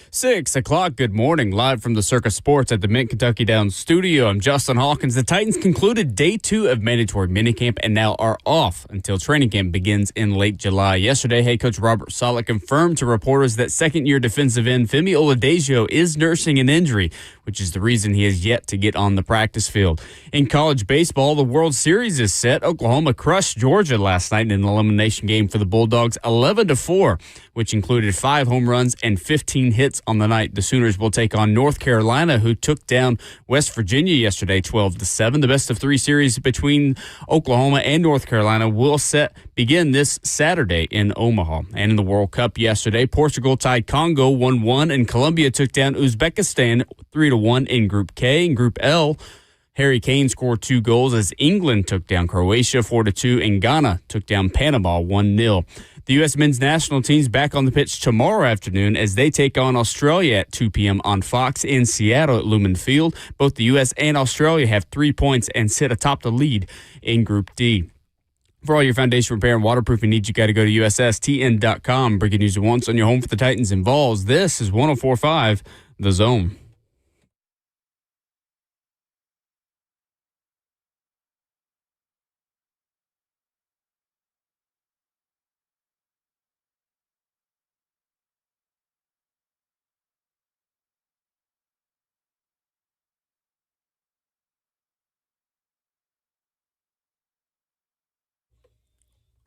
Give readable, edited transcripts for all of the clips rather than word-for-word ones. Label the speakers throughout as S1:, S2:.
S1: 6 o'clock, good morning. Live from the Circus Sports at the Mint Kentucky Downs studio. I'm Justin Hawkins. The Titans concluded day 2 of mandatory minicamp and now are off until training camp begins in late July. Yesterday, head coach Robert Saleh confirmed to reporters that second-year defensive end Femi Oladipo is nursing an injury, which is the reason he has yet to get on the practice field. In college baseball, the World Series is set. Oklahoma crushed Georgia last night in an elimination game for the Bulldogs 11-4, which included 5 home runs and 15 hits on the night. The Sooners will take on North Carolina, who took down West Virginia yesterday 12-7. The best of 3 series between Oklahoma and North Carolina will begin this Saturday in Omaha. And in the World Cup yesterday, Portugal tied Congo 1-1, and Colombia took down Uzbekistan 3-1 in Group K. In Group L, Harry Kane scored 2 goals as England took down Croatia 4-2, and Ghana took down Panama 1-0. The U.S. men's national team's back on the pitch tomorrow afternoon as they take on Australia at 2 p.m. on Fox in Seattle at Lumen Field. Both the U.S. and Australia have 3 points and sit atop the lead in Group D. For all your foundation repair and waterproofing needs, you got to go to USSTN.com. Breaking news at once on your home for the Titans and Vols. This is 104.5 The Zone.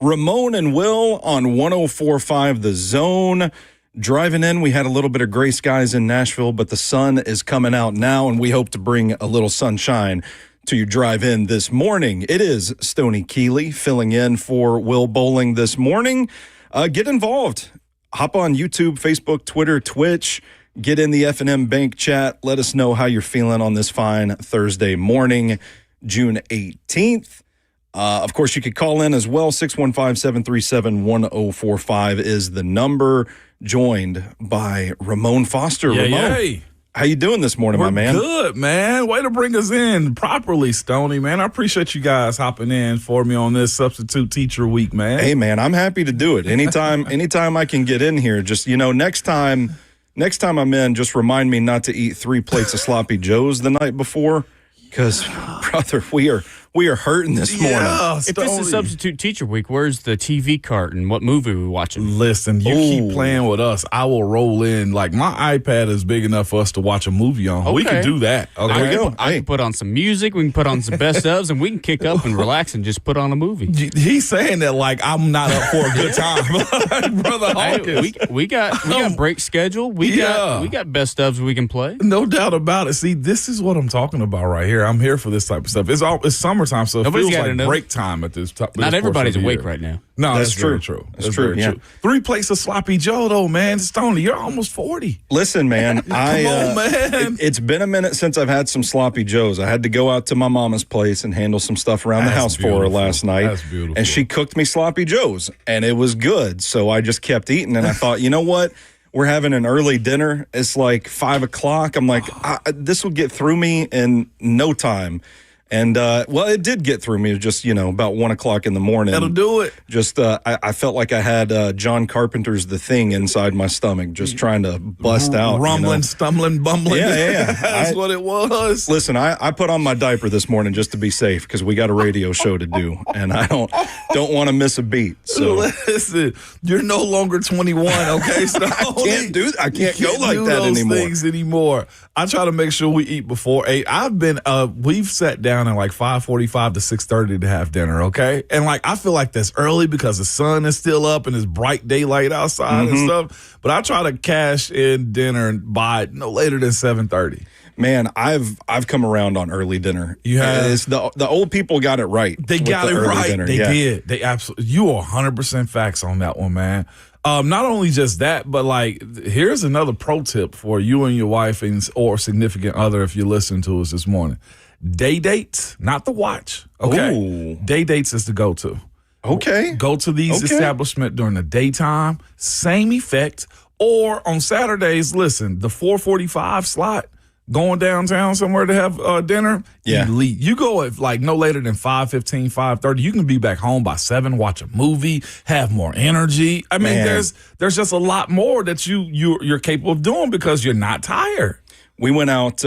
S2: Ramon and Will on 104.5 The Zone. Driving in, we had a little bit of gray skies in Nashville, but the sun is coming out now, and we hope to bring a little sunshine to your drive in this morning. It is Stoney Keeley filling in for Will Bowling this morning. Get involved. Hop on YouTube, Facebook, Twitter, Twitch. Get in the F&M Bank chat. Let us know how you're feeling on this fine Thursday morning, June 18th. Of course, you could call in as well. 615-737-1045 is the number. Joined by Ramon Foster. Ramon, how you doing this morning, my man?
S3: Good, man. Way to bring us in properly, Stoney, man. I appreciate you guys hopping in for me on this substitute teacher week, man.
S2: Hey, man, I'm happy to do it. Anytime I can get in here, just, next time I'm in, just remind me not to eat 3 plates of sloppy joes the night before. Because, brother, we are hurting this morning.
S1: If this is substitute teacher week, where's the TV cart and what movie are we watching?
S3: Listen, you keep playing with us, I will roll in. Like, my iPad is big enough for us to watch a movie on. Okay. We can do that. Okay?
S2: There we go.
S1: I can put on some music. We can put on some best ofs, and we can kick up and relax and just put on a movie.
S3: He's saying that like I'm not up for a good time. Brother Hawkins.
S1: We got break schedule. We got best ofs we can play.
S3: No doubt about it. See, this is what I'm talking about right here. I'm here for this type of stuff. It's summertime, so it feels like break time at this time.
S1: Not everybody's awake right now.
S3: No,
S2: that's true.
S3: Very true.
S2: That's true. Yeah.
S3: 3 plates of sloppy Joe, though, man. Stoney, you're almost 40.
S2: Listen, man.
S3: Come on, man.
S2: It's been a minute since I've had some sloppy joes. I had to go out to my mama's place and handle some stuff around the house for her last night.
S3: That's beautiful.
S2: And she cooked me sloppy joes, and it was good. So I just kept eating, and I thought, you know what? We're having an early dinner. It's like 5 o'clock. I'm like, this will get through me in no time. And, it did get through me just, about 1 o'clock in the morning.
S3: That'll do it.
S2: Just, I felt like I had John Carpenter's The Thing inside my stomach, just trying to bust out.
S3: Rumbling, stumbling, bumbling.
S2: Yeah.
S3: That's what it was.
S2: Listen, I put on my diaper this morning just to be safe because we got a radio show to do, and I don't want to miss a beat. So
S3: listen, you're no longer 21, okay? So
S2: I can't go like that anymore.
S3: Things anymore. I try to make sure we eat before 8. We've sat down at like 5:45 to 6:30 to have dinner, okay? And like I feel like that's early because the sun is still up and it's bright daylight outside and stuff. But I try to cash in dinner by no later than 7:30.
S2: Man, I've come around on early dinner.
S3: You have?
S2: It's the old people got it right.
S3: They got it right. Dinner. They did. They absolutely. You are 100% facts on that one, man. Not only just that, but like here's another pro tip for you and your wife or significant other if you listen to us this morning. Day dates, not the watch. Okay.
S2: Ooh.
S3: Day dates is the go-to.
S2: Okay.
S3: Go to these establishments during the daytime, same effect. Or on Saturdays, listen, the 4:45 slot, going downtown somewhere to have dinner, elite. You go at like no later than 5:15, 5:30. You can be back home by 7, watch a movie, have more energy. I mean, there's just a lot more that you're capable of doing because you're not tired.
S2: We went out,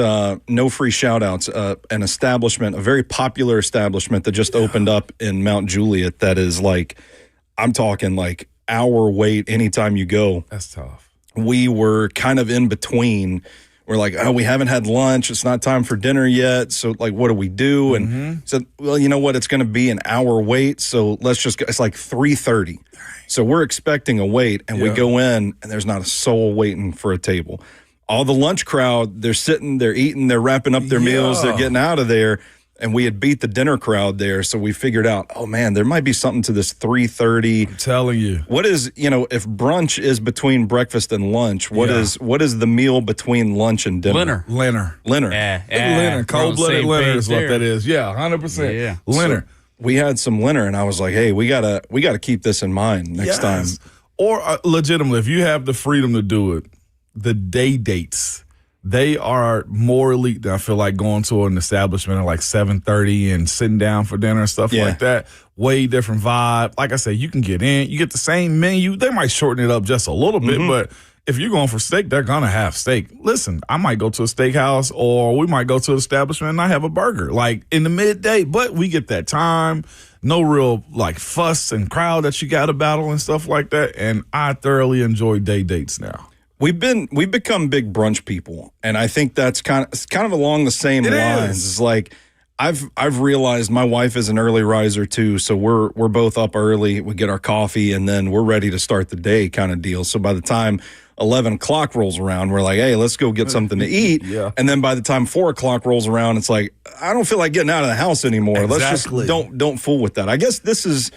S2: no free shout-outs, an establishment, a very popular establishment that just opened up in Mount Juliet that is like, I'm talking like hour wait anytime you go.
S3: That's tough.
S2: We were kind of in between. We're like, oh, we haven't had lunch. It's not time for dinner yet. So, like, what do we do? And said, well, you know what? It's going to be an hour wait. So let's just go. It's like 3:30. So we're expecting a wait, and we go in, and there's not a soul waiting for a table. All the lunch crowd, they're sitting, they're eating, they're wrapping up their meals, they're getting out of there. And we had beat the dinner crowd there, so we figured out, oh, man, there might be something to this 3:30.
S3: I'm telling you.
S2: What is, if brunch is between breakfast and lunch, what is the meal between lunch and dinner?
S3: Leonard.
S1: Yeah.
S3: Leonard. Cold-blooded Leonard is what that is. Yeah, 100%.
S1: Yeah.
S3: Leonard.
S2: So we had some Leonard, and I was like, hey, we gotta keep this in mind next time.
S3: Or legitimately, if you have the freedom to do it, the day dates, they are more elite than I feel like going to an establishment at like 7:30 and sitting down for dinner and stuff like that. Way different vibe. Like I said, you can get in, you get the same menu. They might shorten it up just a little bit, but if you're going for steak, they're going to have steak. Listen, I might go to a steakhouse or we might go to an establishment and I have a burger like in the midday, but we get that time. No real like fuss and crowd that you got to battle and stuff like that. And I thoroughly enjoy day dates now.
S2: We've become big brunch people, and I think that's kind of along the same lines. It's like I've realized my wife is an early riser too, so we're both up early. We get our coffee, and then we're ready to start the day, kind of deal. So by the time 11 o'clock rolls around, we're like, hey, let's go get something to eat. And then by the time 4 o'clock rolls around, it's like, I don't feel like getting out of the house anymore.
S3: Exactly.
S2: Let's just don't fool with that. I guess this is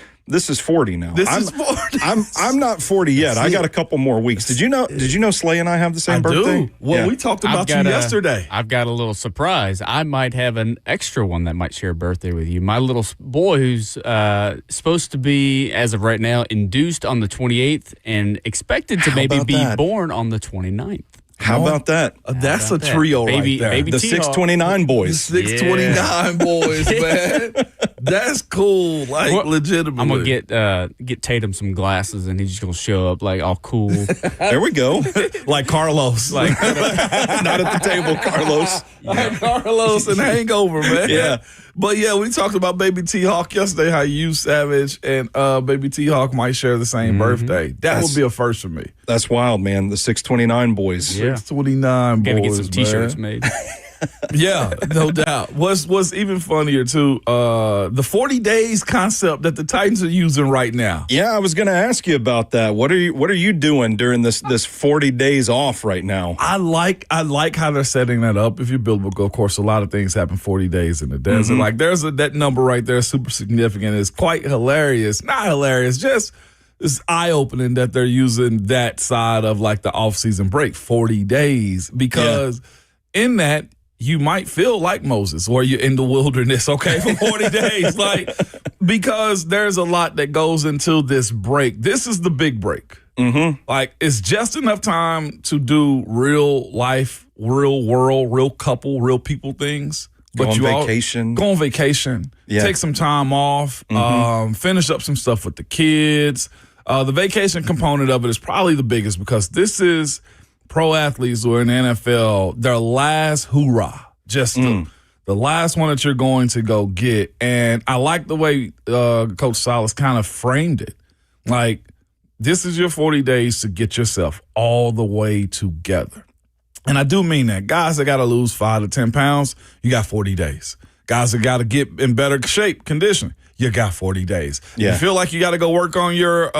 S2: 40 now.
S3: This is 40.
S2: I'm not 40 yet. I got a couple more weeks. Did you know Slay and I have the same birthday?
S3: Do. Well, we talked about you yesterday.
S1: I've got a little surprise. I might have an extra one that might share a birthday with you. My little boy, who's supposed to be, as of right now, induced on the 28th and expected to maybe be born on the 29th.
S2: How about that?
S3: That's a trio right there.
S1: Baby
S2: the 629 boys.
S3: The 629 boys, man. That's cool. Like, legitimately.
S1: I'm gonna get Tatum some glasses, and he's just gonna show up like all cool.
S2: There we go.
S3: Like Carlos. Like
S2: not at the table, Carlos.
S3: Like Carlos and Hangover, man.
S2: Yeah.
S3: But yeah, we talked about Baby T-Hawk yesterday, how you, Savage, and Baby T-Hawk might share the same birthday. That would be a first for me.
S2: That's wild, man. The 629 boys.
S1: Yeah.
S3: 629 boys,
S1: Gotta get some T-shirts made.
S3: Yeah, no doubt. What's even funnier too, the 40 days concept that the Titans are using right now.
S2: Yeah, I was going to ask you about that. What are you doing during this 40 days off right now?
S3: I like how they're setting that up. If you build book, of course, a lot of things happen 40 days in the desert. Like there's that number right there, super significant. It's quite hilarious. Not hilarious, just it's eye-opening that they're using that side of like the off-season break, 40 days, because in that, you might feel like Moses or you're in the wilderness, okay, for 40 days. Like, because there's a lot that goes into this break. This is the big break. Like, it's just enough time to do real life, real world, real couple, real people things. But
S2: go on vacation.
S3: Take some time off, finish up some stuff with the kids. The vacation component of it is probably the biggest because this is pro athletes who are in the NFL, their last hoorah, just the last one that you're going to go get. And I like the way Coach Salas kind of framed it. Like, this is your 40 days to get yourself all the way together. And I do mean that. Guys that got to lose 5 to 10 pounds, you got 40 days. Guys that got to get in better shape, condition, you got 40 days.
S2: Yeah.
S3: You feel like you got to go work on your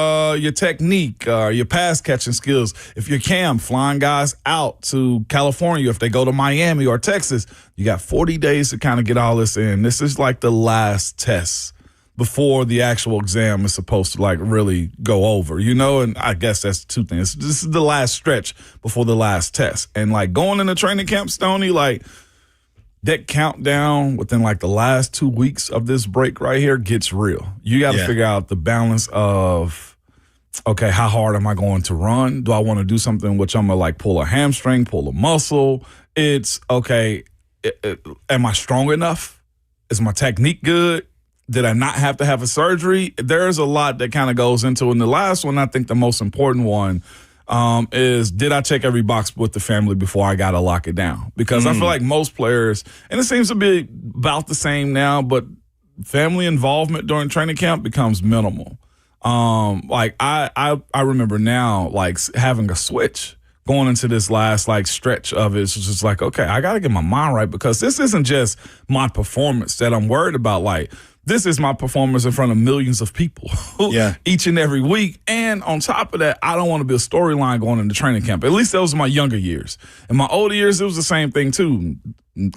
S3: technique, your pass catching skills. If you're Cam, flying guys out to California, if they go to Miami or Texas, you got 40 days to kind of get all this in. This is like the last test before the actual exam is supposed to like really go over, you know? And I guess that's two things. This is the last stretch before the last test. And like going into training camp, Stoney, like, that countdown within like the last 2 weeks of this break right here gets real. You got to figure out the balance of, okay, how hard am I going to run? Do I want to do something which I'm going to like pull a hamstring, pull a muscle? It's, okay, am I strong enough? Is my technique good? Did I not have to have a surgery? There's a lot that kind of goes into it. And the last one, I think the most important one, is, did I check every box with the family before I got to lock it down? Because I feel like most players, and it seems to be about the same now, but family involvement during training camp becomes minimal. Like I remember now, like, having a switch going into this last, like, stretch of it. It's just like, okay, I got to get my mind right, because this isn't just my performance that I'm worried about. Like, this is my performance in front of millions of people each and every week. And on top of that, I don't want to be a storyline going into training camp. At least those are my younger years. In my older years, it was the same thing too.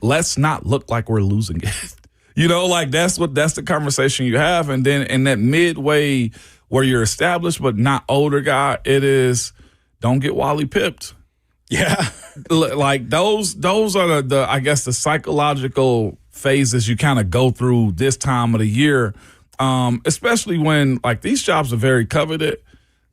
S3: Let's not look like we're losing it. Like, that's the conversation you have. And then in that midway where you're established but not older guy, it is, don't get Wally pipped.
S2: Yeah.
S3: Like, those are the I guess the psychological phases you kind of go through this time of the year, especially when, like, these jobs are very coveted,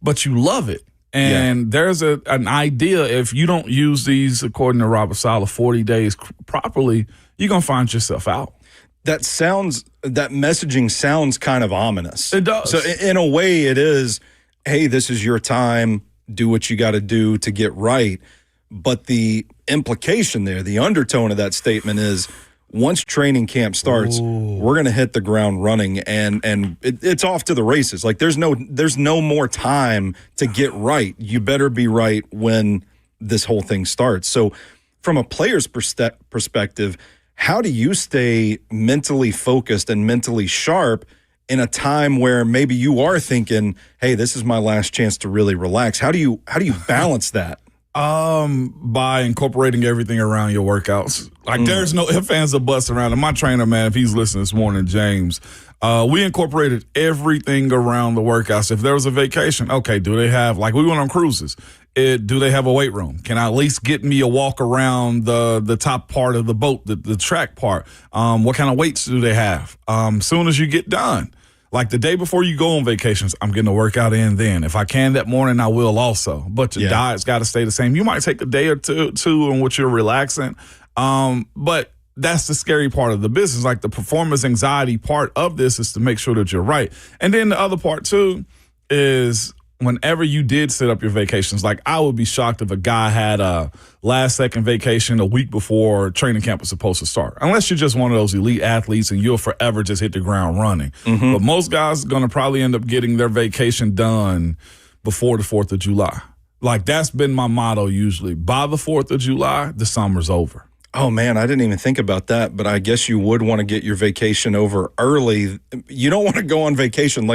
S3: but you love it. And there's an idea, if you don't use these, according to Robert Saleh, 40 days properly, you're going to find yourself out.
S2: That messaging sounds kind of ominous.
S3: It does.
S2: So in a way it is, hey, this is your time, do what you got to do to get right. But the implication there, the undertone of that statement is, once training camp starts, we're going to hit the ground running, and it's off to the races. Like, there's no more time to get right. You better be right when this whole thing starts. So from a player's perspective, how do you stay mentally focused and mentally sharp in a time where maybe you are thinking, hey, this is my last chance to really relax? How do you balance that?
S3: By incorporating everything around your workouts. Like, there's no ifs, ands, or buts around it. My trainer, man, if he's listening this morning, James, we incorporated everything around the workouts. If there was a vacation, okay, do they have, like, we went on cruises. Do they have a weight room? Can I at least get me a walk around the top part of the boat, the track part? What kind of weights do they have? Soon as you get done, like, the day before you go on vacations, I'm getting a workout in then. If I can that morning, I will also. But your diet's got to stay the same. You might take a day or two in which you're relaxing. But that's the scary part of the business. Like, the performance anxiety part of this is to make sure that you're right. And then the other part, too, is whenever you did set up your vacations, like, I would be shocked if a guy had a last-second vacation a week before training camp was supposed to start, unless you're just one of those elite athletes and you'll forever just hit the ground running. But most guys are going to probably end up getting their vacation done before the 4th of July. Like, that's been my motto usually. By the 4th of July, the summer's over.
S2: Oh, man, I didn't even think about that, but I guess you would want to get your vacation over early. You don't want to go on vacation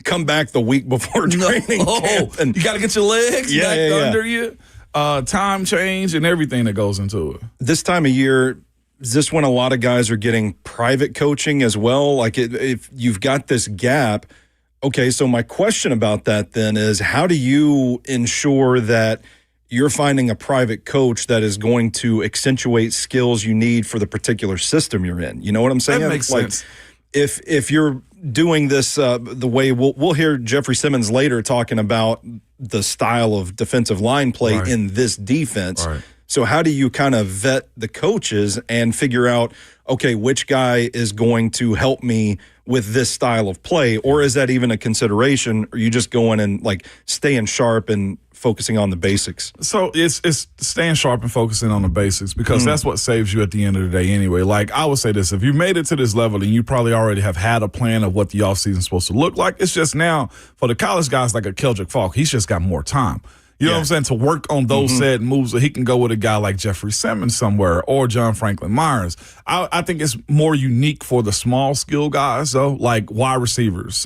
S2: come back the week before training camp. And
S3: you got to get your legs back under you, time change and everything that goes into it.
S2: This time of year, is this when a lot of guys are getting private coaching as well? Like, if you've got this gap, okay, so my question about that then is, how do you ensure that you're finding a private coach that is going to accentuate skills you need for the particular system you're in? You know what I'm saying?
S3: That makes sense.
S2: If you're doing this the way we'll hear Jeffrey Simmons later talking about the style of defensive line play in this defense.
S3: Right.
S2: So how do you kind of vet the coaches and figure out, okay, which guy is going to help me with this style of play? Or is that even a consideration? Or you just going and, like, staying sharp and focusing on the basics?
S3: So it's staying sharp and focusing on the basics, because that's what saves you at the end of the day anyway. Like, I would say this, if you made it to this level and you probably already have had a plan of what the offseason is supposed to look like, it's just now for the college guys like a Keldrick Falk, he's just got more time. You know what I'm saying? To work on those said moves, so he can go with a guy like Jeffrey Simmons somewhere or John Franklin Myers. I think it's more unique for the small skill guys, though, like wide receivers,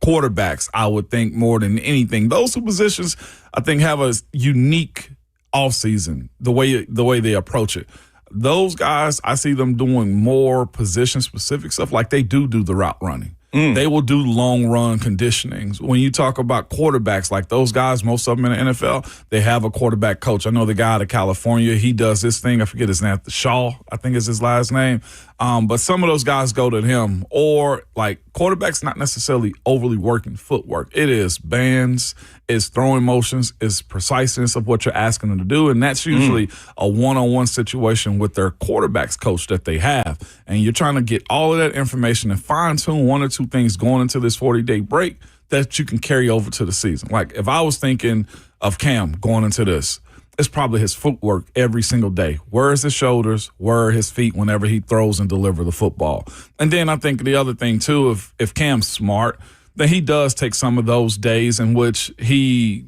S3: quarterbacks, I would think, more than anything. Those two positions, I think, have a unique offseason, the way they approach it. Those guys, I see them doing more position-specific stuff, like they do the route running. They will do long run conditionings. When you talk about quarterbacks, like those guys, most of them in the NFL, they have a quarterback coach. I know the guy out of California, he does this thing. I forget his name, Shaw, I think is his last name. But some of those guys go to him, or like quarterback's not necessarily overly working footwork. It is bands, it's throwing motions, it's preciseness of what you're asking them to do, and that's usually a one-on-one situation with their quarterback's coach that they have. And you're trying to get all of that information and fine-tune one or two things going into this 40-day break that you can carry over to the season. Like if I was thinking of Cam going into this, it's probably his footwork every single day. Where is his shoulders? Where are his feet whenever he throws and delivers the football? And then I think the other thing, too, if Cam's smart, then he does take some of those days in which he,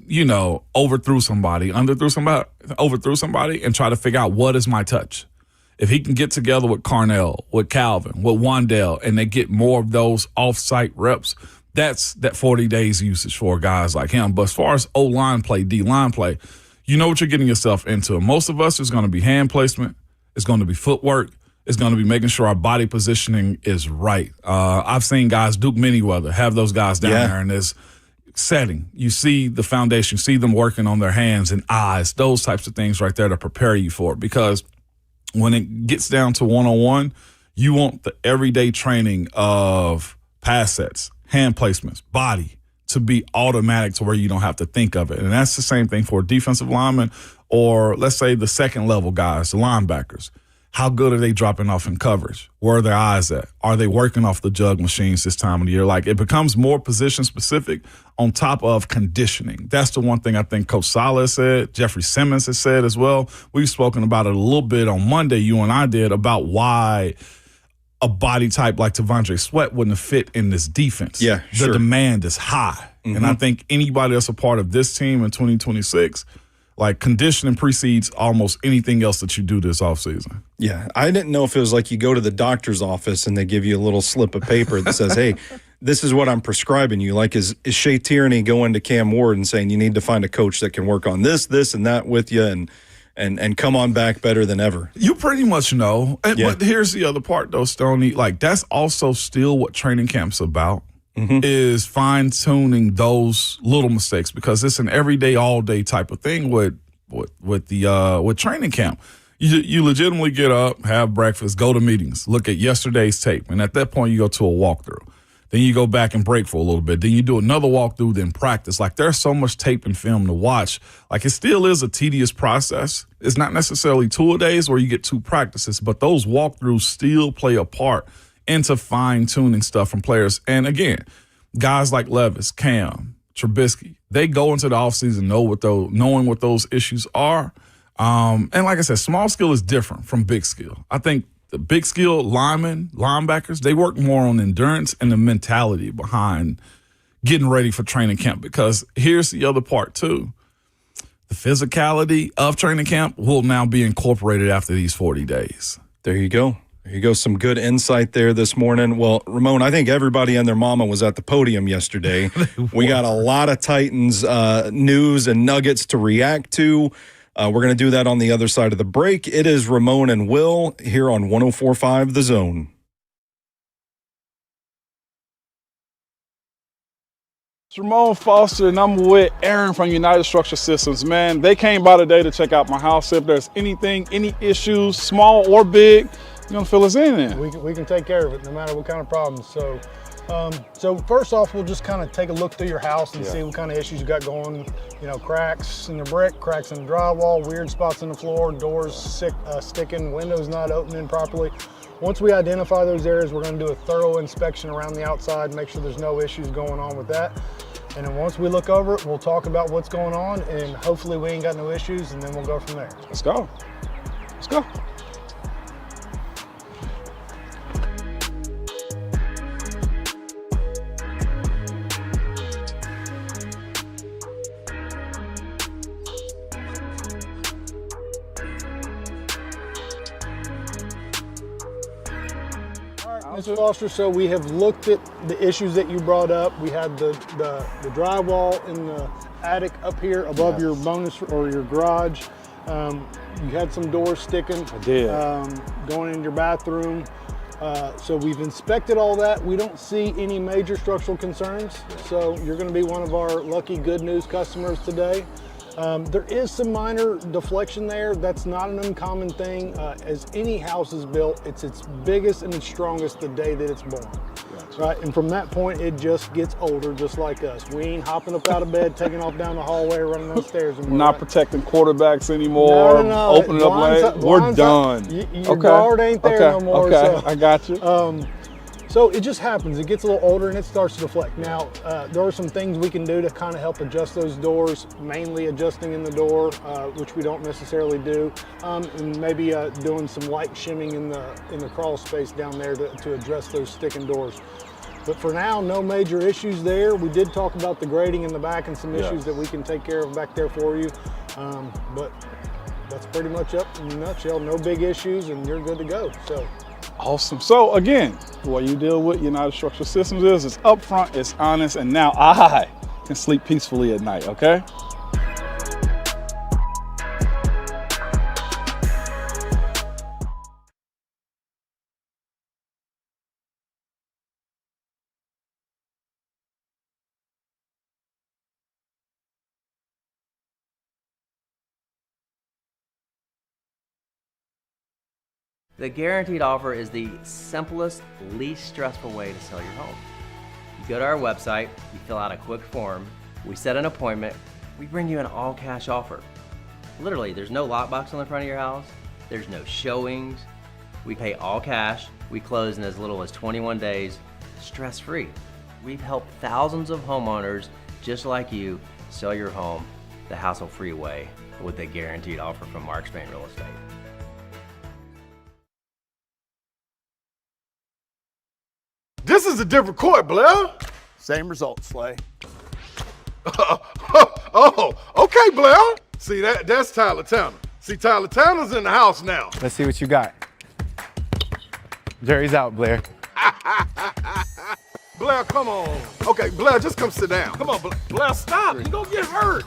S3: overthrew somebody, overthrew somebody, and try to figure out what is my touch. If he can get together with Carnell, with Calvin, with Wandell, and they get more of those off-site reps, that's that 40 days usage for guys like him. But as far as O-line play, D-line play, you know what you're getting yourself into. Most of us, it's going to be hand placement. It's going to be footwork. It's going to be making sure our body positioning is right. I've seen guys, Duke Manyweather, have those guys down there in this setting. You see the foundation, you see them working on their hands and eyes, those types of things right there to prepare you for it. Because when it gets down to one-on-one, you want the everyday training of pass sets, hand placements, body, to be automatic to where you don't have to think of it. And that's the same thing for a defensive lineman or let's say the second level guys, the linebackers. How good are they dropping off in coverage? Where are their eyes at? Are they working off the jug machines this time of the year? Like it becomes more position specific on top of conditioning. That's the one thing I think Coach Saleh said, Jeffrey Simmons has said as well. We've spoken about it a little bit on Monday, you and I did, about why a body type like T'Vondre Sweat wouldn't have fit in this defense.
S2: Yeah, sure.
S3: The demand is high. Mm-hmm. And I think anybody that's a part of this team in 2026, like conditioning precedes almost anything else that you do this offseason.
S2: Yeah, I didn't know if it was like you go to the doctor's office and they give you a little slip of paper that says, hey, this is what I'm prescribing you. Like is Shea Tierney going to Cam Ward and saying you need to find a coach that can work on this, and that with you and come on back better than ever.
S3: You pretty much know. But here's the other part, though, Stoney. Like, that's also still what training camp's about, is fine-tuning those little mistakes because it's an everyday, all-day type of thing with training camp. You legitimately get up, have breakfast, go to meetings, look at yesterday's tape, and at that point, you go to a walkthrough. Then you go back and break for a little bit. Then you do another walkthrough, then practice. Like, there's so much tape and film to watch. Like, it still is a tedious process. It's not necessarily 2 days where you get 2 practices, but those walkthroughs still play a part into fine-tuning stuff from players. And, again, guys like Levis, Cam, Trubisky, they go into the offseason knowing what those issues are. And like I said, small skill is different from big skill. I think the big skill linebackers, they work more on endurance and the mentality behind getting ready for training camp because here's the other part too. The physicality of training camp will now be incorporated after these 40 days.
S2: There you go. There you go. Some good insight there this morning. Well, Ramon, I think everybody and their mama was at the podium yesterday. We got a lot of Titans news and nuggets to react to. We're going to do that on the other side of the break. It is Ramon and Will here on 104.5 The Zone.
S4: It's Ramon Foster, and I'm with Aaron from United Structure Systems. Man, they came by today to check out my house. If there's anything, any issues, small or big, you're going to fill us in there.
S5: We can take care of it no matter what kind of problems. So first off, we'll just kind of take a look through your house and see what kind of issues you got going. You know, cracks in the brick, cracks in the drywall, weird spots in the floor, doors sticking, windows not opening properly. Once we identify those areas, we're going to do a thorough inspection around the outside, make sure there's no issues going on with that. And then once we look over it, we'll talk about what's going on, and hopefully we ain't got no issues, and then we'll go from there.
S4: Let's go. Let's go.
S5: Ms. Foster, so we have looked at the issues that you brought up. We had the drywall in the attic up here above your bonus or your garage. You had some doors sticking.
S4: I did.
S5: Going in your bathroom. So we've inspected all that. We don't see any major structural concerns. So you're going to be one of our lucky good news customers today. There is some minor deflection there. That's not an uncommon thing. As any house is built, it's its biggest and its strongest the day that it's born. Right, and from that point, it just gets older, just like us. We ain't hopping up out of bed, taking off down the hallway, running downstairs anymore.
S4: Not
S5: right?
S4: protecting quarterbacks anymore.
S5: No.
S4: Open it up late. We're done.
S5: Your guard ain't there no more.
S4: Okay,
S5: So,
S4: I got you.
S5: so it just happens. It gets a little older and it starts to deflect. Now, there are some things we can do to kind of help adjust those doors, mainly adjusting in the door, which we don't necessarily do, and maybe doing some light shimming in the crawl space down there to address those sticking doors. But for now, no major issues there. We did talk about the grading in the back and some issues that we can take care of back there for you. But that's pretty much up in a nutshell. No big issues and you're good to go. So.
S4: Awesome. So again, what you deal with United Structural Systems is it's upfront, it's honest, and now I can sleep peacefully at night, okay?
S6: The guaranteed offer is the simplest, least stressful way to sell your home. You go to our website, you fill out a quick form, we set an appointment, we bring you an all-cash offer. Literally, there's no lockbox on the front of your house, there's no showings, we pay all cash, we close in as little as 21 days, stress-free. We've helped thousands of homeowners just like you sell your home the hassle-free way with a guaranteed offer from Mark Spain Real Estate.
S7: This is a different court, Blair.
S8: Same result, Slay.
S7: Oh, okay, Blair. See, that's Tyler Tanner. See, Tyler Tanner's in the house now.
S8: Let's see what you got. Jerry's out, Blair.
S7: Blair, come on. Okay, Blair, just come sit down. Come on, Blair, stop. You're gonna get hurt.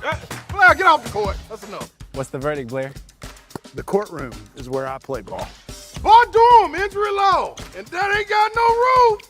S7: Blair, get off the court. That's enough.
S8: What's the verdict, Blair?
S5: The courtroom is where I play ball.
S7: Boy, Durham, injury law. And that ain't got no roof.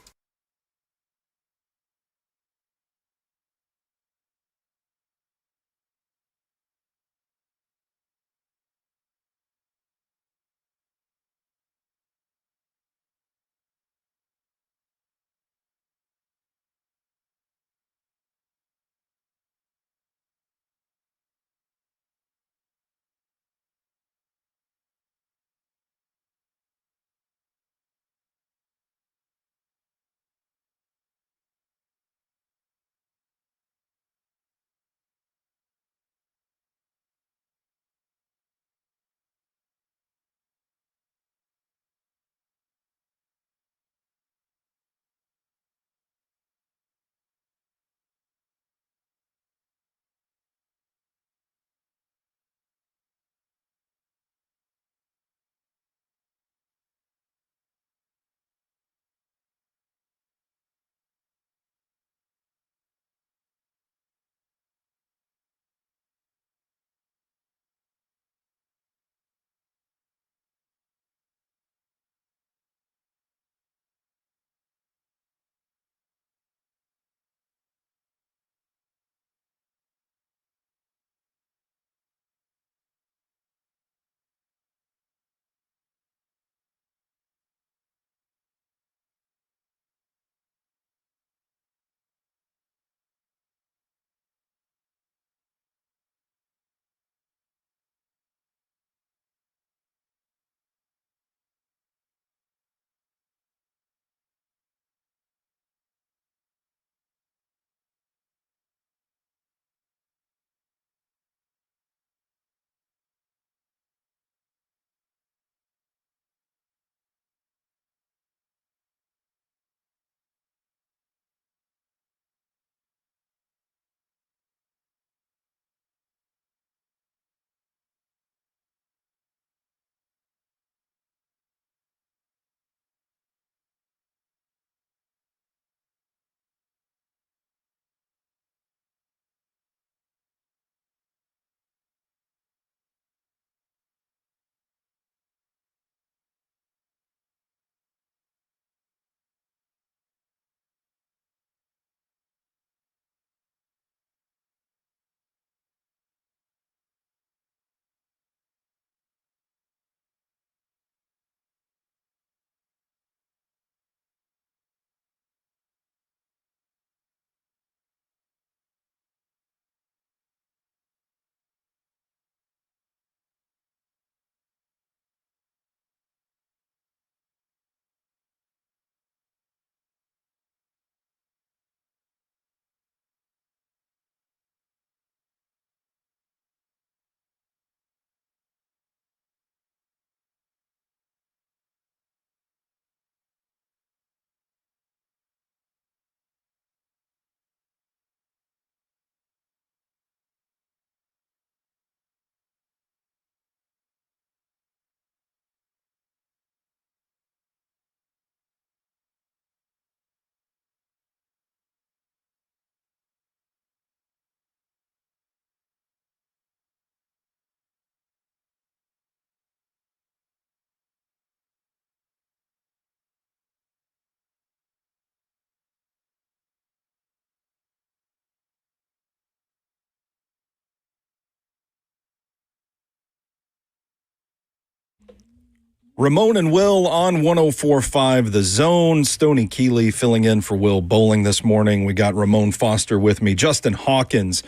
S2: Ramon and Will on 104.5 The Zone. Stoney Keeley filling in for Will Bowling this morning. We got Ramon Foster with me. Justin Hawkins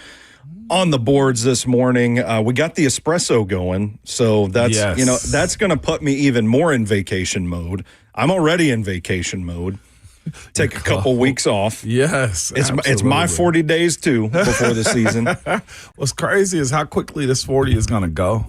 S2: on the boards this morning. We got the espresso going, so that's that's going to put me even more in vacation mode. I'm already in vacation mode. Take a couple weeks off.
S3: Yes,
S2: it's my 40 days too before the season.
S3: What's crazy is how quickly this 40 is going to go.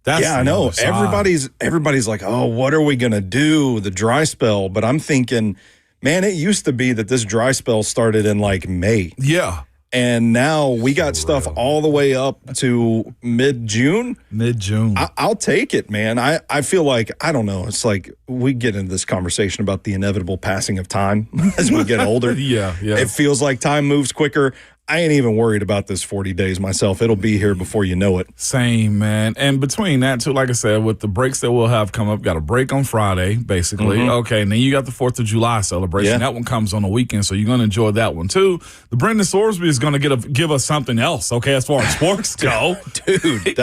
S2: I know. Everybody's like, oh, what are we going to do? The dry spell. But I'm thinking, man, it used to be that this dry spell started in like May.
S3: Yeah.
S2: And now we got stuff all the way up to mid-June.
S3: Mid-June.
S2: I'll take it, man. I feel like, I don't know. It's like we get into this conversation about the inevitable passing of time as we get older.
S3: Yeah.
S2: It feels like time moves quicker. I ain't even worried about this 40 days myself. It'll be here before you know it.
S3: Same, man. And between that, too, like I said, with the breaks that we'll have come up, got a break on Friday, basically.
S2: Mm-hmm.
S3: Okay, and then you got the 4th of July celebration.
S2: Yeah.
S3: That one comes on the weekend, so you're going to enjoy that one, too. The Brendan Sorsby is going to give us something else, okay, as far as sports go.
S2: Dude,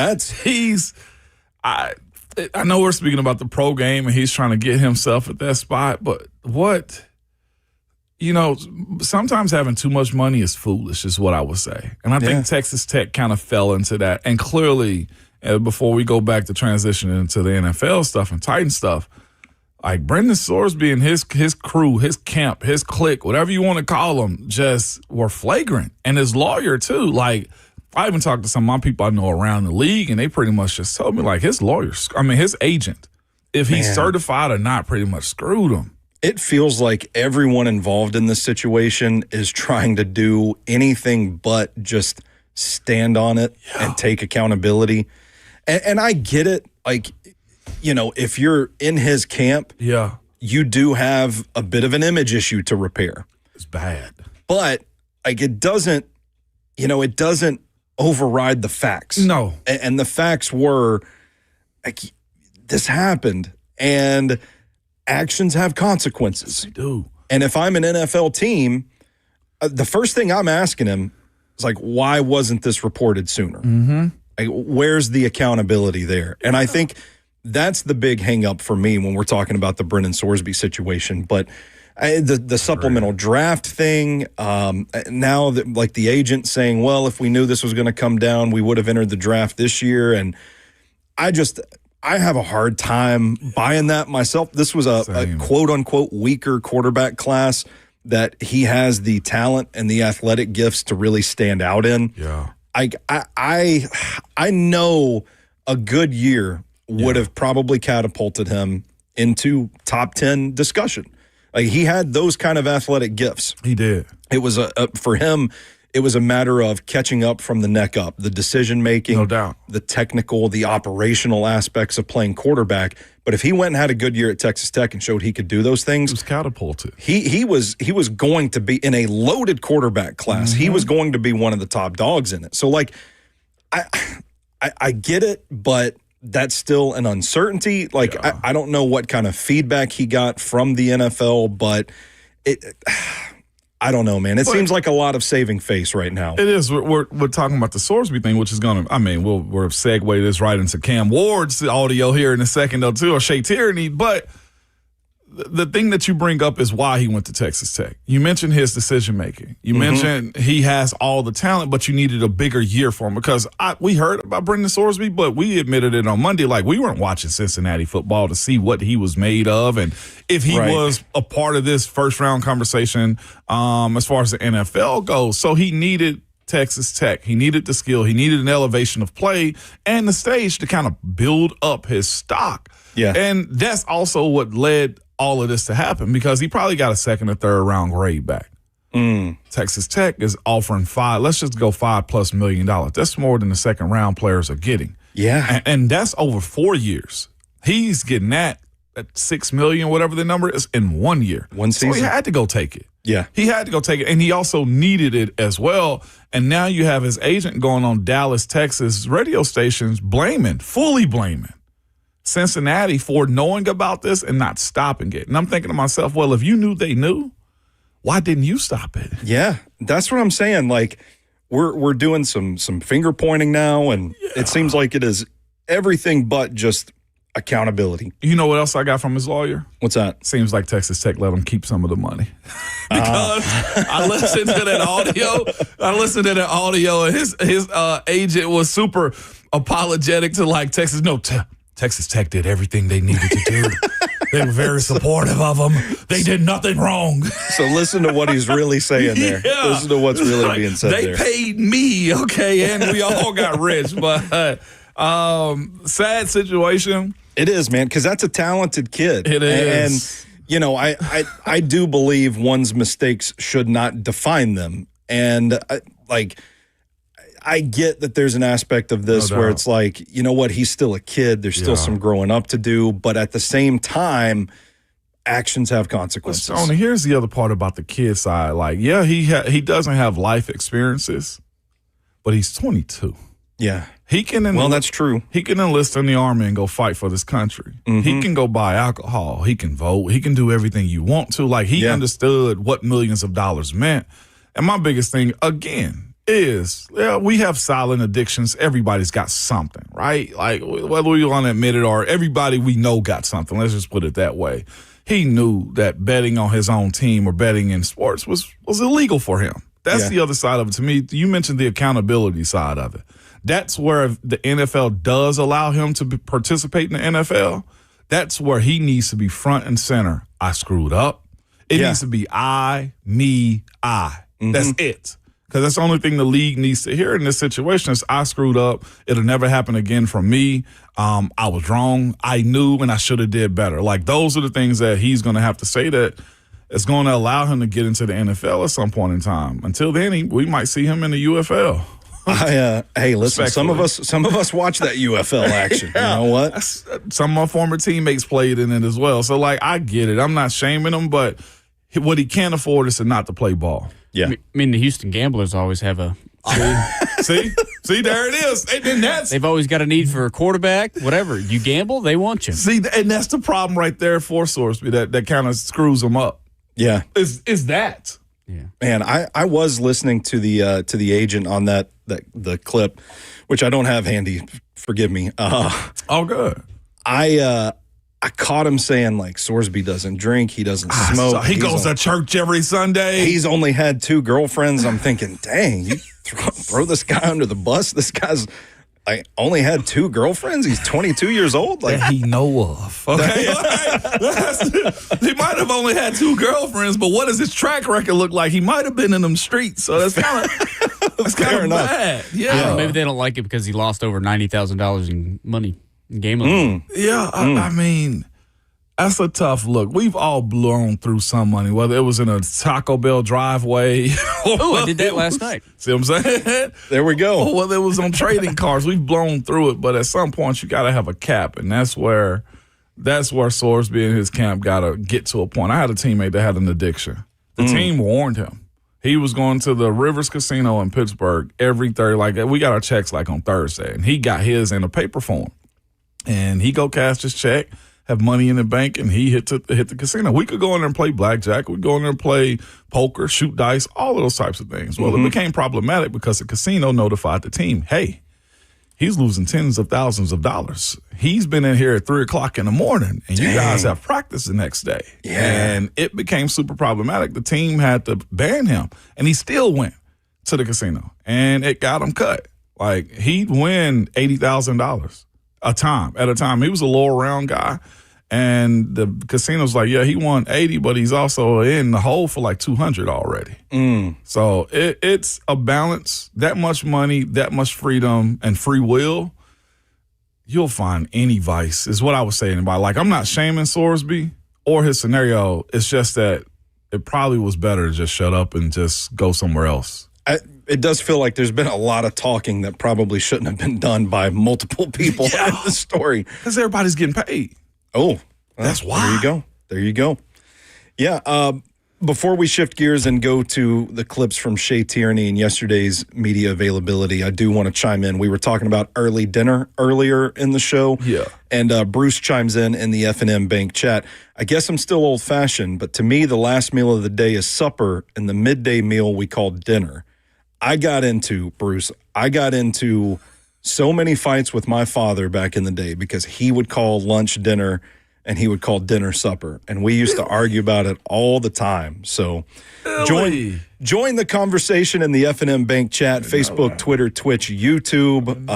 S3: I know we're speaking about the pro game, and he's trying to get himself at that spot, but what – sometimes having too much money is foolish, is what I would say. And I think Texas Tech kind of fell into that. And clearly, before we go back to transitioning into the NFL stuff and Titan stuff, like Brendan Sorsby and his crew, his camp, his clique, whatever you want to call them, just were flagrant. And his lawyer, too. Like, I even talked to some of my people I know around the league, and they pretty much just told me, like, his agent, if he's certified or not, pretty much screwed him.
S2: It feels like everyone involved in this situation is trying to do anything but just stand on it and take accountability. And I get it. Like, if you're in his camp, you do have a bit of an image issue to repair.
S3: It's bad.
S2: But, like, it doesn't override the facts.
S3: No.
S2: And the facts were, like, this happened. And actions have consequences.
S3: They do.
S2: And if I'm an NFL team, the first thing I'm asking him is like, why wasn't this reported sooner?
S3: Mm-hmm.
S2: Like, where's the accountability there? And I think that's the big hang up for me when we're talking about the Brendan Sorsby situation. But the supplemental draft thing, now that, like, the agent saying, well, if we knew this was going to come down, we would have entered the draft this year. And I have a hard time buying that myself. This was a quote-unquote weaker quarterback class that he has the talent and the athletic gifts to really stand out in.
S3: Yeah.
S2: I know a good year would have probably catapulted him into top 10 discussion. Like, he had those kind of athletic gifts.
S3: He did.
S2: It was for him, it was a matter of catching up from the neck up, the decision-making,
S3: no doubt,
S2: the technical, the operational aspects of playing quarterback. But if he went and had a good year at Texas Tech and showed he could do those things,
S3: he was catapulted.
S2: He was going to be in a loaded quarterback class.
S3: Mm-hmm.
S2: He was going to be one of the top dogs in it. So, like, I get it, but that's still an uncertainty. Like, I don't know what kind of feedback he got from the NFL, but I don't know, man. It seems like a lot of saving face right now.
S3: It is. We're talking about the Sorsby thing, which is going to, we're segue this right into Cam Ward's audio here in a second, though, too, or Shea Tierney. But the thing that you bring up is why he went to Texas Tech. You mentioned his decision-making. You mentioned he has all the talent, but you needed a bigger year for him because we heard about Brendan Sorsby, but we admitted it on Monday. Like, we weren't watching Cincinnati football to see what he was made of and if he was a part of this first-round conversation as far as the NFL goes. So he needed Texas Tech. He needed the skill. He needed an elevation of play and the stage to kind of build up his stock.
S2: Yeah.
S3: And that's also what led all of this to happen because he probably got a second or third round grade back. Texas Tech is offering $5+ million. That's more than the second round players are getting.
S2: Yeah.
S3: And that's over 4 years. He's getting that at $6 million, whatever the number is, in 1 year.
S2: One season.
S3: So he had to go take it.
S2: Yeah.
S3: He had to go take it. And he also needed it as well. And now you have his agent going on Dallas, Texas radio stations fully blaming Cincinnati for knowing about this and not stopping it. And I'm thinking to myself, well, if you knew they knew, why didn't you stop it?
S2: Yeah, that's what I'm saying. Like, we're doing some finger pointing now, and it seems like it is everything but just Accountability.
S3: You know what else I got from his lawyer?
S2: What's that?
S3: Seems like Texas Tech let him keep some of the money. Because I listened to that audio. And his agent was super apologetic to like Texas. No, Texas Tech did everything they needed to do. They were very supportive of him. They did nothing wrong.
S2: So listen to what he's really saying there.
S3: Yeah.
S2: Listen to what's really being said
S3: they
S2: there.
S3: They paid me, okay, and we all got rich. But sad situation.
S2: It is, man, because that's a talented kid.
S3: It is.
S2: And, you know, I do believe one's mistakes should not define them. And, I get that there's an aspect of this where it's like, you know what, he's still a kid. There's still some growing up to do. But at the same time, actions have consequences.
S3: But Sony, here's the other part about the kid side. Like, yeah, he doesn't have life experiences, but he's 22.
S2: Yeah.
S3: He can
S2: that's true.
S3: He can enlist in the Army and go fight for this country. Mm-hmm. He can go buy alcohol. He can vote. He can do everything you want to. Like, he understood what millions of dollars meant. And my biggest thing, again, is we have silent addictions. Everybody's got something, right? Like, whether we want to admit it or everybody we know got something. Let's just put it that way. He knew that betting on his own team or betting in sports was illegal for him. That's the other side of it to me. You mentioned the accountability side of it. That's where the NFL does allow him to participate in the NFL. That's where he needs to be front and center. I screwed up. It needs to be I, me, I. Mm-hmm. That's it. Because that's the only thing the league needs to hear in this situation is I screwed up. It'll never happen again from me. I was wrong. I knew and I should have did better. Like, those are the things that he's going to have to say that is going to allow him to get into the NFL at some point in time. Until then, we might see him in the UFL.
S2: Hey, listen, some of us watch that UFL action. You know what?
S3: Some of my former teammates played in it as well. So, like, I get it. I'm not shaming him, but what he can't afford is to not to play ball.
S2: Yeah.
S1: I mean, the Houston Gamblers always have a...
S3: See, there it is. And
S1: they've always got a need for a quarterback, whatever. You gamble, they want you.
S3: See, and that's the problem right there for Sorsby that kind of screws them up.
S2: Yeah.
S3: Is that.
S1: Yeah.
S2: Man, I was listening to the agent on the clip, which I don't have handy. Forgive me.
S3: Oh, good.
S2: I caught him saying, like, Sorsby doesn't drink, he doesn't smoke.
S3: So he goes to church every Sunday.
S2: He's only had 2 girlfriends. I'm thinking, dang, you throw this guy under the bus. This guy's only had 2 girlfriends. He's 22 years old. Like,
S3: that he know of. Okay, he might have only had 2 girlfriends, but what does his track record look like? He might have been in them streets, so that's kind of bad. Yeah,
S1: maybe they don't like it because he lost over $90,000 in money in gambling.
S3: I mean, that's a tough look. We've all blown through some money, whether it was in a Taco Bell driveway.
S1: Oh, I did that last night.
S3: See what I'm saying?
S2: There we go.
S3: Or whether it was on trading cards. We've blown through it, but at some point you got to have a cap, and that's where Sorsby and his camp got to get to a point. I had a teammate that had an addiction. The team warned him. He was going to the Rivers Casino in Pittsburgh every Thursday. Like, we got our checks like on Thursday, and he got his in a paper form. And he go cash his check, have money in the bank, and he hit the casino. We could go in there and play blackjack. We'd go in there and play poker, shoot dice, all of those types of things. Well, it became problematic because the casino notified the team, hey, he's losing tens of thousands of dollars. He's been in here at 3 o'clock in the morning, and you guys have practice the next day.
S2: Yeah.
S3: And it became super problematic. The team had to ban him, and he still went to the casino, and it got him cut. Like, he'd win $80,000 at a time. He was a lower round guy. And the casino's like, yeah, he won 80, but he's also in the hole for like 200 already. So it's a balance. That much money, that much freedom, and free will, you'll find any vice, is what I was saying. About, like, I'm not shaming Sorsby or his scenario. It's just that it probably was better to just shut up and just go somewhere else.
S2: It does feel like there's been a lot of talking that probably shouldn't have been done by multiple people in the story.
S3: Because everybody's getting paid.
S2: Oh,
S3: that's why.
S2: There you go. Yeah. Before we shift gears and go to the clips from Shea Tierney and yesterday's media availability, I do want to chime in. We were talking about early dinner earlier in the show.
S3: Yeah.
S2: And Bruce chimes in the F&M Bank chat. I guess I'm still old-fashioned, but to me, the last meal of the day is supper, and the midday meal we call dinner. I got into so many fights with my father back in the day because he would call lunch dinner and he would call dinner supper. And we used to argue about it all the time. So join the conversation in the F&M Bank chat, Facebook, Twitter, Twitch, YouTube,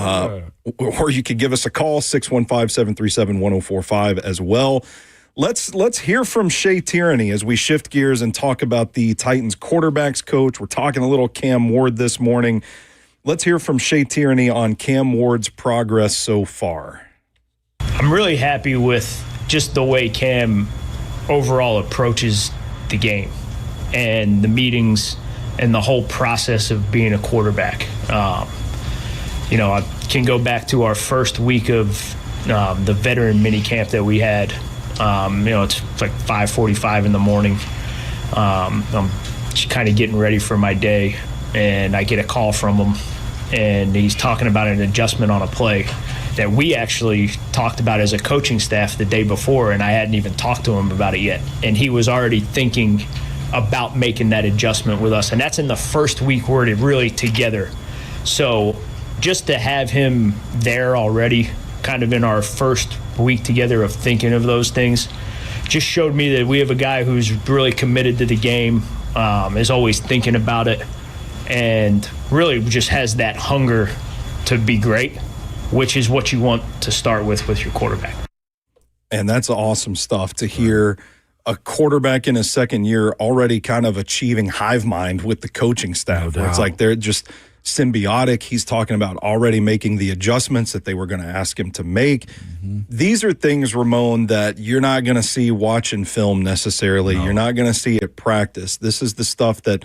S2: or you could give us a call, 615-737-1045 as well. Let's hear from Shea Tierney as we shift gears and talk about the Titans quarterbacks coach. We're talking a little Cam Ward this morning. Let's hear from Shea Tierney on Cam Ward's progress so far.
S9: I'm really happy with just the way Cam overall approaches the game and the meetings and the whole process of being a quarterback. I can go back to our first week of the veteran mini camp that we had. It's like 5:45 in the morning. I'm just kind of getting ready for my day, and I get a call from him, and he's talking about an adjustment on a play that we actually talked about as a coaching staff the day before, and I hadn't even talked to him about it yet. And he was already thinking about making that adjustment with us, and that's in the first week we're really together. So just to have him there already, kind of in our first week together of thinking of those things, just showed me that we have a guy who's really committed to the game, is always thinking about it, and really just has that hunger to be great, which is what you want to start with your quarterback.
S2: And that's awesome stuff to hear a quarterback in his second year already kind of achieving hive mind with the coaching staff. Where it's like they're just symbiotic. He's talking about already making the adjustments that they were going to ask him to make. Mm-hmm. These are things, Ramon, that you're not going to see watching film necessarily. No. You're not going to see at practice. This is the stuff that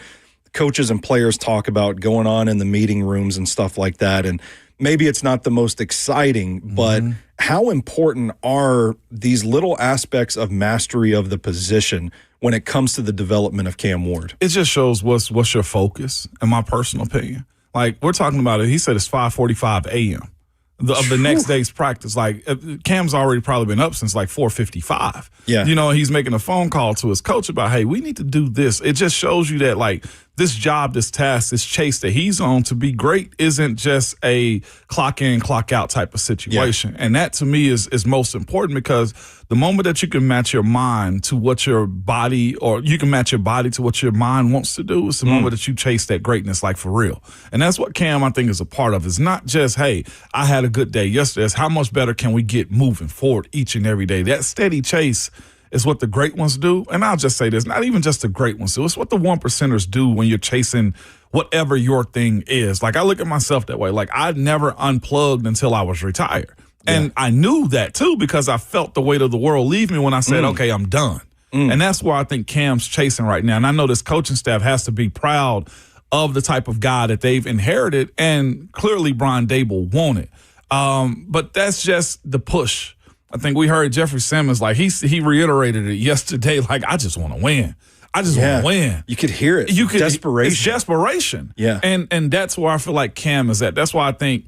S2: coaches and players talk about going on in the meeting rooms and stuff like that. And maybe it's not the most exciting, but how important are these little aspects of mastery of the position when it comes to the development of Cam Ward?
S3: It just shows what's your focus, in my personal opinion. Like, we're talking about it. He said it's 5:45 a.m. of the next day's practice. Like, Cam's already probably been up since like 4:55.
S2: Yeah.
S3: He's making a phone call to his coach about, hey, we need to do this. It just shows you that, like, this job, this task, this chase that he's on to be great isn't just a clock in, clock out type of situation. Yeah. And that, to me, is most important, because the moment that you can match your mind to what your body, or you can match your body to what your mind wants to do, is the moment that you chase that greatness, like, for real. And that's what Cam, I think, is a part of. It's not just, hey, I had a good day yesterday. It's how much better can we get moving forward each and every day. That steady chase is what the great ones do. And I'll just say this, not even just the great ones do. It's what the 1%ers do when you're chasing whatever your thing is. Like, I look at myself that way. Like, I never unplugged until I was retired. Yeah. And I knew that, too, because I felt the weight of the world leave me when I said, okay, I'm done. And that's where I think Cam's chasing right now. And I know this coaching staff has to be proud of the type of guy that they've inherited, and clearly Brian Dable wanted. But that's just the push. I think we heard Jeffrey Simmons, like, he reiterated it yesterday, like, I just want to win. I just want to win.
S2: You could hear it. Desperation.
S3: It's desperation.
S2: Yeah.
S3: And that's where I feel like Cam is at. That's why I think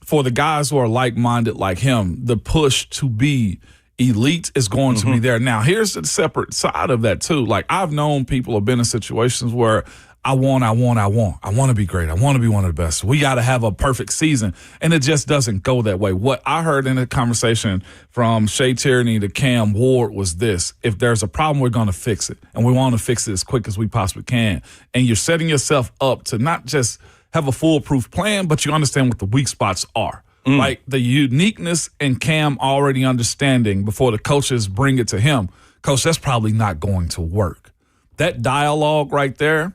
S3: for the guys who are like-minded like him, the push to be elite is going to be there. Now, here's the separate side of that, too. Like, I've known people have been in situations where I want to be great. I want to be one of the best. We got to have a perfect season. And it just doesn't go that way. What I heard in the conversation from Shea Tierney to Cam Ward was this: if there's a problem, we're going to fix it. And we want to fix it as quick as we possibly can. And you're setting yourself up to not just have a foolproof plan, but you understand what the weak spots are. Like, the uniqueness in Cam already understanding before the coaches bring it to him. Coach, that's probably not going to work. That dialogue right there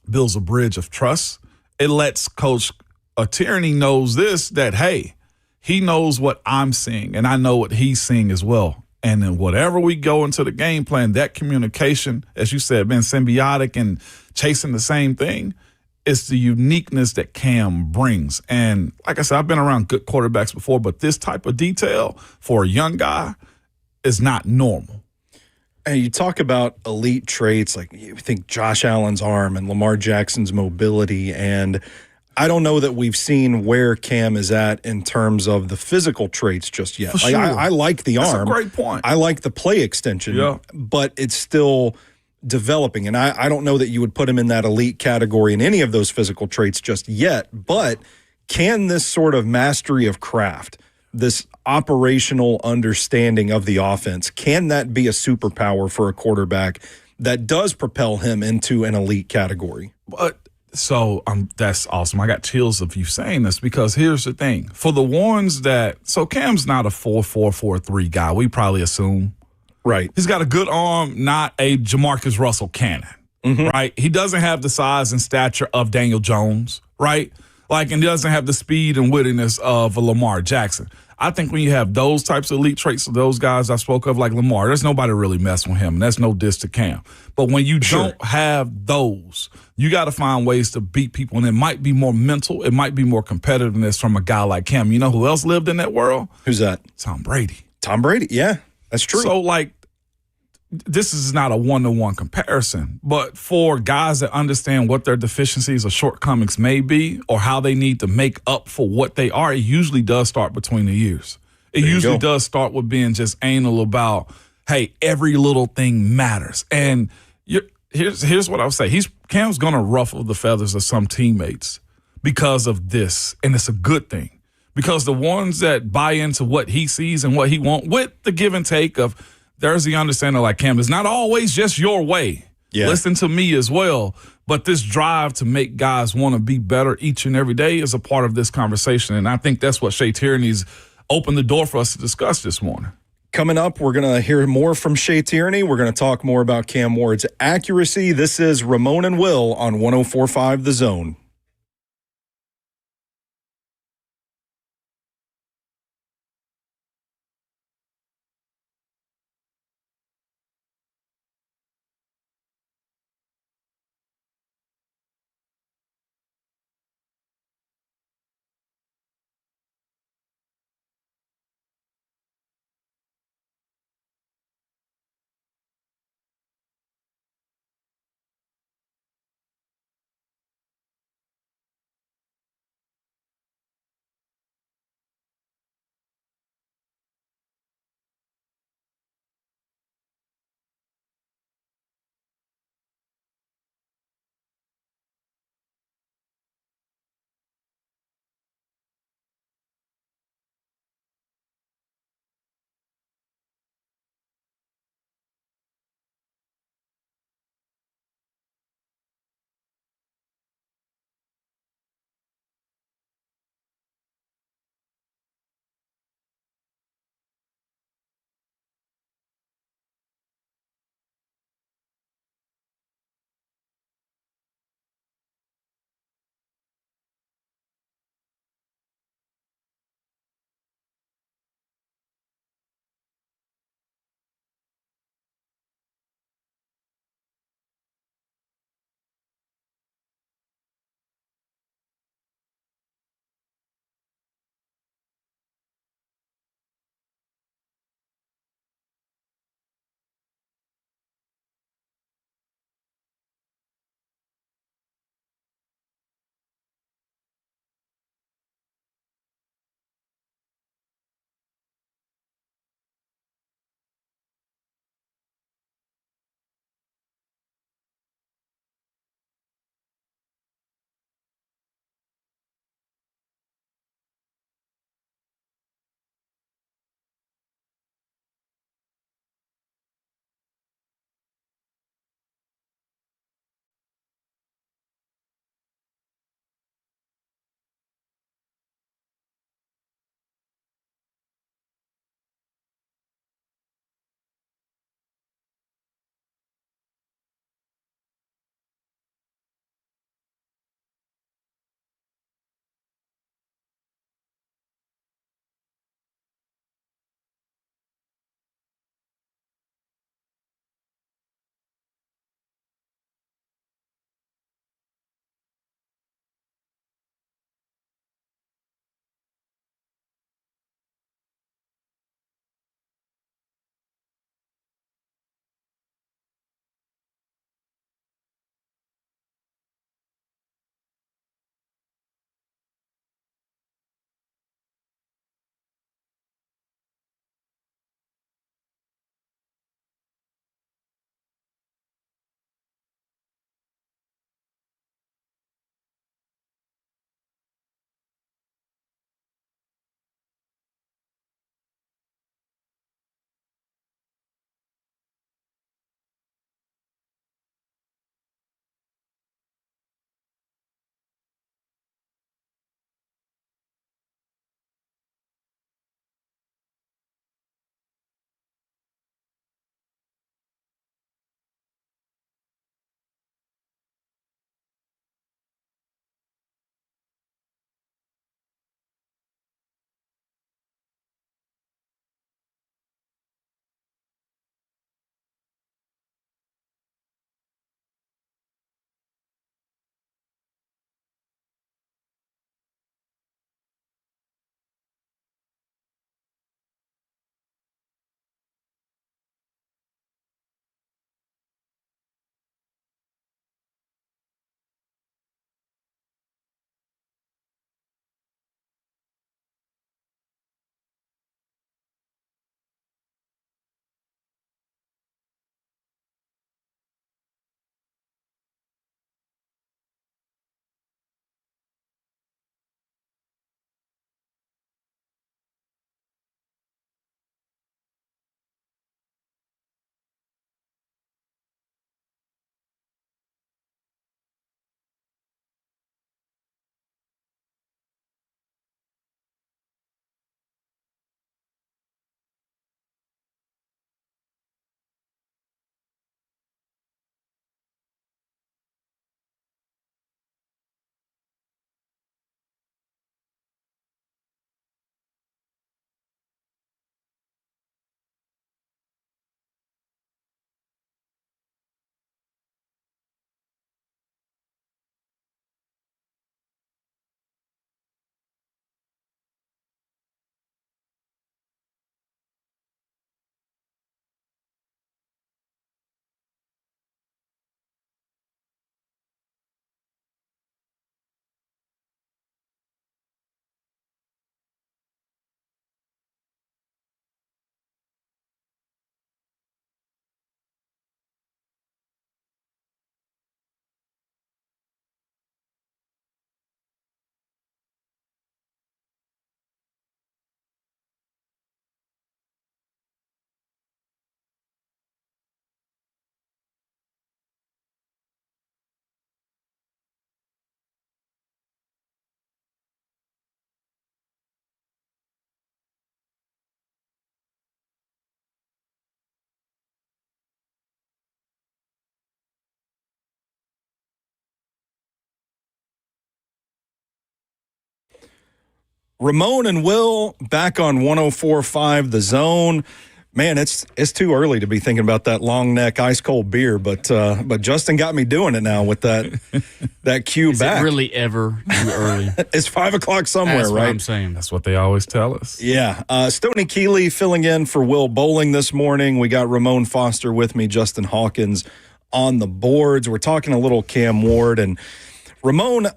S3: builds a bridge of trust. It lets Coach Tierney knows this, that, hey, he knows what I'm seeing, and I know what he's seeing as well. And then whatever we go into the game plan, that communication, as you said, being symbiotic and chasing the same thing, it's the uniqueness that Cam brings. And like I said, I've been around good quarterbacks before, but this type of detail for a young guy is not normal.
S2: And you talk about elite traits, like you think Josh Allen's arm and Lamar Jackson's mobility, and I don't know that we've seen where Cam is at in terms of the physical traits just yet.
S3: For sure.
S2: I like the arm.
S3: That's a great point.
S2: I like the play extension, but it's still developing. And I don't know that you would put him in that elite category in any of those physical traits just yet, but can this sort of mastery of craft, this operational understanding of the offense, can that be a superpower for a quarterback that does propel him into an elite category?
S3: But so that's awesome. I got chills of you saying this because here's the thing. For the ones so Cam's not a 4-4-4-3 guy, we probably assume.
S2: Right.
S3: He's got a good arm, not a Jamarcus Russell cannon, right? He doesn't have the size and stature of Daniel Jones, right? And he doesn't have the speed and wittiness of a Lamar Jackson. I think when you have those types of elite traits of those guys I spoke of, like Lamar, there's nobody really messing with him, and that's no diss to Cam. But when you don't have those, you got to find ways to beat people, and it might be more mental. It might be more competitiveness from a guy like Cam. You know who else lived in that world?
S2: Who's that?
S3: Tom Brady.
S2: Tom Brady, yeah. That's true.
S3: So, this is not a one-to-one comparison, but for guys that understand what their deficiencies or shortcomings may be or how they need to make up for what they are, it usually does start between the years. It usually does start with being just anal about, hey, every little thing matters. And here's what I'll say. Cam's going to ruffle the feathers of some teammates because of this, and it's a good thing. Because the ones that buy into what he sees and what he wants, with the give and take of, there's the understanding like Cam, it's not always just your way. Yeah. Listen to me as well. But this drive to make guys want to be better each and every day is a part of this conversation. And I think that's what Shea Tierney's opened the door for us to discuss this morning.
S2: Coming up, we're going to hear more from Shea Tierney. We're going to talk more about Cam Ward's accuracy. This is Ramon and Will on 104.5 The Zone. Ramon and Will back on 104.5 The Zone. Man, it's too early to be thinking about that long neck ice cold beer, but Justin got me doing it now with that cue
S1: Is
S2: back.
S1: it really ever too early?
S2: It's 5 o'clock somewhere,
S1: That's
S2: right?
S1: what I'm saying.
S3: That's what they always tell us.
S2: Yeah. Stoney Keeley filling in for Will Bowling this morning. We got Ramon Foster with me, Justin Hawkins on the boards. We're talking a little Cam Ward, and Ramon,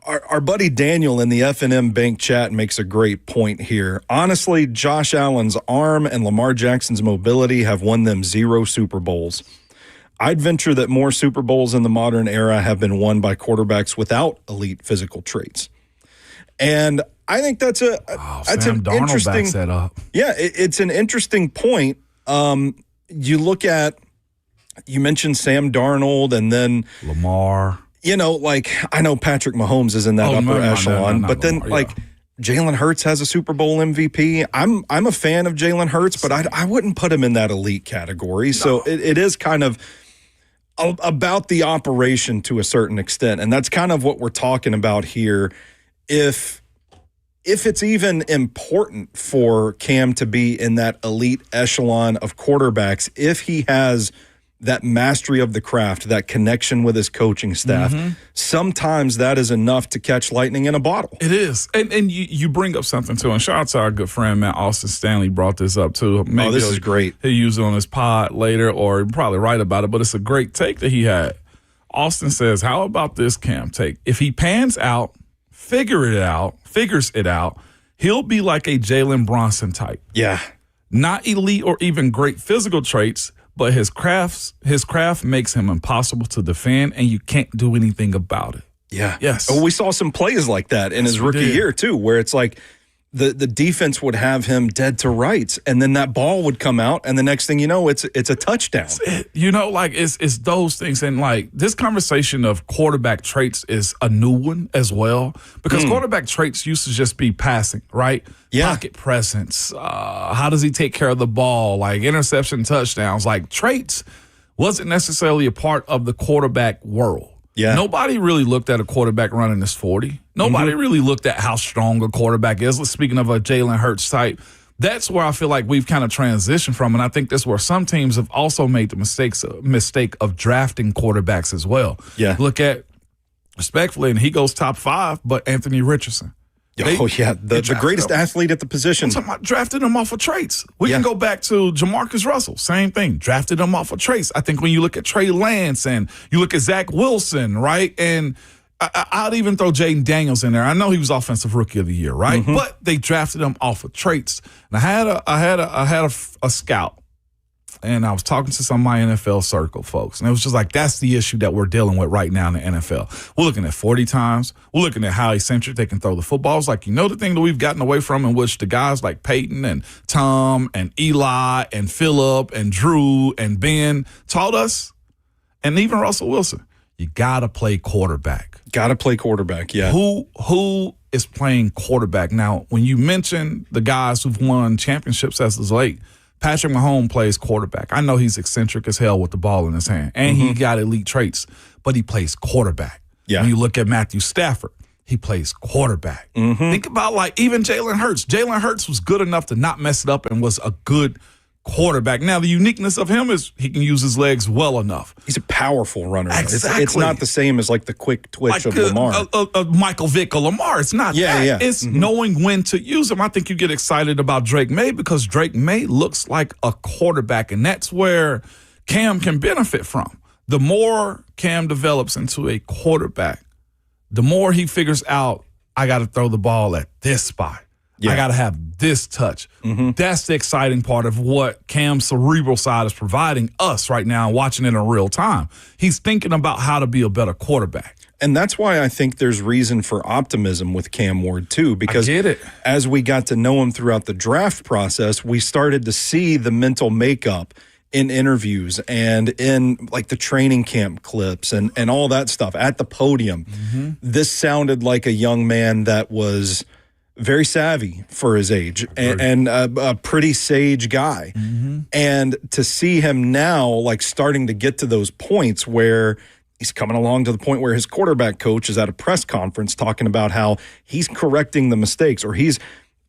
S2: our buddy Daniel in the F&M Bank chat makes a great point here. Honestly, Josh Allen's arm and Lamar Jackson's mobility have won them 0 Super Bowls. I'd venture that more Super Bowls in the modern era have been won by quarterbacks without elite physical traits. And I think that's
S3: Sam
S2: an
S3: Darnold
S2: interesting
S3: backs that up.
S2: Yeah, it's an interesting point. You look at, you mentioned Sam Darnold, and then
S3: Lamar.
S2: you know, like, I know Patrick Mahomes is in that upper echelon, but then
S3: Lamar,
S2: like Jalen Hurts has a Super Bowl MVP. I'm a fan of Jalen Hurts, but I wouldn't put him in that elite category. So it is kind of about the operation to a certain extent, and that's kind of what we're talking about here. If it's even important for Cam to be in that elite echelon of quarterbacks, if he has that mastery of the craft, that connection with his coaching staff, sometimes that is enough to catch lightning in a bottle.
S3: It is. And you bring up something, too. And shout out to our good friend, Matt Austin Stanley, brought this up, too. Maybe
S2: this is great.
S3: He'll use it on his pod later, or probably write about it, but it's a great take that he had. Austin says, how about this Cam take? If he pans out, figures it out, he'll be like a Jalen Bronson type.
S2: Yeah.
S3: Not elite or even great physical traits, but his craft makes him impossible to defend, and you can't do anything about it.
S2: Yeah.
S3: Yes.
S2: Oh, we saw some plays like that in his rookie year, too, where it's like the defense would have him dead to rights, and then that ball would come out, and the next thing you know, it's a touchdown.
S3: You know, like, it's those things. And, like, this conversation of quarterback traits is a new one as well, because quarterback traits used to just be passing, right?
S2: Yeah.
S3: Pocket presence. How does he take care of the ball? Like, interception, touchdowns. Like, traits wasn't necessarily a part of the quarterback world.
S2: Yeah.
S3: Nobody really looked at a quarterback running this 40. Nobody really looked at how strong a quarterback is. Speaking of a Jalen Hurts type, that's where I feel like we've kind of transitioned from, and I think that's where some teams have also made the mistake of drafting quarterbacks as well.
S2: Yeah.
S3: Look at, respectfully, and he goes top 5, but Anthony Richardson.
S2: The greatest athlete at the position.
S3: I'm talking about drafted him off of traits. We can go back to Jamarcus Russell. Same thing. Drafted him off of traits. I think when you look at Trey Lance and you look at Zach Wilson, right? And I'd even throw Jaden Daniels in there. I know he was Offensive Rookie of the Year, right? But they drafted him off of traits. And I had a scout, and I was talking to some of my NFL circle folks, and it was just like, that's the issue that we're dealing with right now in the NFL. We're looking at 40 times. We're looking at how eccentric they can throw the football. It's like, the thing that we've gotten away from, in which the guys like Peyton and Tom and Eli and Phillip and Drew and Ben taught us, and even Russell Wilson, you got to play quarterback.
S2: Got to play quarterback, yeah.
S3: Who is playing quarterback? Now, when you mention the guys who've won championships as of late, Patrick Mahomes plays quarterback. I know he's eccentric as hell with the ball in his hand, and he got elite traits, but he plays quarterback.
S2: Yeah.
S3: When you look at Matthew Stafford, he plays quarterback. Think about, like, even Jalen Hurts. Jalen Hurts was good enough to not mess it up and was a good quarterback. Now, the uniqueness of him is he can use his legs well enough.
S2: He's a powerful runner.
S3: Exactly.
S2: It's not the same as like the quick twitch of Lamar.
S3: Michael Vick or Lamar. It's not that.
S2: Yeah.
S3: It's knowing when to use him. I think you get excited about Drake May because Drake May looks like a quarterback, and that's where Cam can benefit from. The more Cam develops into a quarterback, the more he figures out, I got to throw the ball at this spot. I got to have this touch. That's the exciting part of what Cam's cerebral side is providing us right now, watching it in real time. He's thinking about how to be a better quarterback.
S2: And that's why I think there's reason for optimism with Cam Ward, too, because
S3: I get it.
S2: As we got to know him throughout the draft process, we started to see the mental makeup in interviews and in like the training camp clips and all that stuff at the podium. This sounded like a young man that was very savvy for his age and a pretty sage guy. And to see him now, like, starting to get to those points where he's coming along to the point where his quarterback coach is at a press conference talking about how he's correcting the mistakes or he's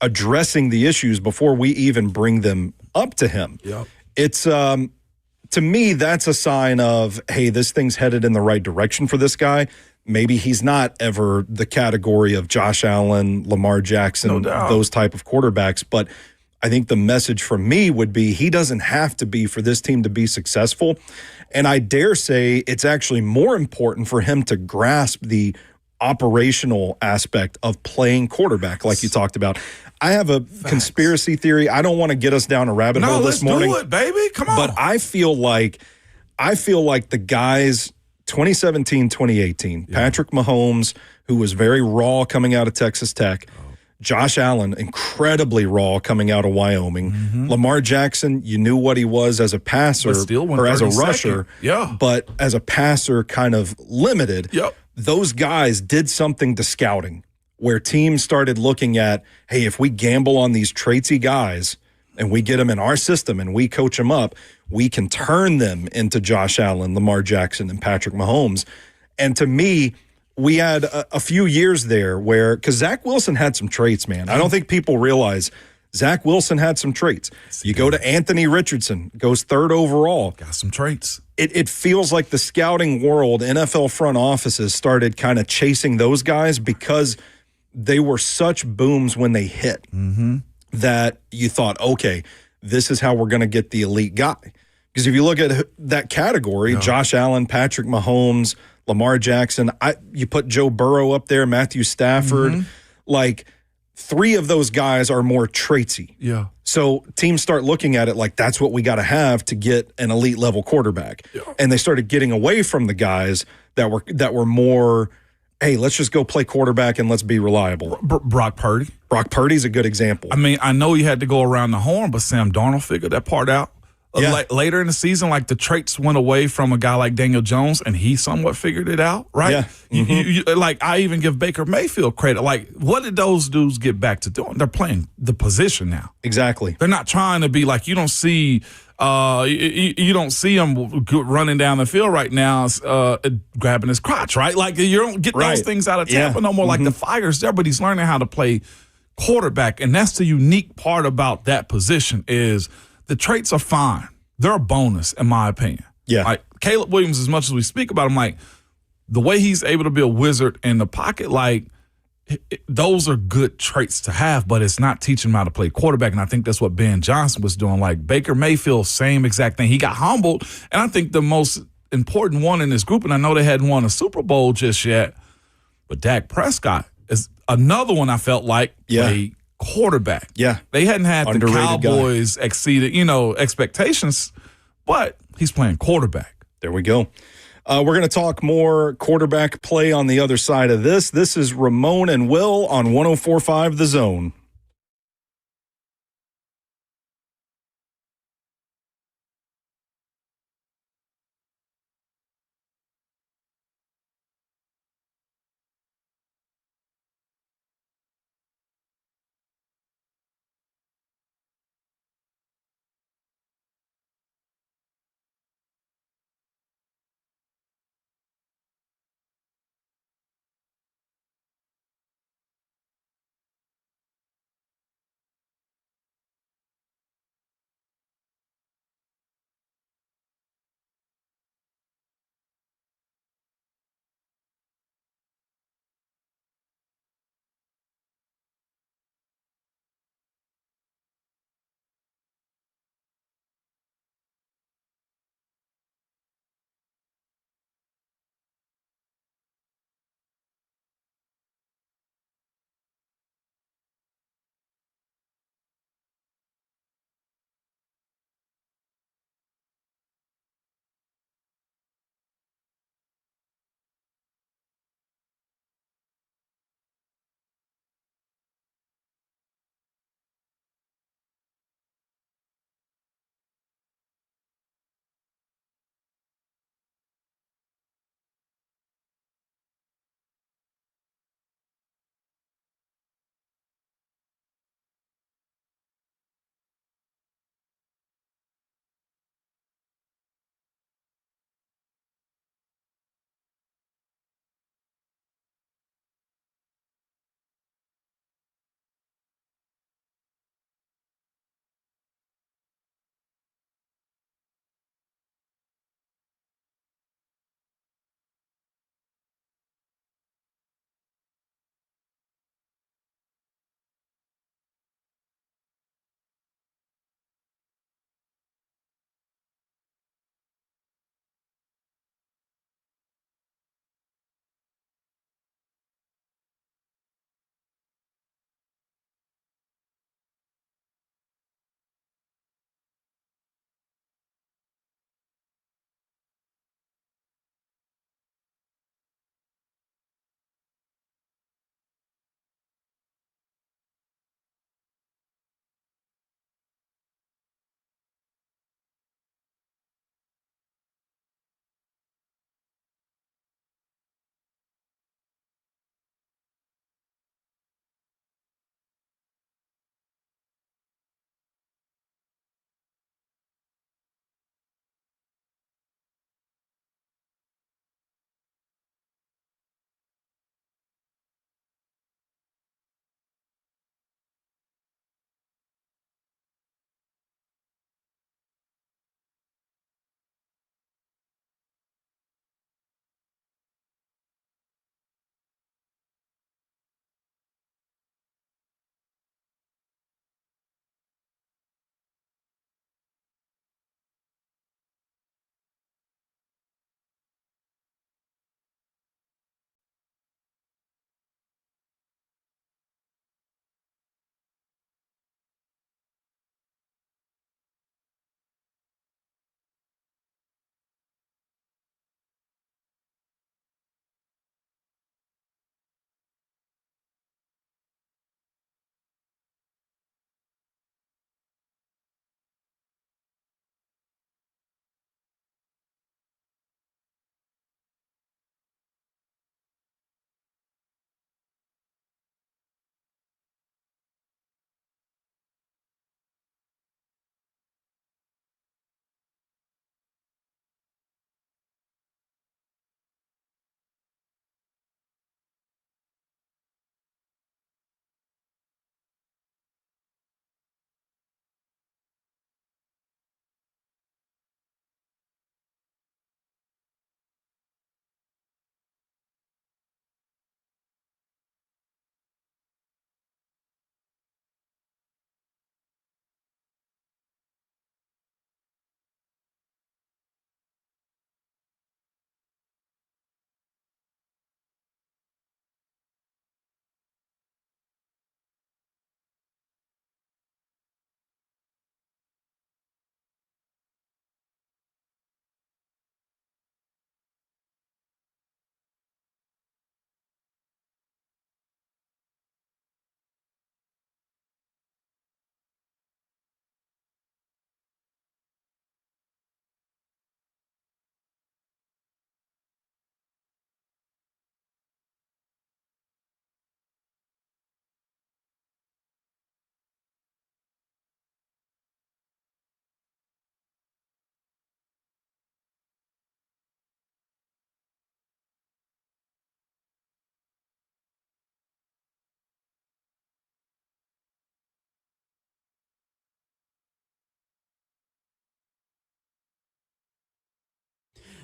S2: addressing the issues before we even bring them up to him.
S3: Yep.
S2: It's to me, that's a sign of, hey, this thing's headed in the right direction for this guy. Maybe he's not ever the category of Josh Allen, Lamar Jackson, those type of quarterbacks. But I think the message from me would be he doesn't have to be for this team to be successful. And I dare say it's actually more important for him to grasp the operational aspect of playing quarterback like you talked about. I have a conspiracy theory. I don't want to get us down a rabbit hole this morning.
S3: Let's do it, baby. Come on.
S2: But I feel like the guys 2017, 2018, Patrick Mahomes, who was very raw coming out of Texas Tech, Josh Allen, incredibly raw coming out of Wyoming. Lamar Jackson, you knew what he was as a passer or as a rusher, but as a passer, kind of limited.
S3: Yep.
S2: Those guys did something to scouting where teams started looking at, hey, if we gamble on these traitsy guys and we get them in our system and we coach them up, we can turn them into Josh Allen, Lamar Jackson, and Patrick Mahomes. And to me, we had a few years there where, because Zach Wilson had some traits, man. I don't think people realize Zach Wilson had some traits. You go to Anthony Richardson, goes third overall.
S3: Got some traits.
S2: It feels like the scouting world, NFL front offices started kind of chasing those guys because they were such booms when they hit that you thought, okay, this is how we're going to get the elite guy. Because if you look at that category, Josh Allen, Patrick Mahomes, Lamar Jackson, you put Joe Burrow up there, Matthew Stafford, like three of those guys are more traitsy.
S3: Yeah.
S2: So teams start looking at it like that's what we got to have to get an elite level quarterback. Yeah. And they started getting away from the guys that were more, hey, let's just go play quarterback and let's be reliable.
S3: Brock Purdy.
S2: Brock Purdy's a good example.
S3: I mean, I know you had to go around the horn, but Sam Darnold figured that part out. Later in the season, like the traits went away from a guy like Daniel Jones, and he somewhat figured it out, right?
S2: Yeah.
S3: You, like, I even give Baker Mayfield credit. Like, what did those dudes get back to doing? They're playing the position now.
S2: Exactly.
S3: They're not trying to be like, you don't see you don't see him running down the field right now grabbing his crotch, right? Like, you don't get those things out of Tampa no more. Like, the fire's there, but he's learning how to play quarterback, and that's the unique part about that position is – the traits are fine. They're a bonus, in my opinion.
S2: Yeah.
S3: Like Caleb Williams, as much as we speak about him, like the way he's able to be a wizard in the pocket, like those are good traits to have, but it's not teaching him how to play quarterback. And I think that's what Ben Johnson was doing. Like Baker Mayfield, same exact thing. He got humbled. And I think the most important one in this group, and I know they hadn't won a Super Bowl just yet, but Dak Prescott is another one I felt like played quarterback.
S2: Yeah.
S3: They hadn't had
S2: Underrated
S3: the Cowboys exceeded, expectations, but he's playing quarterback.
S2: There we go. We're going to talk more quarterback play on the other side of this. This is Ramon and Will on 104.5 The Zone.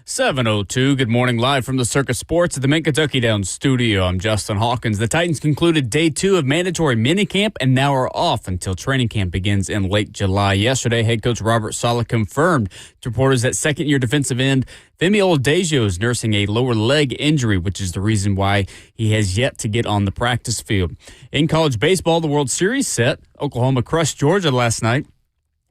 S1: 7:02. Good morning, live from the Circus Sports at the Mint Kentucky Downs studio. I'm Justin Hawkins. The Titans concluded day 2 of mandatory minicamp and now are off until training camp begins in late July. Yesterday, head coach Robert Saleh confirmed to reporters that second-year defensive end Femi Oladejo is nursing a lower leg injury, which is the reason why he has yet to get on the practice field. In college baseball, the World Series set. Oklahoma crushed Georgia last night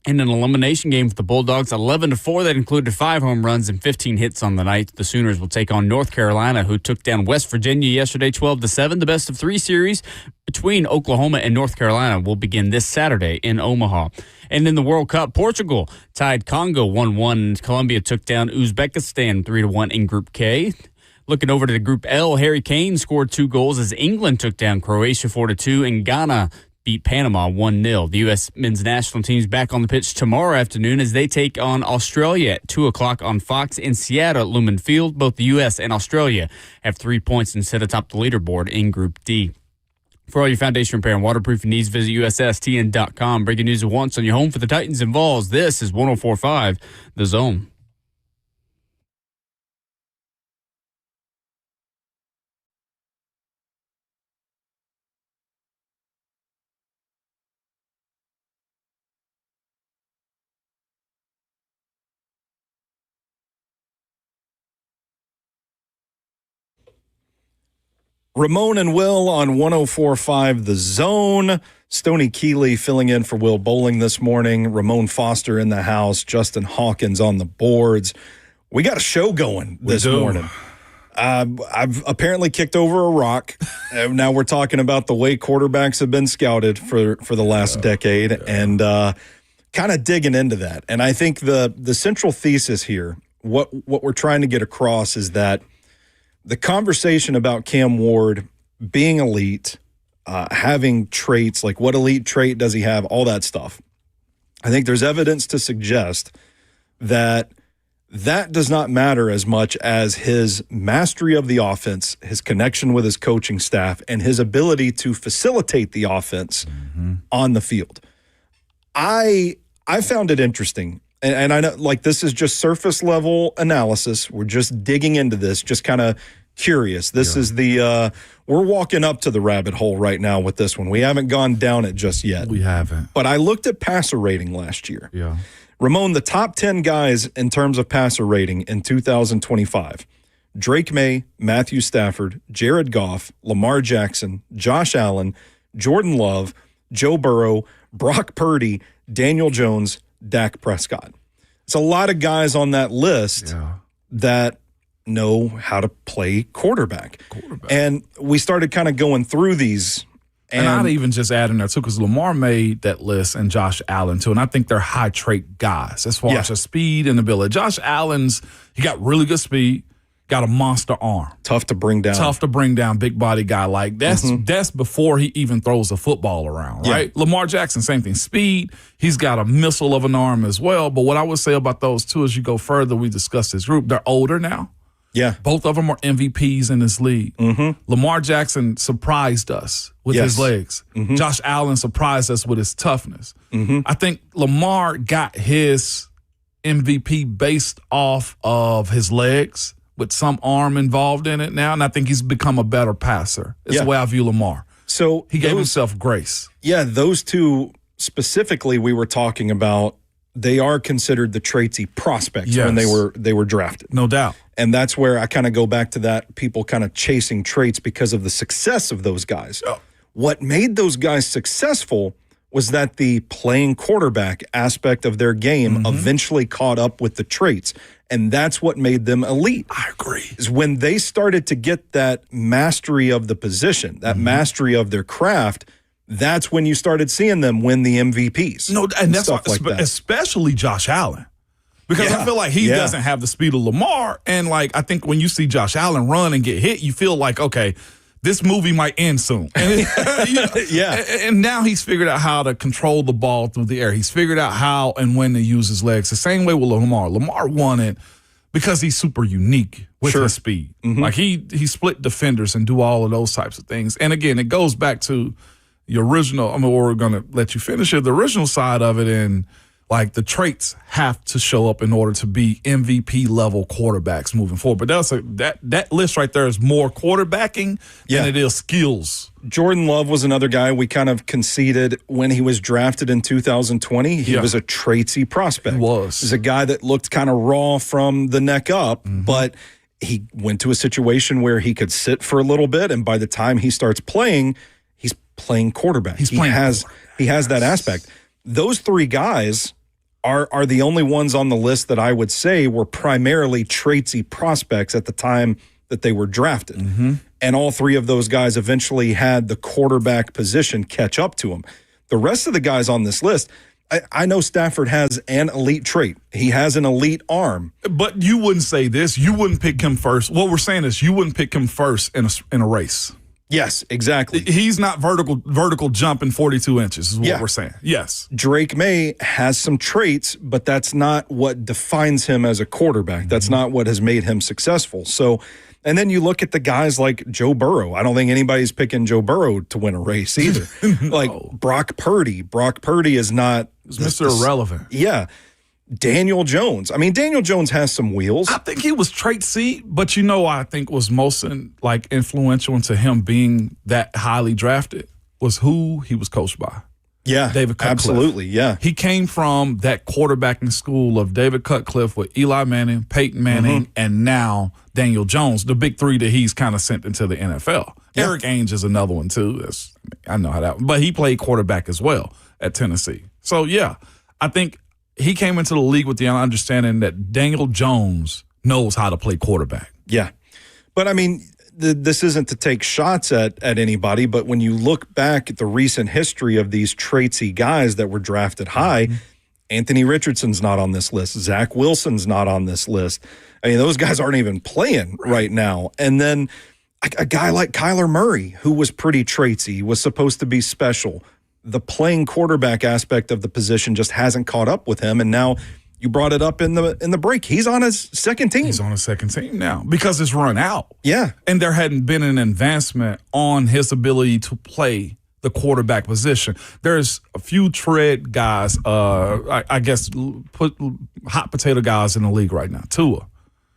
S1: in an elimination game for the Bulldogs, 11-4. That included 5 home runs and 15 hits on the night. The Sooners will take on North Carolina, who took down West Virginia yesterday, 12-7. The best-of-3 series between Oklahoma and North Carolina will begin this Saturday in Omaha. And in the World Cup, Portugal tied Congo 1-1. Colombia took down Uzbekistan 3-1 in Group K. Looking over to the Group L, Harry Kane scored 2 goals as England took down Croatia 4-2, and Ghana beat Panama 1-0. The U.S. men's national team's back on the pitch tomorrow afternoon as they take on Australia at 2 o'clock on Fox in Seattle at Lumen Field. Both the U.S. and Australia have 3 points and sit atop the leaderboard in Group D. For all your foundation repair and waterproofing needs, visit USSTN.com. Breaking news at once on your home for the Titans and Vols. This is 104.5 The Zone.
S2: Ramon and Will on 104.5 The Zone. Stoney Keeley filling in for Will Bowling this morning. Ramon Foster in the house. Justin Hawkins on the boards. We got a show going this morning. I've apparently kicked over a rock. Now we're talking about the way quarterbacks have been scouted for the last decade and kind of digging into that. And I think the central thesis here, what we're trying to get across is that the conversation about Cam Ward being elite, having traits, like what elite trait does he have, all that stuff. I think there's evidence to suggest that does not matter as much as his mastery of the offense, his connection with his coaching staff, and his ability to facilitate the offense on the field. I found it interesting. And I know, like, this is just surface level analysis. We're just digging into this, just kind of curious. This is we're walking up to the rabbit hole right now with this one. We haven't gone down it just yet.
S3: We haven't.
S2: But I looked at passer rating last year.
S3: Yeah.
S2: Ramon, the top 10 guys in terms of passer rating in 2025, Drake May, Matthew Stafford, Jared Goff, Lamar Jackson, Josh Allen, Jordan Love, Joe Burrow, Brock Purdy, Daniel Jones, Dak Prescott. It's a lot of guys on that list that know how to play quarterback. And we started kind of going through these.
S3: And I'd even just add in there, too, because Lamar made that list and Josh Allen, too. And I think they're high trait guys as far as the speed and ability. Josh Allen's, he got really good speed, got a monster arm.
S2: Tough to bring down,
S3: big body guy. Like, that's before he even throws a football around, right?
S2: Yeah.
S3: Lamar Jackson, same thing. Speed, he's got a missile of an arm as well. But what I would say about those two as you go further, we discussed this group, they're older now.
S2: Yeah.
S3: Both of them are MVPs in this league. Lamar Jackson surprised us with his legs. Josh Allen surprised us with his toughness. I think Lamar got his MVP based off of his legs with some arm involved in it now, and I think he's become a better passer. It's the way I view Lamar.
S2: So
S3: he gave himself grace.
S2: Yeah, those two specifically we were talking about, they are considered the traitsy prospects when they were drafted.
S3: No doubt.
S2: And that's where I kind of go back to that, people kind of chasing traits because of the success of those guys. What made those guys successful was that the playing quarterback aspect of their game eventually caught up with the traits. And that's what made them elite.
S3: I agree.
S2: Is when they started to get that mastery of the position, that mastery of their craft, that's when you started seeing them win the MVPs.
S3: No, and that's
S2: stuff like that.
S3: Especially Josh Allen. Because I feel like he doesn't have the speed of Lamar. And, like, I think when you see Josh Allen run and get hit, you feel like, okay, this movie might end soon. And, and now he's figured out how to control the ball through the air. He's figured out how and when to use his legs. The same way with Lamar. Lamar won it because he's super unique with his speed. Like, he split defenders and do all of those types of things. And, again, it goes back to your original, we're going to let you finish it, the original side of it. And Like the traits have to show up in order to be MVP level quarterbacks moving forward. But that list right there is more quarterbacking than it is skills.
S2: Jordan Love was another guy we kind of conceded when he was drafted in 2020. He was a traitsy prospect.
S3: He was.
S2: He's a guy that looked kind of raw from the neck up, but he went to a situation where he could sit for a little bit, and by the time he starts playing, he's playing quarterback. He has that aspect. Those three guys are the only ones on the list that I would say were primarily traitsy prospects at the time that they were drafted. And all three of those guys eventually had the quarterback position catch up to them. The rest of the guys on this list, I know Stafford has an elite trait. He has an elite arm.
S3: But you wouldn't say this. You wouldn't pick him first. What we're saying is you wouldn't pick him first in a race.
S2: Yes, exactly.
S3: He's not vertical jumping 42 inches is what we're saying. Yes.
S2: Drake May has some traits, but that's not what defines him as a quarterback. That's not what has made him successful. So, and then you look at the guys like Joe Burrow. I don't think anybody's picking Joe Burrow to win a race either. Like Brock Purdy. Brock Purdy is not
S3: Mr. Irrelevant.
S2: Yeah. Daniel Jones. I mean, Daniel Jones has some wheels.
S3: I think he was traitsy, but I think was most influential into him being that highly drafted was who he was coached by.
S2: Yeah,
S3: David Cutcliffe.
S2: Absolutely, yeah.
S3: He came from that quarterbacking school of David Cutcliffe with Eli Manning, Peyton Manning, and now Daniel Jones, the big three that he's kind of sent into the NFL. Yeah. Eric Ainge is another one too. I know how that, but he played quarterback as well at Tennessee. So yeah, I think he came into the league with the understanding that Daniel Jones knows how to play quarterback.
S2: Yeah. But, I mean, this isn't to take shots at anybody, but when you look back at the recent history of these traitsy guys that were drafted high, Anthony Richardson's not on this list. Zach Wilson's not on this list. I mean, those guys aren't even playing right now. And then a guy like Kyler Murray, who was pretty traitsy, was supposed to be special. The playing quarterback aspect of the position just hasn't caught up with him, and now you brought it up in the break. He's on his second team.
S3: He's on his second team now because it's run out.
S2: Yeah,
S3: and there hadn't been an advancement on his ability to play the quarterback position. There's a few tread guys, I guess, put hot potato guys in the league right now. Tua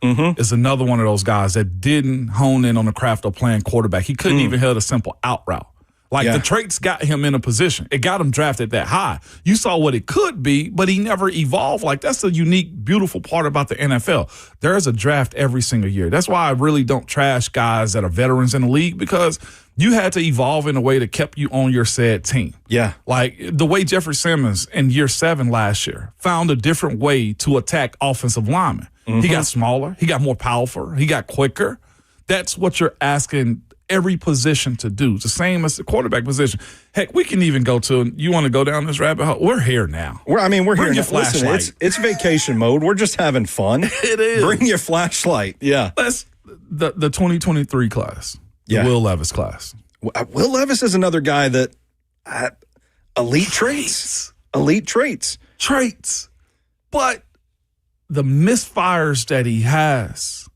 S3: is another one of those guys that didn't hone in on the craft of playing quarterback. He couldn't even hit a simple out route. The traits got him in a position. It got him drafted that high. You saw what it could be, but he never evolved. That's the unique, beautiful part about the NFL. There is a draft every single year. That's why I really don't trash guys that are veterans in the league, because you had to evolve in a way that kept you on your said team.
S2: Yeah.
S3: Like the way Jeffrey Simmons in year 7 last year found a different way to attack offensive linemen. He got smaller. He got more powerful. He got quicker. That's what you're asking every position to do. It's the same as the quarterback position. Heck, we can even go to, you want to go down this rabbit hole? We're here now.
S2: We're
S3: Bring
S2: here
S3: your
S2: now.
S3: flashlight.
S2: Listen, it's vacation mode. We're just having fun.
S3: It is.
S2: Bring your flashlight. Yeah.
S3: Let's the 2023 class. The Will Levis class.
S2: Will Levis is another guy that elite traits. Elite traits.
S3: Traits. But the misfires that he has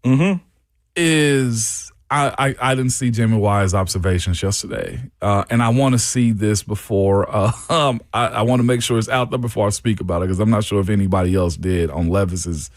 S3: is I didn't see Jimmy Wise's observations yesterday, and I want to see this before. I want to make sure it's out there before I speak about it, because I'm not sure if anybody else did on Levis's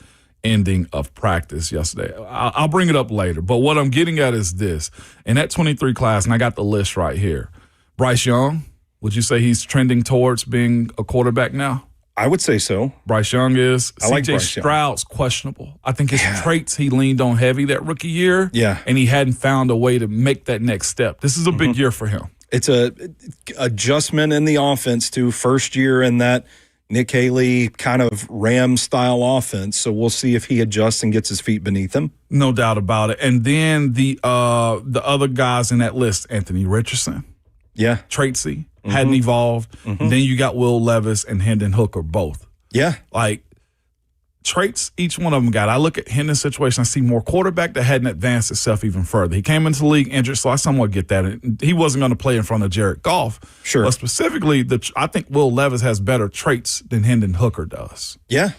S3: ending of practice yesterday. I'll bring it up later. But what I'm getting at is this. In that 23 class, and I got the list right here, Bryce Young, would you say he's trending towards being a quarterback now?
S2: I would say so.
S3: Bryce Young is.
S2: I like
S3: CJ
S2: Bryce Young.
S3: Stroud's questionable. I think his traits he leaned on heavy that rookie year.
S2: Yeah.
S3: And he hadn't found a way to make that next step. This is a big year for him.
S2: It's a adjustment in the offense to first year in that Nick Haley kind of Ram-style offense. So we'll see if he adjusts and gets his feet beneath him.
S3: No doubt about it. And then the other guys in that list, Anthony Richardson.
S2: Yeah.
S3: Traitsy. Hadn't evolved. And then you got Will Levis and Hendon Hooker both.
S2: Yeah.
S3: Like, traits each one of them got. I look at Hendon's situation, I see more quarterback that hadn't advanced itself even further. He came into the league injured, so I somewhat get that. He wasn't going to play in front of Jared Goff.
S2: Sure.
S3: But specifically, I think Will Levis has better traits than Hendon Hooker does.
S2: Yeah.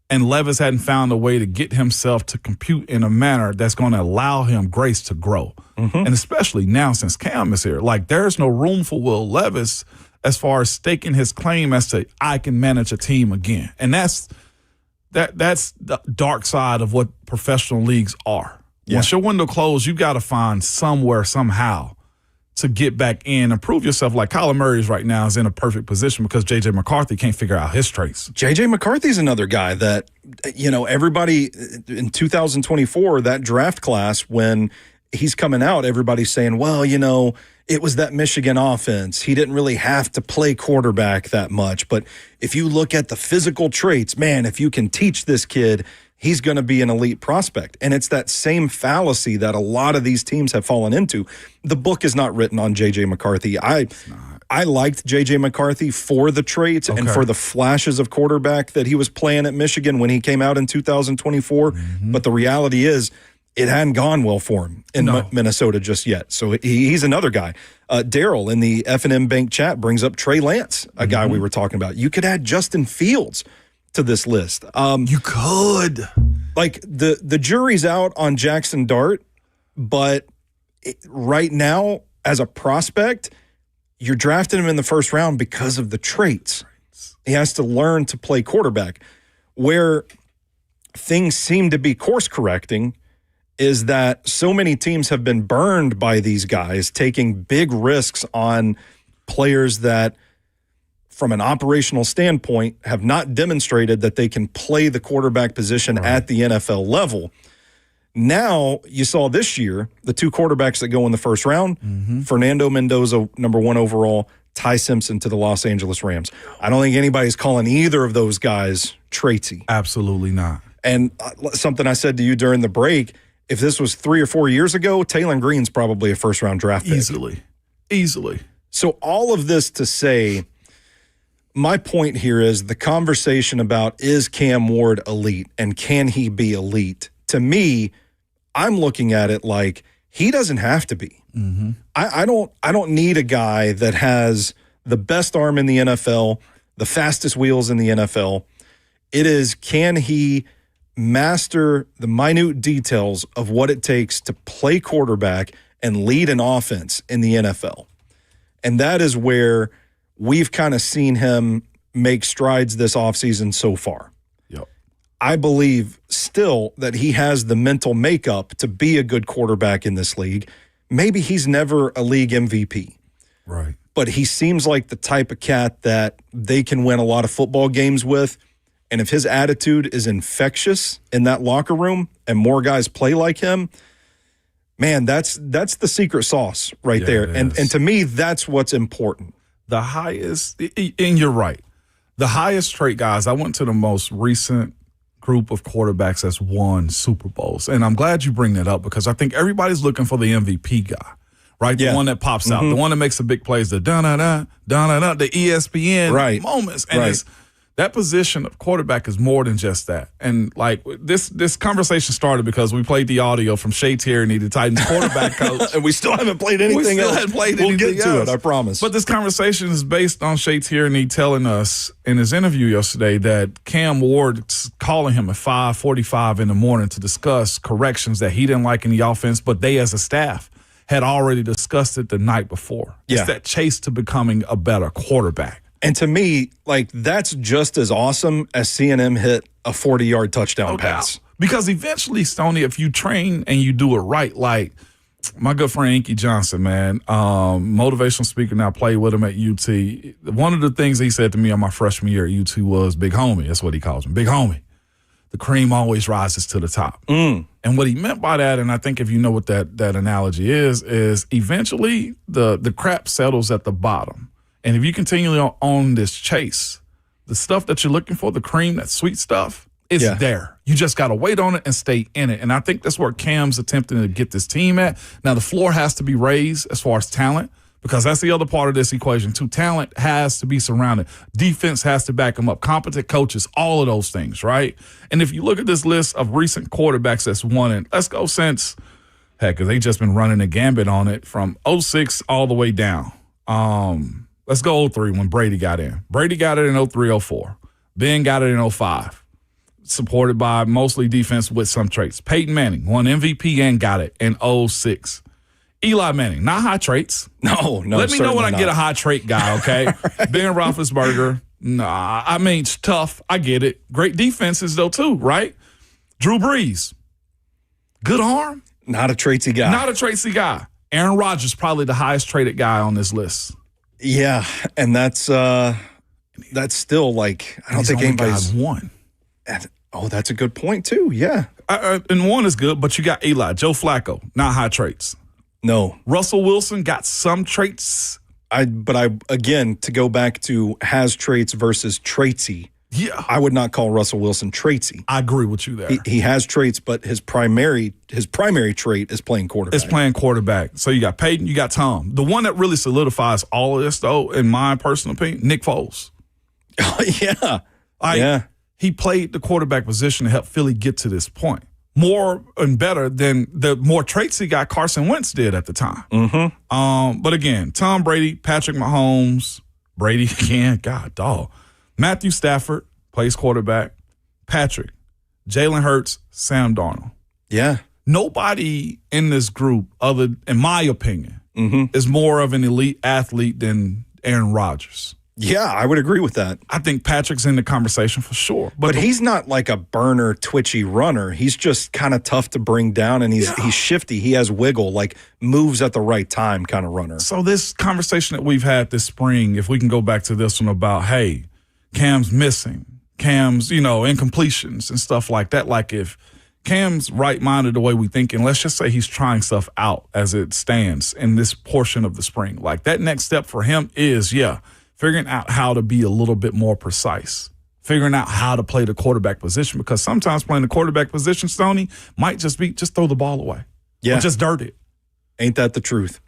S3: And Levis hadn't found a way to get himself to compute in a manner that's going to allow him grace to grow. And especially now since Cam is here, like there's no room for Will Levis as far as staking his claim as to I can manage a team again. And that's the dark side of what professional leagues are.
S2: Yeah.
S3: Once your window closed, you got to find somewhere, somehow to get back in and prove yourself. Like Kyler Murray's right now is in a perfect position because J.J. McCarthy can't figure out his traits.
S2: J.J. McCarthy's another guy that, everybody in 2024, that draft class, when he's coming out, everybody's saying, well, it was that Michigan offense. He didn't really have to play quarterback that much. But if you look at the physical traits, man, if you can teach this kid, he's going to be an elite prospect. And it's that same fallacy that a lot of these teams have fallen into. The book is not written on J.J. McCarthy. I liked J.J. McCarthy for the traits and for the flashes of quarterback that he was playing at Michigan when he came out in 2024. But the reality is it hadn't gone well for him in Minnesota just yet. So he's another guy. Daryl in the F&M Bank chat brings up Trey Lance, a guy we were talking about. You could add Justin Fields to this list.
S3: You could.
S2: Like the jury's out on Jackson Dart, but right now, as a prospect, you're drafting him in the first round because of the traits. He has to learn to play quarterback. Where things seem to be course correcting is that so many teams have been burned by these guys taking big risks on players that, from an operational standpoint, have not demonstrated that they can play the quarterback position at the NFL level. Now, you saw this year, the two quarterbacks that go in the first round, Fernando Mendoza, number 1 overall, Ty Simpson to the Los Angeles Rams. I don't think anybody's calling either of those guys traitsy.
S3: Absolutely not.
S2: And something I said to you during the break, if this was 3 or 4 years ago, Taylor Green's probably a first-round draft pick.
S3: Easily.
S2: So all of this to say, my point here is the conversation about is Cam Ward elite and can he be elite? To me, I'm looking at it like he doesn't have to be. I don't need a guy that has the best arm in the NFL, the fastest wheels in the NFL. It is, can he master the minute details of what it takes to play quarterback and lead an offense in the NFL? And that is where we've kind of seen him make strides this offseason so far.
S3: Yep.
S2: I believe still that he has the mental makeup to be a good quarterback in this league. Maybe he's never a league MVP.
S3: Right.
S2: But he seems like the type of cat that they can win a lot of football games with. And if his attitude is infectious in that locker room and more guys play like him, man, that's the secret sauce right there. And to me, that's what's important.
S3: The highest, and you're right, the highest trait, guys, I went to the most recent group of quarterbacks that's won Super Bowls. And I'm glad you bring that up because I think everybody's looking for the MVP guy, right? The one that pops out, the one that makes the big plays, the da-da-da, da-da-da, the ESPN moments. And it's, that position of quarterback is more than just that. And like this conversation started because we played the audio from Shea Tierney, the Titans quarterback coach.
S2: And we still haven't played anything else. We'll get to it, I promise.
S3: But this conversation is based on Shea Tierney telling us in his interview yesterday that Cam Ward's calling him at 5:45 in the morning to discuss corrections that he didn't like in the offense, but they as a staff had already discussed it the night before. It's that chase to becoming a better quarterback.
S2: And to me, like, that's just as awesome as seeing him hit a 40-yard touchdown pass.
S3: Because eventually, Stoney, if you train and you do it right, like my good friend Inky Johnson, man, motivational speaker, now played with him at UT. One of the things he said to me on my freshman year at UT was, big homie, that's what he calls me, big homie. The cream always rises to the top. And what he meant by that, and I think if you know what that analogy is eventually the crap settles at the bottom. And if you continually on this chase, the stuff that you're looking for, the cream, that sweet stuff, it's there. You just got to wait on it and stay in it. And I think that's where Cam's attempting to get this team at. Now, the floor has to be raised as far as talent, because that's the other part of this equation, too. Talent has to be surrounded. Defense has to back them up. Competent coaches, all of those things, right? And if you look at this list of recent quarterbacks that's won it, let's go since, heck, because they just been running a gambit on it from 06 all the way down. Let's go 03 when Brady got in. Brady got it in 03-04. Ben got it in 05. Supported by mostly defense with some traits. Peyton Manning won MVP and got it in 06. Eli Manning, not high traits.
S2: No.
S3: Let me know when I
S2: certainly
S3: get a
S2: not.
S3: high trait guy, okay? Ben Roethlisberger, nah. I mean, it's tough. I get it. Great defenses, though, too, right? Drew Brees, good arm.
S2: Not a traitsy guy.
S3: Not a traitsy guy. Aaron Rodgers, probably the highest traded guy on this list.
S2: Yeah, and that's still like I don't
S3: He's
S2: think
S3: only
S2: anybody's
S3: got one.
S2: Oh, that's a good point too. Yeah.
S3: And one is good, but you got Eli, Joe Flacco, not high traits.
S2: No.
S3: Russell Wilson got some traits.
S2: But again, to go back to has traits versus traitsy.
S3: Yeah.
S2: I would not call Russell Wilson traitsy.
S3: I agree with you there.
S2: He has traits, but his primary trait is playing quarterback.
S3: It's playing quarterback. So you got Peyton, you got Tom. The one that really solidifies all of this, though, in my personal opinion, Nick Foles.
S2: Yeah.
S3: Yeah. He played the quarterback position to help Philly get to this point. More and better than the more traitsy guy Carson Wentz did at the time.
S2: Mm-hmm.
S3: But again, Tom Brady, Patrick Mahomes, Brady again, God, dog. Matthew Stafford plays quarterback. Patrick, Jalen Hurts, Sam Darnold.
S2: Yeah.
S3: Nobody in this group, in my opinion, is more of an elite athlete than Aaron Rodgers.
S2: Yeah, I would agree with that.
S3: I think Patrick's in the conversation for sure.
S2: But he's not like a burner, twitchy runner. He's just kind of tough to bring down, and he's shifty. He has wiggle, like moves at the right time kind of runner.
S3: So this conversation that we've had this spring, if we can go back to this one about, hey, Cam's missing, Cam's, incompletions and stuff like that. Like if Cam's right-minded the way we think, and let's just say he's trying stuff out as it stands in this portion of the spring. Like that next step for him is, figuring out how to be a little bit more precise, figuring out how to play the quarterback position, because sometimes playing the quarterback position, Stoney, might just be just throw the ball away.
S2: Yeah.
S3: Or just dirt it.
S2: Ain't that the truth?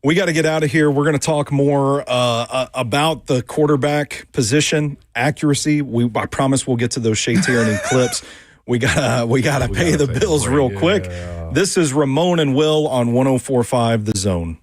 S2: We got to get out of here. We're going to talk more about the quarterback position accuracy. I promise we'll get to those Shea Tierney clips. We gotta pay the bills real quick. This is Ramon and Will on 104.5 The Zone.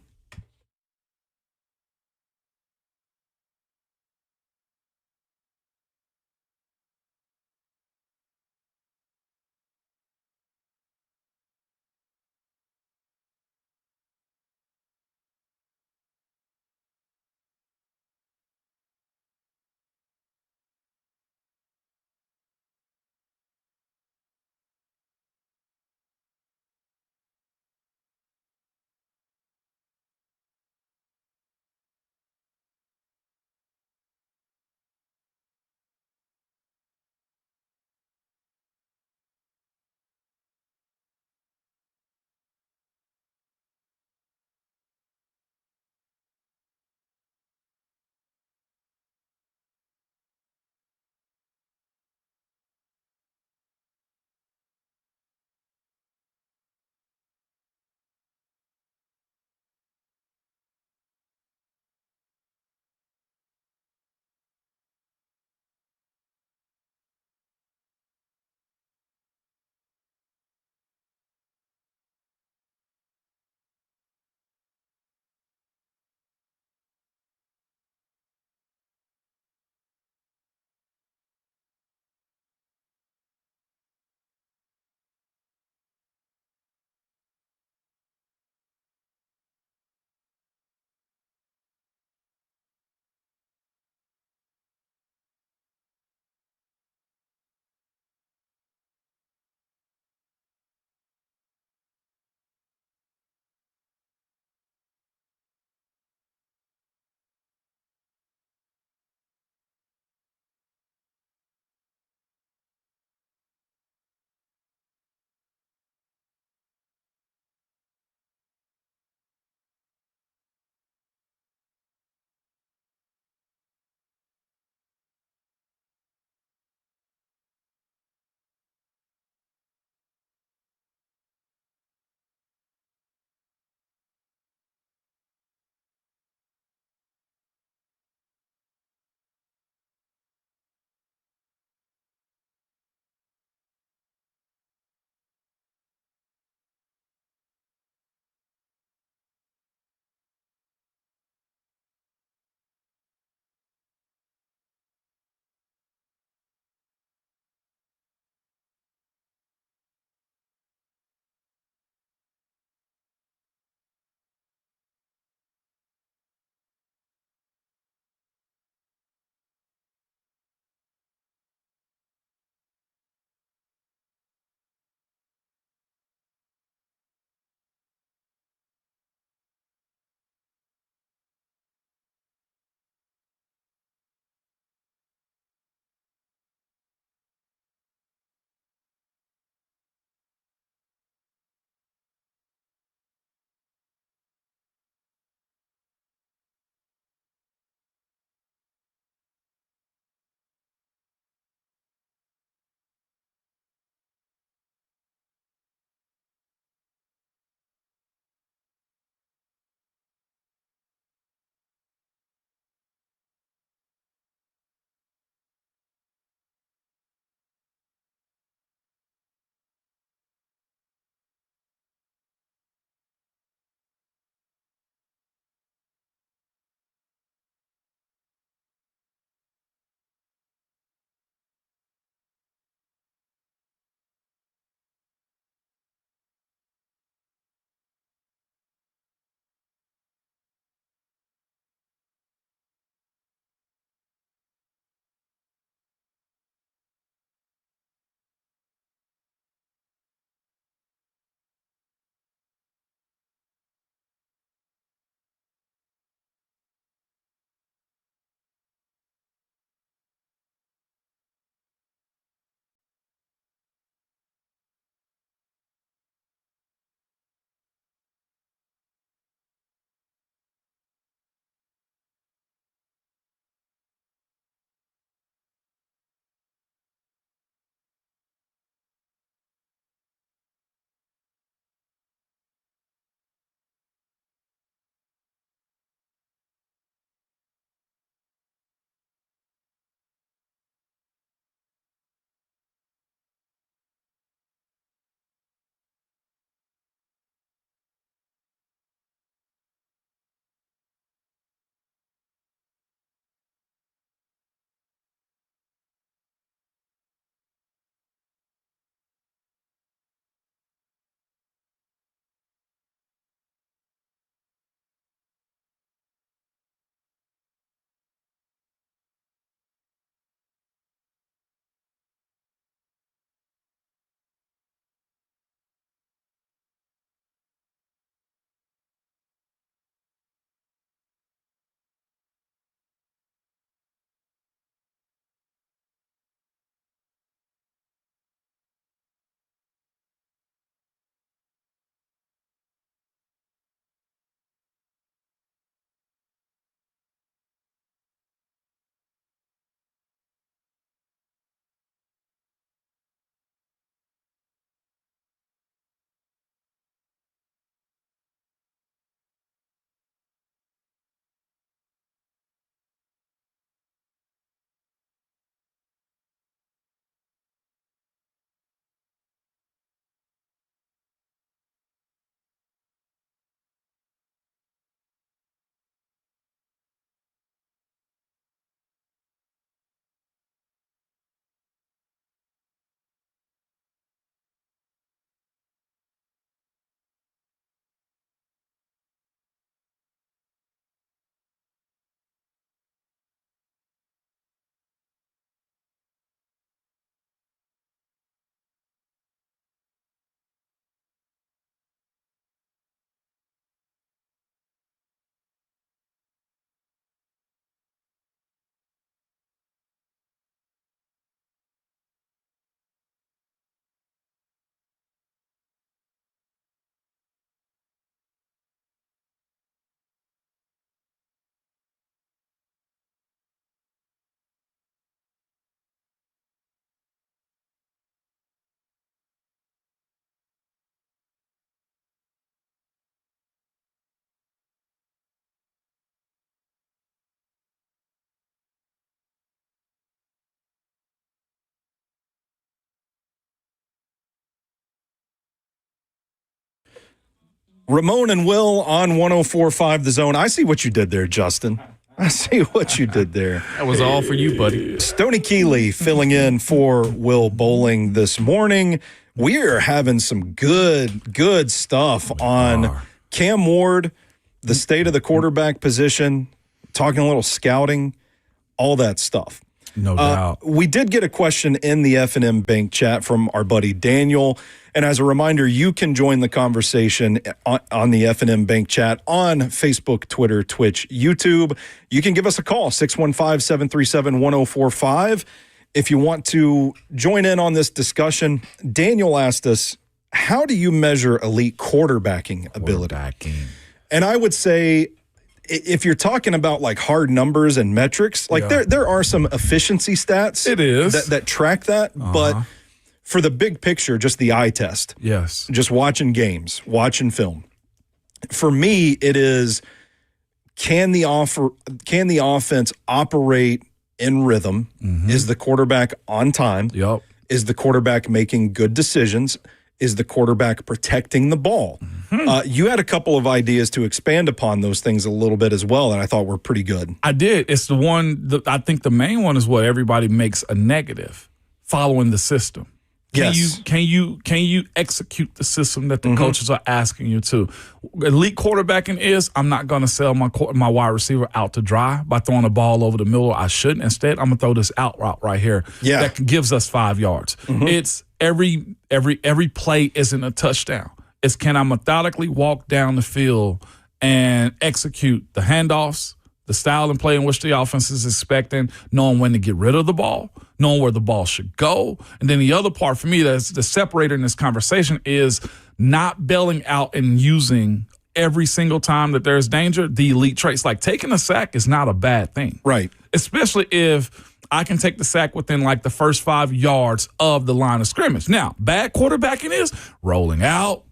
S2: Ramon and Will on 104.5 The Zone. I see what you did there, Justin. I see what you did there.
S1: That was all for you, buddy.
S2: Stoney Keeley filling in for Will Bowling this morning. We are having some good stuff on Cam Ward, the state of the quarterback position, talking a little scouting, all that stuff.
S3: No doubt.
S2: We did get a question in the F&M Bank chat from our buddy Daniel. And as a reminder, you can join the conversation on the F&M Bank chat on Facebook, Twitter, Twitch, YouTube. You can give us a call, 615-737-1045. If you want to join in on this discussion, Daniel asked us, how do you measure elite quarterbacking ability? And I would say, if you're talking about like hard numbers and metrics, like there are some efficiency stats that track that, but for the big picture, just the eye test.
S3: Yes.
S2: Just watching games, watching film. For me, it is can the offense operate in rhythm?
S3: Mm-hmm.
S2: Is the quarterback on time?
S3: Yep.
S2: Is the quarterback making good decisions? Is the quarterback protecting the ball? Mm-hmm. You had a couple of ideas to expand upon those things a little bit as well, and I thought were pretty good.
S3: I did. It's the one, I think the main one is what everybody makes a negative, following the system. Can you execute the system that the coaches are asking you to? Elite quarterbacking is, I'm not going to sell my wide receiver out to dry by throwing the ball over the middle. I shouldn't. Instead, I'm going to throw this out route right here that gives us 5 yards. Mm-hmm. It's every play isn't a touchdown. It's can I methodically walk down the field and execute the handoffs, the style and play in which the offense is expecting, knowing when to get rid of the ball, knowing where the ball should go. And then the other part for me that's the separator in this conversation is not bailing out and using every single time that there's danger, the elite traits. Like taking a sack is not a bad thing.
S2: Right.
S3: Especially if I can take the sack within like the first 5 yards of the line of scrimmage. Now, bad quarterbacking is rolling out,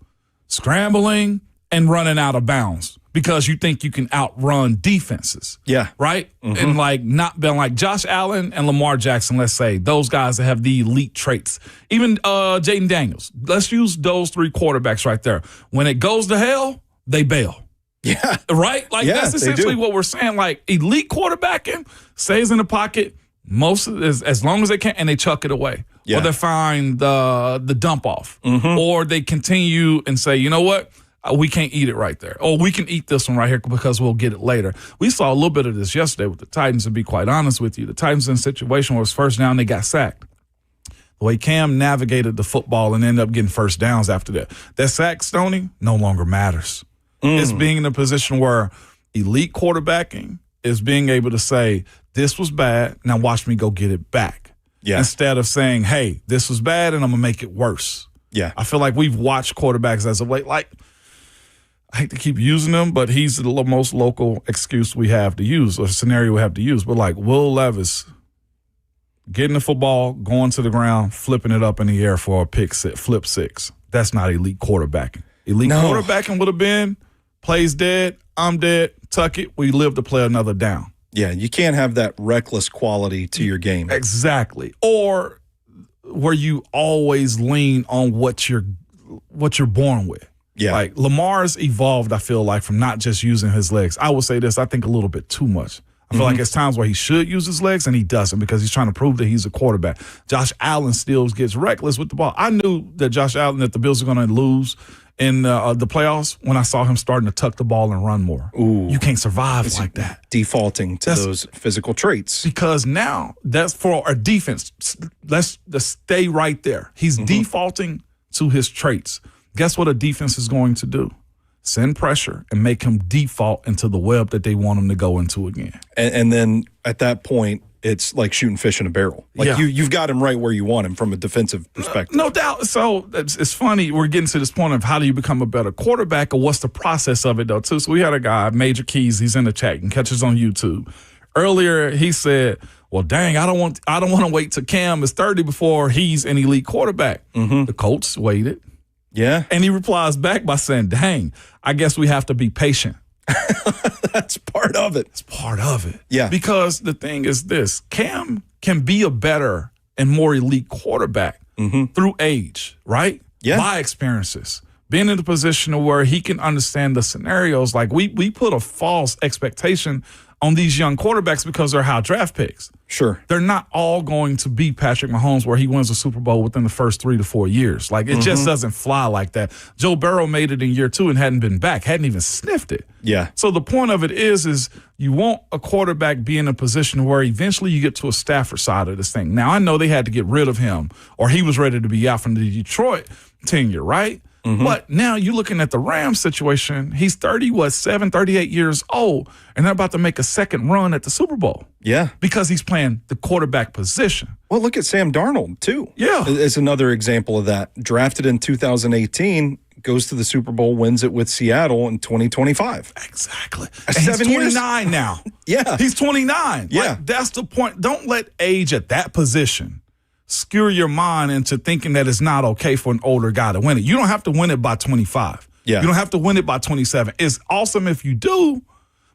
S3: scrambling, and running out of bounds because you think you can outrun defenses.
S2: Yeah.
S3: Right? Mm-hmm. And like not been like Josh Allen and Lamar Jackson, let's say, those guys that have the elite traits. Even Jaden Daniels. Let's use those 3 quarterbacks right there. When it goes to hell, they bail.
S2: Yeah.
S3: Right? Like that's essentially what we're saying. Like elite quarterbacking stays in the pocket as long as they can and they chuck it away. Yeah. Or they find the dump off. Mm-hmm. Or they continue and say, you know what? We can't eat it right there. Or we can eat this one right here because we'll get it later. We saw a little bit of this yesterday with the Titans, to be quite honest with you. The Titans in a situation where it was first down, they got sacked. The way Cam navigated the football and ended up getting first downs after that. That sack, Stoney, no longer matters. It's being in a position where elite quarterbacking is being able to say, this was bad, now watch me go get it back. Yeah. Instead of saying, hey, this was bad and I'm going to make it worse.
S2: Yeah.
S3: I feel like we've watched quarterbacks as of late, like, I hate to keep using him, but he's the most local excuse we have to use, or scenario we have to use. But like Will Levis, getting the football, going to the ground, flipping it up in the air for a flip 6. That's not elite quarterbacking. Elite quarterbacking would have been plays dead, I'm dead, tuck it, we live to play another down.
S2: Yeah, you can't have that reckless quality to your game.
S3: Exactly. Or where you always lean on what you're born with.
S2: Yeah.
S3: Like Lamar's evolved, I feel like, from not just using his legs. I will say this, I think a little bit too much. I feel like there's times where he should use his legs and he doesn't because he's trying to prove that he's a quarterback. Josh Allen still gets reckless with the ball. I knew that Josh Allen, that the Bills were going to lose in the playoffs when I saw him starting to tuck the ball and run more.
S2: Ooh.
S3: You can't survive like that.
S2: Defaulting to those physical traits.
S3: Because now that's for our defense. Let's stay right there. He's defaulting to his traits. Guess what a defense is going to do? Send pressure and make him default into the web that they want him to go into again.
S2: And then at that point, it's like shooting fish in a barrel. Like you've got him right where you want him from a defensive perspective.
S3: No doubt. So it's funny. We're getting to this point of how do you become a better quarterback, or what's the process of it, though, too. So we had a guy, Major Keys. He's in the chat. You can catch us on YouTube. Earlier, he said, well, dang, I don't want to wait till Cam is 30 before he's an elite quarterback. The Colts waited.
S2: Yeah.
S3: And he replies back by saying, dang, I guess we have to be patient.
S2: That's part of it.
S3: It's part of it.
S2: Yeah.
S3: Because the thing is this, Cam can be a better and more elite quarterback through age, right?
S2: Yeah.
S3: By experiences, being in the position of where he can understand the scenarios. Like we put a false expectation on these young quarterbacks because they're high draft picks.
S2: Sure.
S3: They're not all going to be Patrick Mahomes where he wins a Super Bowl within the first 3 to 4 years. Like, it just doesn't fly like that. Joe Burrow made it in year 2 and hadn't been back, hadn't even sniffed it.
S2: Yeah.
S3: So the point of it is you want a quarterback be in a position where eventually you get to a Stafford side of this thing. Now, I know they had to get rid of him or he was ready to be out from the Detroit tenure, right? But now you're looking at the Rams situation. He's 38 years old, and they're about to make a second run at the Super Bowl.
S2: Yeah.
S3: Because he's playing the quarterback position.
S2: Well, look at Sam Darnold, too.
S3: Yeah.
S2: It's another example of that. Drafted in 2018, goes to the Super Bowl, wins it with Seattle in 2025.
S3: Exactly.
S2: That's
S3: And
S2: 7
S3: he's
S2: years.
S3: 29 now.
S2: Yeah.
S3: He's 29.
S2: Yeah.
S3: Like, that's the point. Don't let age at that position skewer your mind into thinking that it's not okay for an older guy to win it. You don't have to win it by 25.
S2: Yeah.
S3: You don't have to win it by 27. It's awesome if you do,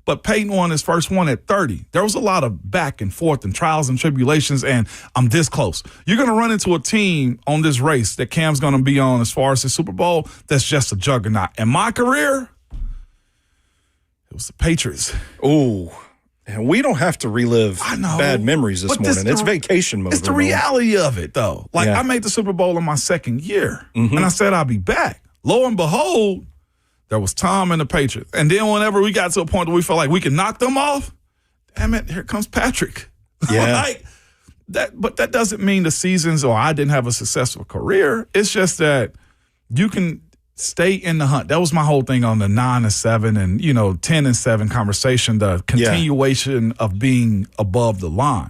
S3: but Peyton won his first one at 30. There was a lot of back and forth and trials and tribulations, and I'm this close. You're going to run into a team on this race that Cam's going to be on as far as the Super Bowl that's just a juggernaut. In my career, it was the Patriots.
S2: Ooh. And we don't have to relive bad memories this morning. It's vacation mode.
S3: It's the reality of it, though. Like, I made the Super Bowl in my second year, and I said I'll be back. Lo and behold, there was Tom and the Patriots. And then whenever we got to a point where we felt like we could knock them off, damn it, here comes Patrick.
S2: Yeah.
S3: But that doesn't mean the seasons or I didn't have a successful career. It's just that you can stay in the hunt. That was my whole thing on the 9-7 and 10-7 conversation. The continuation of being above the line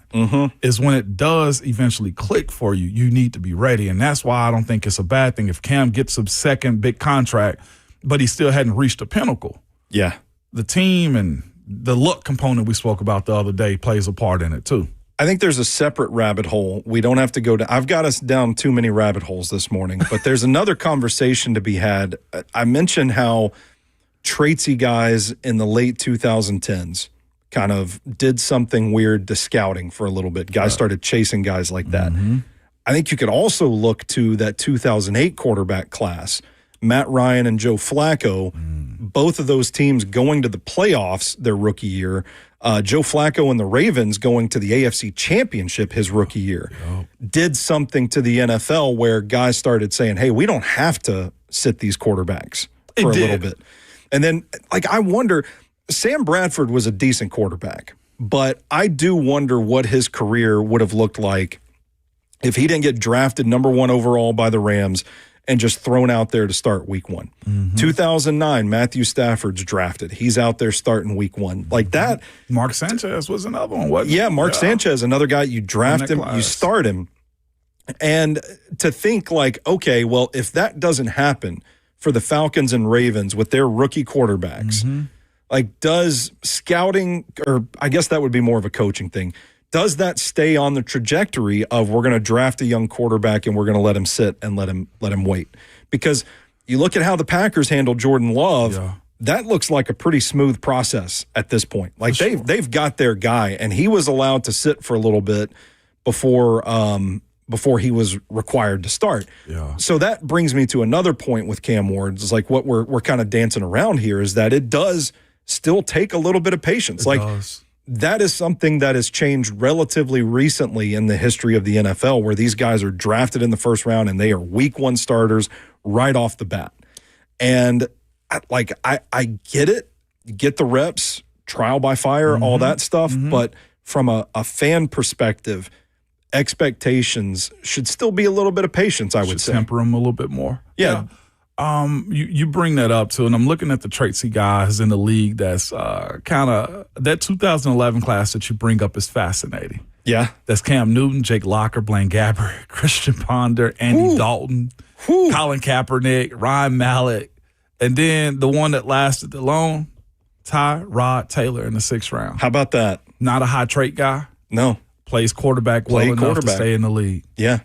S3: is when it does eventually click for you. You need to be ready, and that's why I don't think it's a bad thing if Cam gets a second big contract, but he still hadn't reached the pinnacle.
S2: Yeah,
S3: the team and the luck component we spoke about the other day plays a part in it too.
S2: I think there's a separate rabbit hole. We don't have to go to. I've got us down too many rabbit holes this morning, but there's another conversation to be had. I mentioned how traitsy guys in the late 2010s kind of did something weird to scouting for a little bit. Guys started chasing guys like that. I think you could also look to that 2008 quarterback class, Matt Ryan and Joe Flacco, both of those teams going to the playoffs their rookie year. Joe Flacco and the Ravens going to the AFC Championship his rookie year did something to the NFL where guys started saying, hey, we don't have to sit these quarterbacks for a little bit. And then, I wonder, Sam Bradford was a decent quarterback, but I do wonder what his career would have looked like if he didn't get drafted number 1 overall by the Rams and just thrown out there to start week 1. 2009, Matthew Stafford's drafted. He's out there starting week 1. Like that.
S3: Mark Sanchez was another one, wasn't he?
S2: Yeah, Mark Sanchez, another guy, you draft him, you start him. And to think okay, well, if that doesn't happen for the Falcons and Ravens with their rookie quarterbacks, does scouting, or I guess that would be more of a coaching thing, does that stay on the trajectory of we're going to draft a young quarterback and we're going to let him sit and let him wait? Because you look at how the Packers handled Jordan Love, that looks like a pretty smooth process at this point. They've got their guy, and he was allowed to sit for a little bit before he was required to start. Yeah. So that brings me to another point with Cam Ward. It's like what we're kind of dancing around here is that it does still take a little bit of patience.
S3: It does.
S2: That is something that has changed relatively recently in the history of the NFL, where these guys are drafted in the first round and they are week 1 starters right off the bat. And I get it, get the reps, trial by fire, all that stuff. But from a fan perspective, expectations should still be a little bit of patience, I would say.
S3: Temper them a little bit more.
S2: Yeah.
S3: You bring that up too, and I'm looking at the traitsy guys in the league that's kind of that 2011 class that you bring up is fascinating.
S2: Yeah.
S3: That's Cam Newton, Jake Locker, Blaine Gabbert, Christian Ponder, Andy Dalton, Colin Kaepernick, Ryan Mallett, and then the one that lasted the long, Tyrod Taylor in the 6th round.
S2: How about that?
S3: Not a high trait guy.
S2: No.
S3: Plays quarterback well enough to stay in the league.
S2: Yeah.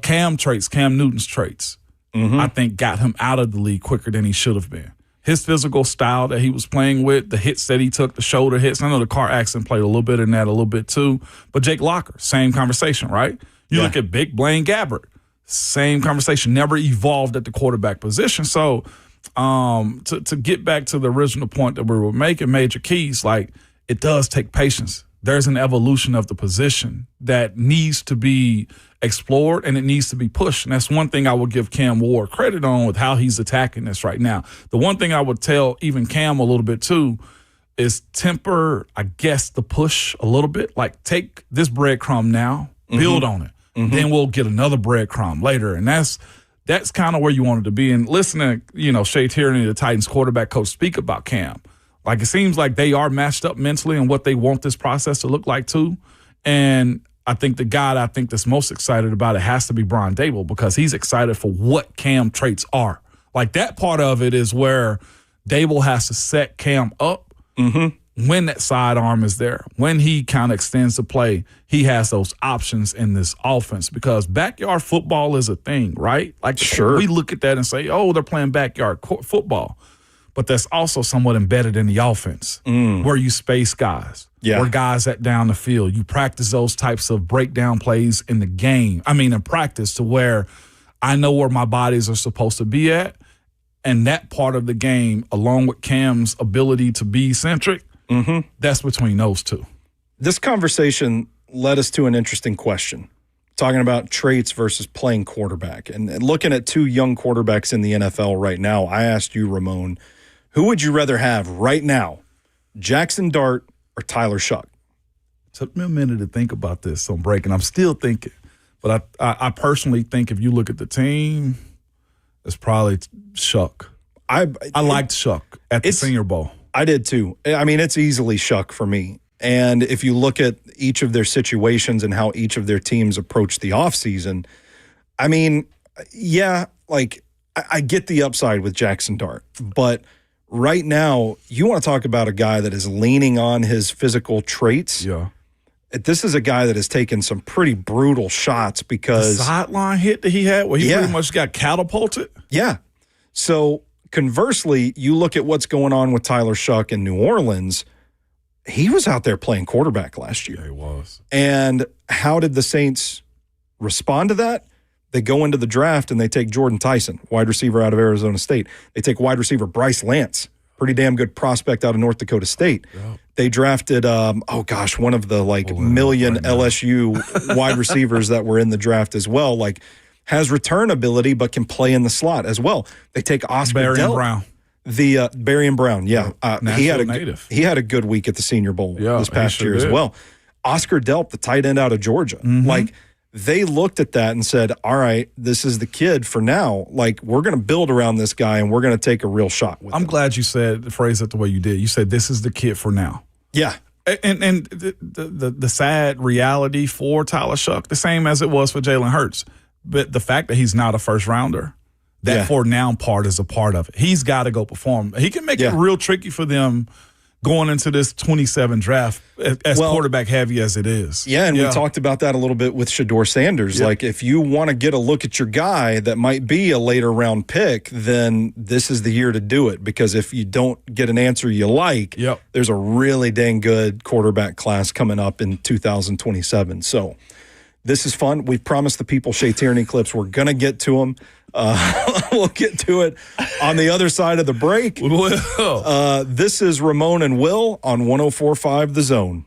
S3: Cam Newton's traits, I think got him out of the league quicker than he should have been. His physical style that he was playing with, the hits that he took, the shoulder hits. I know the car accident played a little bit in that a little bit too. But Jake Locker, same conversation, right? You look at big Blaine Gabbert, Same conversation, never evolved at the quarterback position. So to get back to the original point that we were making, Major Keys, like, it does take patience. There's an evolution of the position that needs to be explored and it needs to be pushed. And that's one thing I would give Cam Ward credit on with how he's attacking this right now. The one thing I would tell even Cam a little bit too is temper, I guess, the push a little bit. Like, take this breadcrumb now, build on it. Then we'll get another breadcrumb later. And that's kind of where you wanted to be. And listening to, Shea Tierney, the Titans quarterback coach, speak about Cam, like, it seems like they are matched up mentally and what they want this process to look like too. And I think the guy that I think that's most excited about it has to be Brian Dable, because he's excited for what Cam traits are. Like, that part of it is where Dable has to set Cam up when that sidearm is there. When he kind of extends the play, he has those options in this offense, because backyard football is a thing, right? Like,
S2: sure,
S3: we look at that and say, oh, they're playing backyard football. But that's also somewhat embedded in the offense where you space guys, where guys that down the field. You practice those types of breakdown plays in the game. I mean, in practice, to where I know where my bodies are supposed to be at. And that part of the game, along with Cam's ability to be centric, that's between those two.
S2: This conversation led us to an interesting question, talking about traits versus playing quarterback. And looking at two young quarterbacks in the NFL right now, I asked you, Ramon, who would you rather have right now, Jackson Dart or Tyler Shuck?
S3: It took me a minute to think about this on break, and I'm still thinking. But I personally think if you look at the team, it's probably Shuck. I liked Shuck at the Senior Bowl.
S2: I did too. I mean, it's easily Shuck for me. And if you look at each of their situations and how each of their teams approach the offseason, I mean, yeah, like, I get the upside with Jackson Dart. But right now, you want to talk about a guy that is leaning on his physical traits.
S3: Yeah.
S2: This is a guy that has taken some pretty brutal shots because
S3: the sideline hit that he had where he pretty much got catapulted.
S2: Yeah. So conversely, you look at what's going on with Tyler Shuck in New Orleans. He was out there playing quarterback last year.
S3: Yeah, he was.
S2: And how did the Saints respond to that? They go into the draft and they take Jordan Tyson, wide receiver out of Arizona State. They take wide receiver Bryce Lance, pretty damn good prospect out of North Dakota State. Yeah. They drafted, one of the million LSU wide receivers that were in the draft as well. Like, has return ability, but can play in the slot as well. They take Oscar
S3: Barian Brown.
S2: Barian Brown, he had a good week at the Senior Bowl this past year as well. Oscar Delp, the tight end out of Georgia, like, they looked at that and said, all right, this is the kid for now. Like, we're going to build around this guy and we're going to take a real shot with him.
S3: I'm glad you phrased it the way you did. You said, this is the kid for now.
S2: Yeah.
S3: And the sad reality for Tyler Shuck, the same as it was for Jalen Hurts. But the fact that he's not a first rounder, that for now part is a part of it. He's got to go perform. He can make it real tricky for them going into this 27 draft as quarterback heavy as it is.
S2: Yeah, and we talked about that a little bit with Shedeur Sanders. Like, if you want to get a look at your guy that might be a later round pick, then this is the year to do it, because if you don't get an answer you like, there's a really dang good quarterback class coming up in 2027. So this is fun. We've promised the people Shea Tierney clips. We're going to get to them. We'll get to it on the other side of the break. This is Ramon and Will on 104.5 The Zone.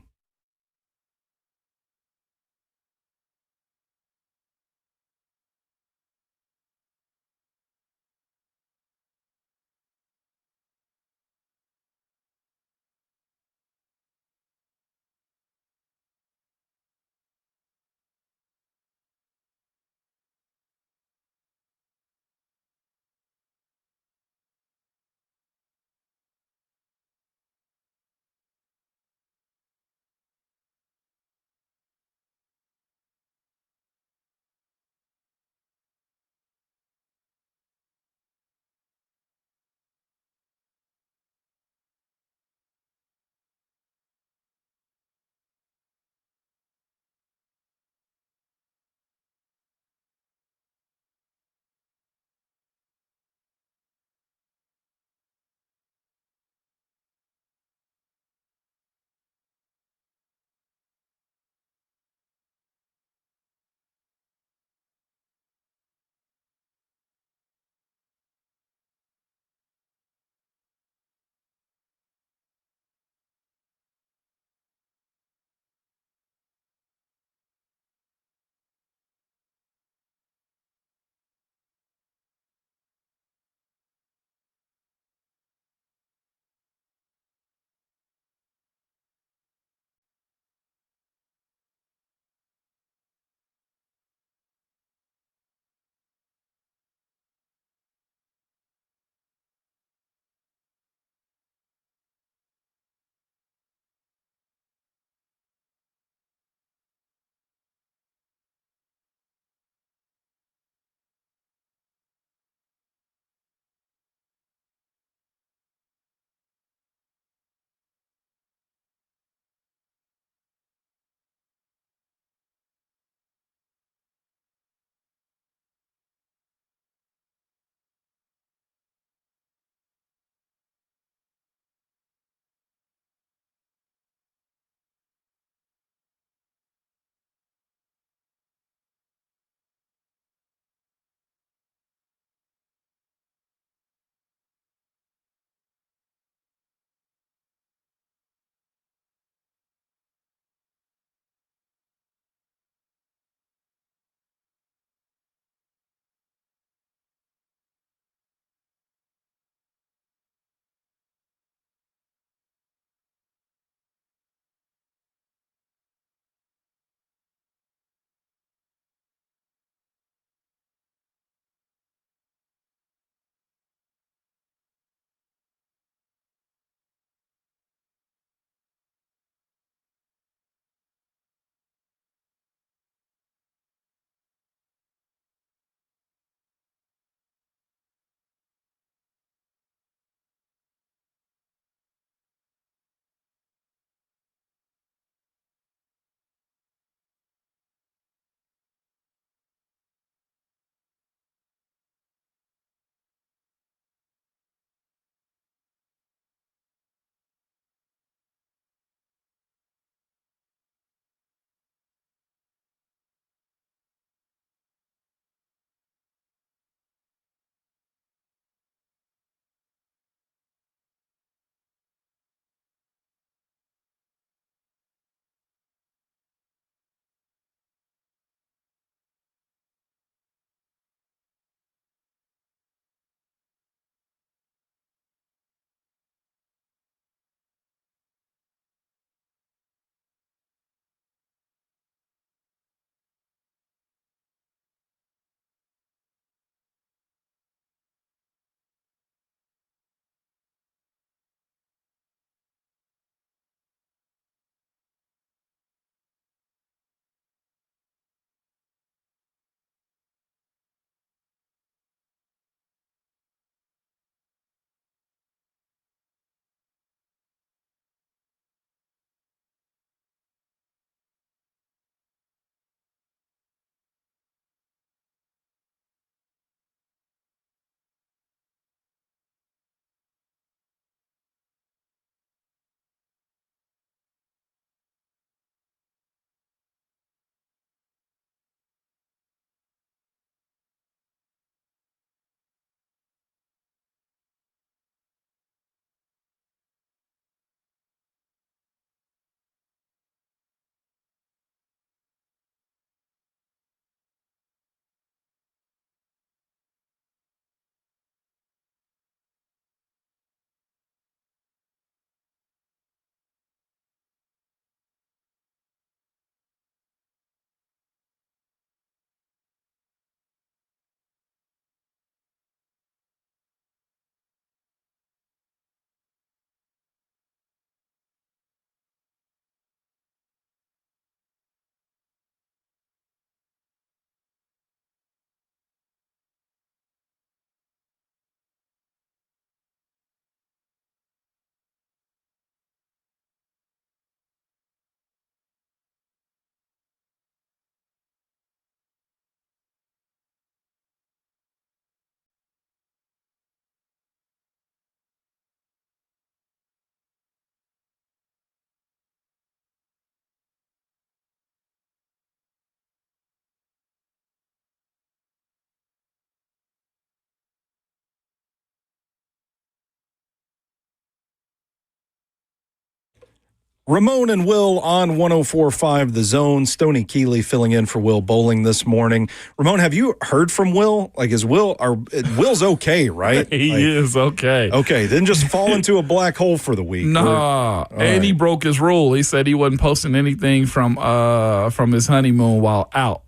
S2: Ramon and Will on 104.5 The Zone. Stoney Keeley filling in for Will Bowling this morning. Ramon, have you heard from Will? Like, Will's okay, right?
S3: He is okay.
S2: Okay, then just fall into a black hole for the week.
S3: Nah, and he broke his rule. He said he wasn't posting anything from his honeymoon while out.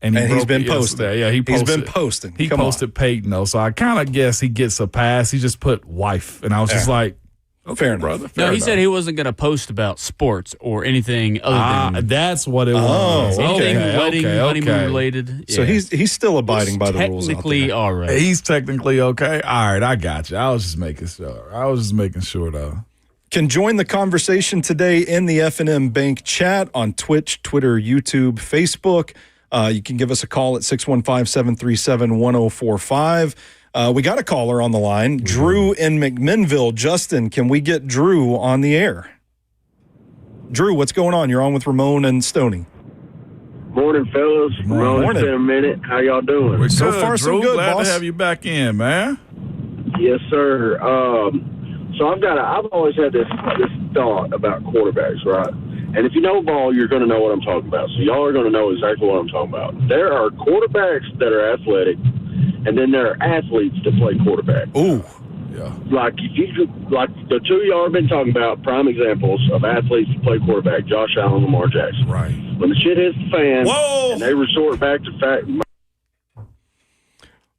S3: And
S2: he's been posting.
S3: Yeah, he posted.
S2: He's been posting.
S3: He posted Peyton, though. So I kind of guess he gets a pass. He just put wife. And I was just like, okay,
S2: fair enough.
S3: brother.
S1: No, he said he wasn't going to post about sports or anything other than
S3: that's what it was.
S1: anything
S2: okay.
S1: wedding, honeymoon related.
S2: So he's still abiding by the rules.
S1: Technically, all right.
S3: He's technically okay. All right, I got you. I was just making sure, though.
S2: Can join the conversation today in the F&M Bank chat on Twitch, Twitter, YouTube, Facebook. You can give us a call at 615-737-1045. We got a caller on the line, Drew in McMinnville. Justin, can we get Drew on the air? Drew, what's going on? You're on with Ramon and Stoney.
S10: Morning, fellas. Ramon,
S2: Morning.
S10: it's been a minute. How y'all doing?
S3: We're
S2: So
S3: good,
S2: far, so
S3: Drew.
S2: good,
S3: Glad
S2: boss.
S3: to have you back in, man.
S10: Yes, sir. So I've always had this thought about quarterbacks, right? And if you know ball, you're going to know what I'm talking about. So y'all are going to know exactly what I'm talking about. There are quarterbacks that are athletic, and then there are athletes that play quarterback.
S2: Ooh.
S3: Yeah.
S10: Like the two of y'all have been talking about, prime examples of athletes that play quarterback: Josh Allen, Lamar Jackson.
S3: Right.
S10: When the shit hits the fan,
S3: Whoa!
S10: and they resort back to fact.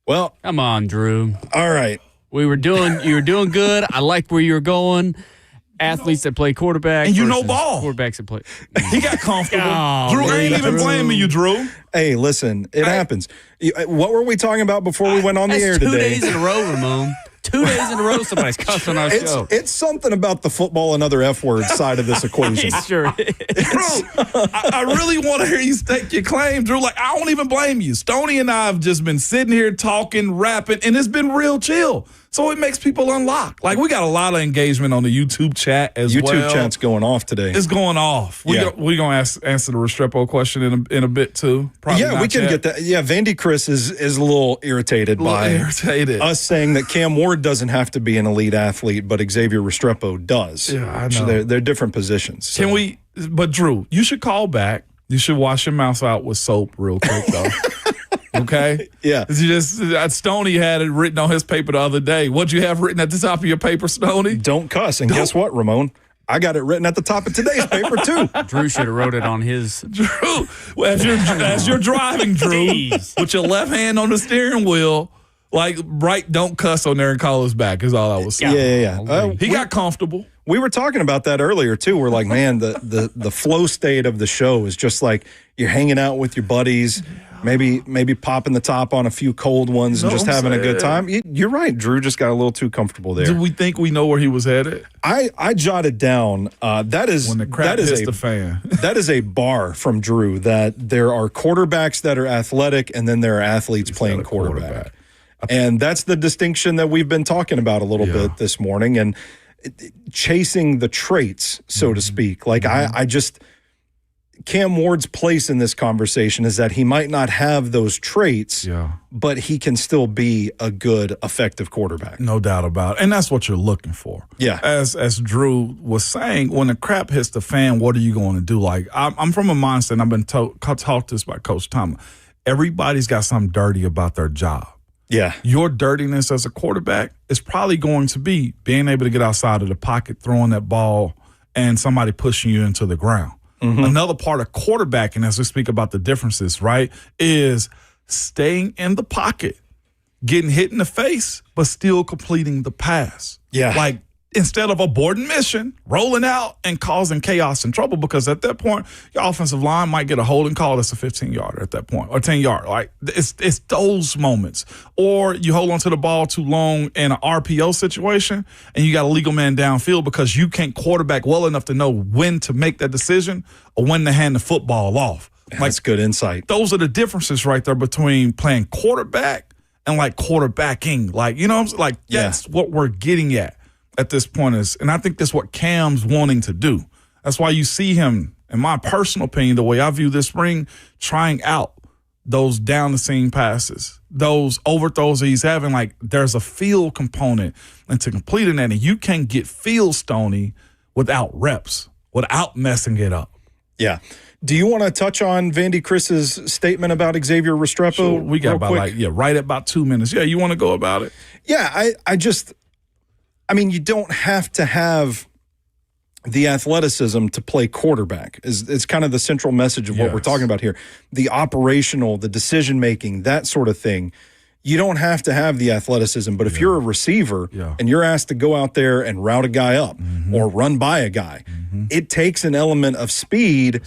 S2: Well,
S1: Come on, Drew.
S2: all right.
S1: You were doing good. I like where you were going. Athletes that play quarterback.
S3: And you know
S1: versus
S3: ball.
S1: Quarterbacks that play.
S3: He got comfortable.
S1: Oh,
S3: Drew, I ain't even
S1: Drew.
S3: blaming you, Drew.
S2: Hey, listen, it happens. What were we talking about before we went on the
S1: That's
S2: air
S1: 2
S2: today?
S1: days in a row, Ramon. 2 days in a row, somebody's cussed on our show.
S2: It's something about the football and other F word side of this equation.
S1: Sure.
S3: Drew, I really want to hear you stake your claim, Drew. Like, I don't even blame you. Stoney and I have just been sitting here talking, rapping, and it's been real chill. So it makes people unlock. Like, we got a lot of engagement on the YouTube chat as well.
S2: YouTube chat's going off today.
S3: It's going off. We're going to answer the Restrepo question in a bit, too. Probably
S2: Yeah, we can get that. Yeah, Vandy Chris is a little irritated by us saying that Cam Ward doesn't have to be an elite athlete, but Xavier Restrepo does.
S3: Yeah, I know.
S2: So they're different positions. So.
S3: But Drew, you should call back. You should wash your mouth out with soap real quick, though. Okay?
S2: Yeah.
S3: Stoney had it written on his paper the other day. What'd you have written at the top of your paper, Stoney?
S2: Don't cuss. And guess what, Ramon? I got it written at the top of today's paper, too.
S1: Drew should have wrote it on his.
S3: Drew, as you're driving, Drew,
S1: Jeez.
S3: with your left hand on the steering wheel, like, right, don't cuss on there and call us back is all I was saying.
S2: Yeah.
S3: He got comfortable.
S2: We were talking about that earlier, too. We're like, man, the flow state of the show is just like you're hanging out with your buddies, maybe popping the top on a few cold ones and just having a good time. You're right. Drew just got a little too comfortable there.
S3: Do we think we know where he was headed?
S2: I jotted down, that is
S3: When the crap hits the fan.
S2: that is a bar from Drew, that there are quarterbacks that are athletic and then there are athletes playing quarterback. And that's the distinction that we've been talking about a little bit this morning, and chasing the traits, so to speak. Like I just, Cam Ward's place in this conversation is that he might not have those traits, but he can still be a good, effective quarterback.
S3: No doubt about it. And that's what you're looking for.
S2: Yeah.
S3: As Drew was saying, when the crap hits the fan, what are you going to do? Like, I'm from a mindset, and I've been taught this by Coach Thomas. Everybody's got something dirty about their job.
S2: Yeah.
S3: Your dirtiness as a quarterback is probably going to be being able to get outside of the pocket, throwing that ball, and somebody pushing you into the ground. Mm-hmm. Another part of quarterbacking, as we speak about the differences, right, is staying in the pocket, getting hit in the face, but still completing the pass.
S2: Yeah.
S3: Like, instead of aborting mission, rolling out and causing chaos and trouble, because at that point, your offensive line might get a holding call that's a 15-yarder at that point, or 10-yard. Like, it's those moments. Or you hold on to the ball too long in an RPO situation, and you got a legal man downfield because you can't quarterback well enough to know when to make that decision or when to hand the football off.
S2: That's good insight.
S3: Those are the differences right there between playing quarterback and, like, quarterbacking. Like, you know what I'm saying? Like, that's what we're getting at this point is, and I think that's what Cam's wanting to do. That's why you see him, in my personal opinion, the way I view this spring, trying out those down the seam passes, those overthrows that he's having. Like, there's a feel component into completing that, and you can't get feel, Stoney, without reps. without messing it up.
S2: Yeah. Do you want to touch on Vandy Chris's statement about Xavier Restrepo?
S3: Sure. We got
S2: real
S3: about
S2: quick?
S3: right at about 2 minutes. Yeah, you want to go about it?
S2: Yeah, I mean, you don't have to have the athleticism to play quarterback. It's kind of the central message of what we're talking about here. The operational, the decision making, that sort of thing. You don't have to have the athleticism, but if you're a receiver and you're asked to go out there and route a guy up or run by a guy, it takes an element of speed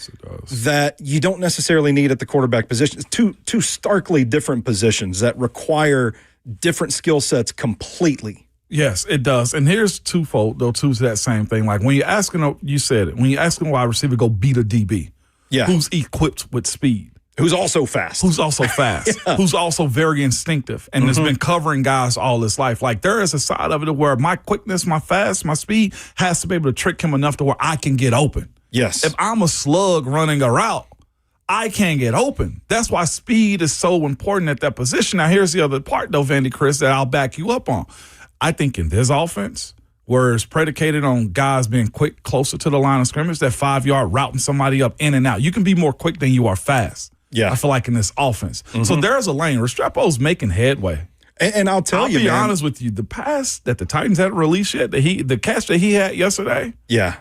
S2: that you don't necessarily need at the quarterback position. It's two starkly different positions that require different skill sets completely.
S3: Yes, it does. And here's twofold, though, to that same thing. Like when you're asking, you said it, when you're asking a wide receiver, go beat a DB.
S2: Yeah.
S3: Who's equipped with speed.
S2: Who's also fast.
S3: Who's also fast. Who's also very instinctive and has been covering guys all his life. Like there is a side of it where my quickness, my fast, my speed has to be able to trick him enough to where I can get open.
S2: Yes.
S3: If I'm a slug running a route, I can't get open. That's why speed is so important at that position. Now, here's the other part, though, Vandy Chris, that I'll back you up on. I think in this offense, where it's predicated on guys being quick, closer to the line of scrimmage, that 5-yard routing somebody up in and out. You can be more quick than you are fast.
S2: Yeah.
S3: I feel like in this offense. So there's a lane. Restrepo's making headway.
S2: And I'll tell you,
S3: I'll be
S2: man,
S3: honest with you. The pass that the Titans hadn't released yet, the catch that he had yesterday,
S2: yeah,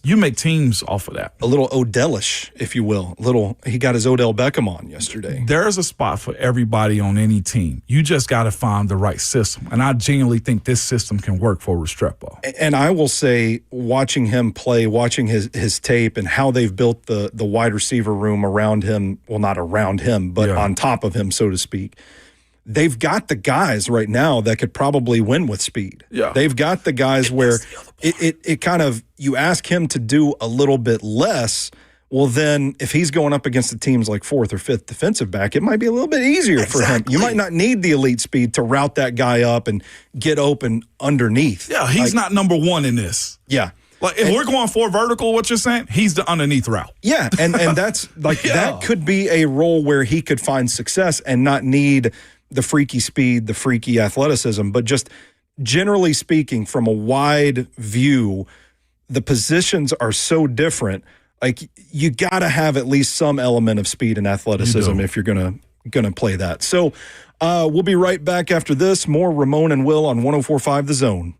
S3: you make teams off of that.
S2: a little Odell-ish, if you will. He got his Odell Beckham on yesterday.
S3: There's a spot for everybody on any team. You just got to find the right system. And I genuinely think this system can work for Restrepo.
S2: And I will say, watching him play, watching his tape and how they've built the wide receiver room around him, well, not around him, but on top of him, so to speak. They've got the guys right now that could probably win with speed.
S3: Yeah.
S2: They've got the guys where it kind of, you ask him to do a little bit less. Well, then if he's going up against the teams like fourth or fifth defensive back, it might be a little bit easier for him. You might not need the elite speed to route that guy up and get open underneath.
S3: Yeah, he's not number one in this.
S2: Yeah.
S3: Like if we're going for vertical, what you're saying, he's the underneath route.
S2: Yeah, and that's like that could be a role where he could find success and not need the freaky speed, the freaky athleticism, but just generally speaking, from a wide view, the positions are so different. Like you got to have at least some element of speed and athleticism if you're gonna play that. So we'll be right back after this. More Ramon and Will on 104.5 The Zone.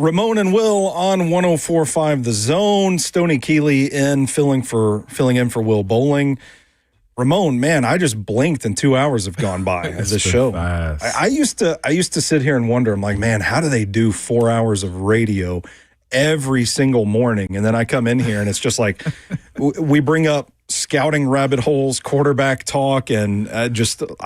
S2: Ramon and Will on 104.5 The Zone. Stoney Keeley filling in for Will Bowling. Ramon, man, I just blinked and 2 hours have gone by of this show. I used to sit here and wonder, I'm like, man, how do they do 4 hours of radio every single morning? And then I come in here and it's just like we bring up scouting rabbit holes, quarterback talk, and I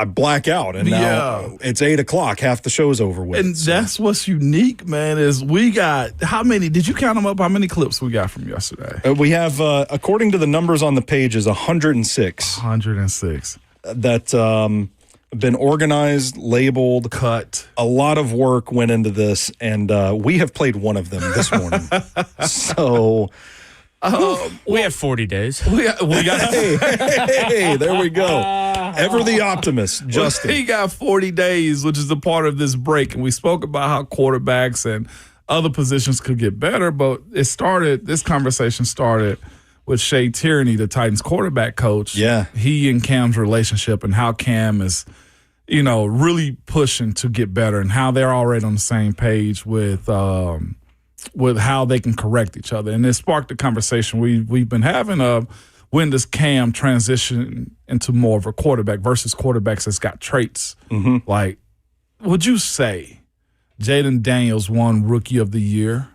S2: black out. And now it's 8 o'clock. Half the show's over with.
S3: And that's what's unique, man, is we got, how many, did you count them up? How many clips we got from yesterday?
S2: We have, according to the numbers on the page, is 106.
S3: 106.
S2: That been organized, labeled,
S3: cut.
S2: A lot of work went into this, and we have played one of them this morning. So...
S1: we have 40 days.
S3: We got
S2: hey, there we go. Ever the optimist, Justin.
S3: He got 40 days, which is a part of this break. And we spoke about how quarterbacks and other positions could get better, but this conversation started with Shea Tierney, the Titans quarterback coach.
S2: Yeah.
S3: He and Cam's relationship and how Cam is, really pushing to get better and how they're already on the same page with how they can correct each other. And it sparked a conversation we've been having of when does Cam transition into more of a quarterback versus quarterbacks that's got traits.
S2: Mm-hmm.
S3: Like, would you say Jaden Daniels won Rookie of the Year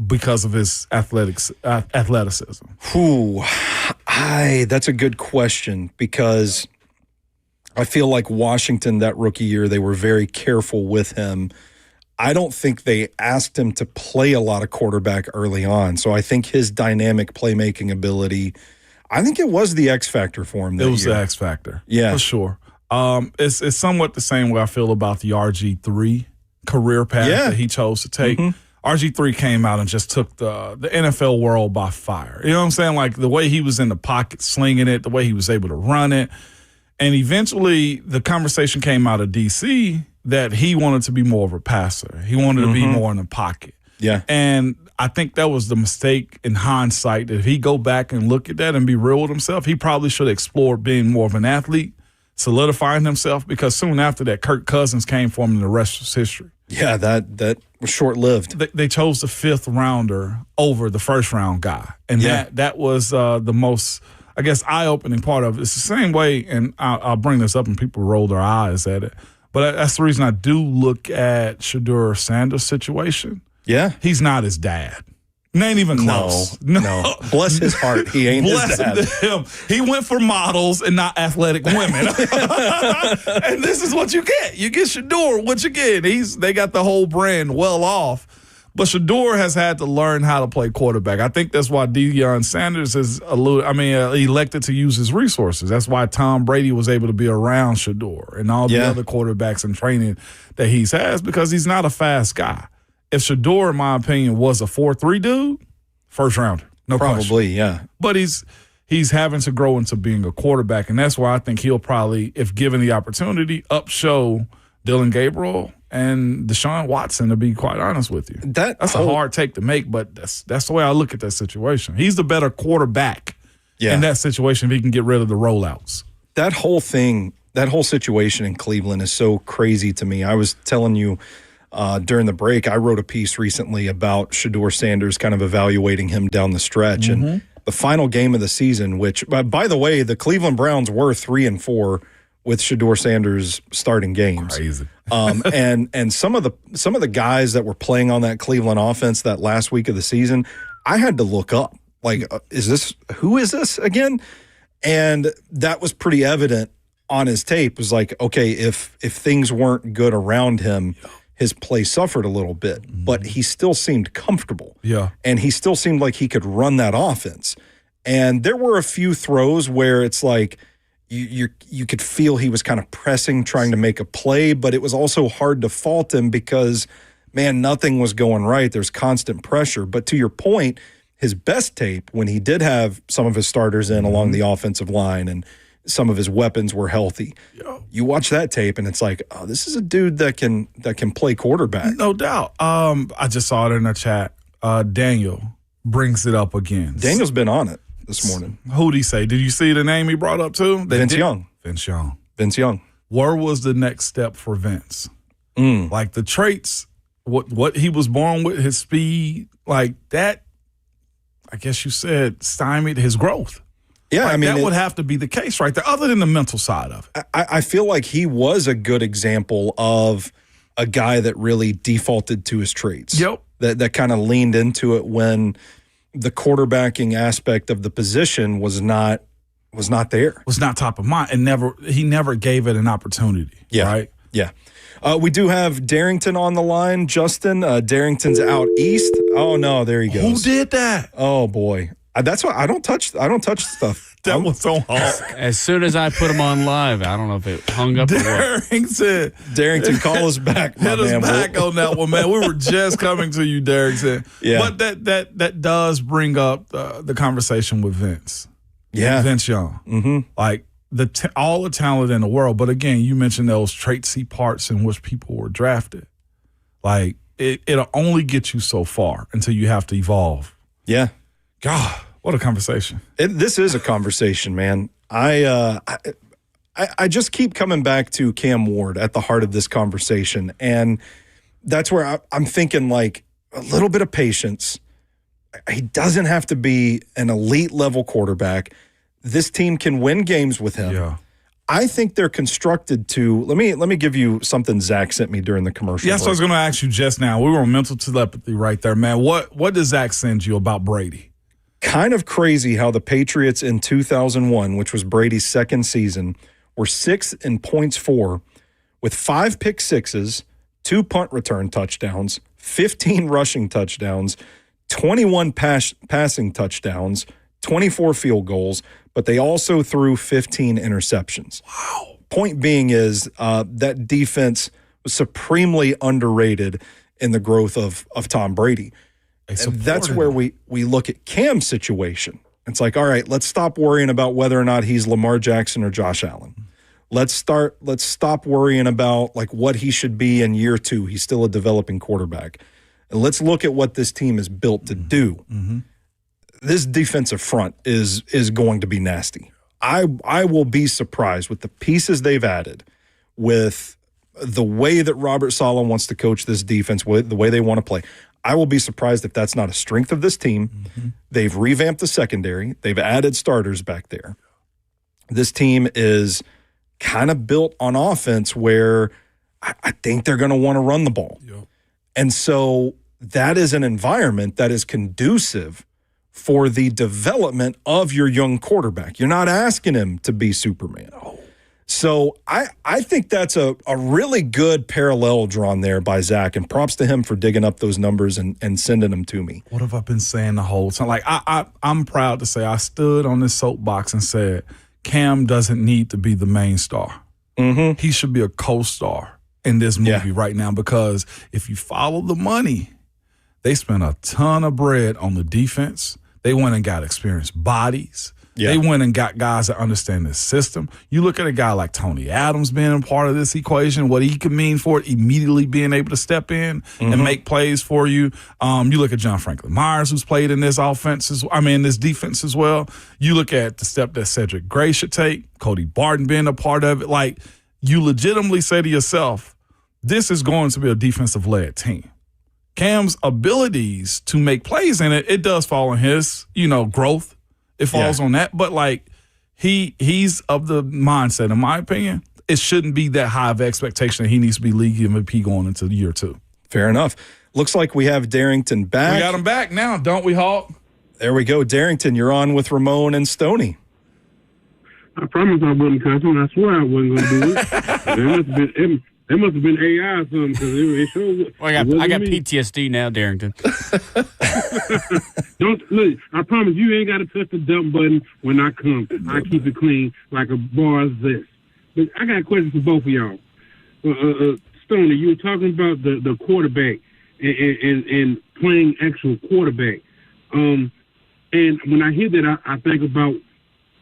S3: because of his athleticism?
S2: That's a good question because I feel like Washington that rookie year, they were very careful with him. I don't think they asked him to play a lot of quarterback early on. So I think his dynamic playmaking ability, I think it was the X factor for him that year.
S3: It was the X factor.
S2: Yeah.
S3: For sure. It's somewhat the same way I feel about the RG3 career path that he chose to take. Mm-hmm. RG3 came out and just took the NFL world by fire. You know what I'm saying? Like the way he was in the pocket slinging it, the way he was able to run it. And eventually the conversation came out of D.C. that he wanted to be more of a passer. He wanted to be more in the pocket.
S2: Yeah.
S3: And I think that was the mistake in hindsight. If he go back and look at that and be real with himself, he probably should explore being more of an athlete, solidifying himself, because soon after that, Kirk Cousins came for him and the rest was history.
S2: Yeah, that was short-lived.
S3: They chose the 5th rounder over the first-round guy. And that was the most, I guess, eye-opening part of it. It's the same way, and I'll bring this up and people roll their eyes at it, but that's the reason I do look at Shedeur Sanders' situation.
S2: Yeah.
S3: He's not his dad. He ain't even close.
S2: No. Bless his heart. He ain't his dad.
S3: Him. He went for models and not athletic women. And this is what you get. You get Shedeur, which again, they got the whole brand well off. But Shedeur has had to learn how to play quarterback. I think that's why Deion Sanders has elected to use his resources. That's why Tom Brady was able to be around Shedeur and all the other quarterbacks in training that he's has, because he's not a fast guy. If Shedeur, in my opinion, was a 4-3 dude, first rounder, no question.
S2: Probably, yeah.
S3: But he's having to grow into being a quarterback, and that's why I think he'll probably, if given the opportunity, upshow Dylan Gabriel and Deshaun Watson, to be quite honest with you. That's a hard take to make, but that's the way I look at that situation. He's the better quarterback in that situation if he can get rid of the rollouts.
S2: That whole situation in Cleveland is so crazy to me. I was telling you during the break, I wrote a piece recently about Shedeur Sanders, kind of evaluating him down the stretch. Mm-hmm. And the final game of the season, which, by the way, the Cleveland Browns were 3-4 with Shedeur Sanders starting games.
S3: Crazy.
S2: And some of the guys that were playing on that Cleveland offense that last week of the season, I had to look up, like, who is this again? And that was pretty evident on his tape. It was like, okay, if things weren't good around him, his play suffered a little bit, but he still seemed comfortable.
S3: Yeah.
S2: And he still seemed like he could run that offense. And there were a few throws where it's like you could feel he was kind of pressing, trying to make a play, but it was also hard to fault him because, man, nothing was going right. There's constant pressure. But to your point, his best tape, when he did have some of his starters in along the offensive line and some of his weapons were healthy. You watch that tape and it's like, oh, this is a dude that can play quarterback.
S3: No doubt. I just saw it in the chat. Daniel brings it up again.
S2: Daniel's been on it this morning.
S3: Who'd he say? Did you see the name he brought up too?
S2: Vince Young.
S3: Vince Young. Where was the next step for Vince? Like the traits what he was born with, his speed, like that, I guess you said, stymied his growth.
S2: Yeah,
S3: like
S2: I mean,
S3: that would have to be the case right there, other than the mental side of it.
S2: I feel like he was a good example of a guy that really defaulted to his traits.
S3: Yep.
S2: That kind of leaned into it when the quarterbacking aspect of the position was not there.
S3: Was not top of mind, and he never gave it an opportunity.
S2: Yeah.
S3: Right?
S2: Yeah. We do have Darrington on the line. Justin, Darrington's out east. Oh no, there he goes.
S3: Who did that?
S2: Oh boy. That's why I don't touch stuff.
S3: That was so hard.
S1: As soon as I put him on live, I don't know if it hung up or what.
S2: Darrington, call us back, my
S3: Hit us
S2: man.
S3: back on that one, man. We were just coming to you, Darrington.
S2: Yeah.
S3: But that does bring up the conversation with Vince.
S2: Yeah.
S3: Vince Young.
S2: Mm-hmm.
S3: Like all the talent in the world. But again, you mentioned those traitsy parts in which people were drafted. Like it'll only get you so far until you have to evolve.
S2: Yeah.
S3: God, what a conversation.
S2: This is a conversation, man. I just keep coming back to Cam Ward at the heart of this conversation. And that's where I'm thinking, like, a little bit of patience. He doesn't have to be an elite level quarterback. This team can win games with him.
S3: Yeah.
S2: I think they're constructed to. Let me give you something Zach sent me during the commercial.
S3: Yes, I was going to ask you just now. We were on mental telepathy right there, man. What does Zach send you about Brady?
S2: Kind of crazy how the Patriots in 2001, which was Brady's second season, were 6th in points for, with 5 pick sixes, 2 punt return touchdowns, 15 rushing touchdowns, 21 passing touchdowns, 24 field goals, but they also threw 15 interceptions.
S3: Wow.
S2: Point being is that defense was supremely underrated in the growth of Tom Brady. And that's where we look at Cam's situation. It's like, all right, let's stop worrying about whether or not he's Lamar Jackson or Josh Allen. Let's stop worrying about like what he should be in year 2. He's still a developing quarterback. And let's look at what this team is built to do.
S3: Mm-hmm.
S2: This defensive front is going to be nasty. I will be surprised with the pieces they've added, with the way that Robert Saleh wants to coach this defense, with the way they want to play. I will be surprised if that's not a strength of this team.
S3: Mm-hmm.
S2: They've revamped the secondary. They've added starters back there. This team is kind of built on offense where I think they're going to want to run the ball.
S3: Yep.
S2: And so that is an environment that is conducive for the development of your young quarterback. You're not asking him to be Superman.
S3: No.
S2: So I think that's a really good parallel drawn there by Zach, and props to him for digging up those numbers and sending them to me.
S3: What have I been saying the whole time? Like I'm proud to say I stood on this soapbox and said Cam doesn't need to be the main star.
S2: Mm-hmm.
S3: He should be a co-star in this movie right now, because if you follow the money, they spent a ton of bread on the defense. They went and got experienced bodies. Yeah. They went and got guys that understand the system. You look at a guy like Tony Adams being a part of this equation, what he can mean for it, immediately being able to step in and make plays for you. You look at John Franklin Myers, who's played in this this defense as well. You look at the step that Cedric Gray should take, Cody Barton being a part of it. Like, you legitimately say to yourself, this is going to be a defensive-led team. Cam's abilities to make plays in it does fall on his, growth. It falls on that, but like he's of the mindset, in my opinion, it shouldn't be that high of expectation that he needs to be league MVP going into year 2.
S2: Fair enough. Looks like we have Darrington back.
S3: We got him back now, don't we, Hawk?
S2: There we go. Darrington, you're on with Ramon and Stoney.
S10: I promised I wouldn't cuss him. I swear I wasn't going to do it. There must have been AI or something, because it showed.
S1: Well, I got PTSD now, Darrington.
S10: Don't look. I promise you ain't got to touch the dump button when I come. I keep it clean like a bar of this. But I got a question for both of y'all. Stoney, you were talking about the quarterback and playing actual quarterback. And when I hear that, I think about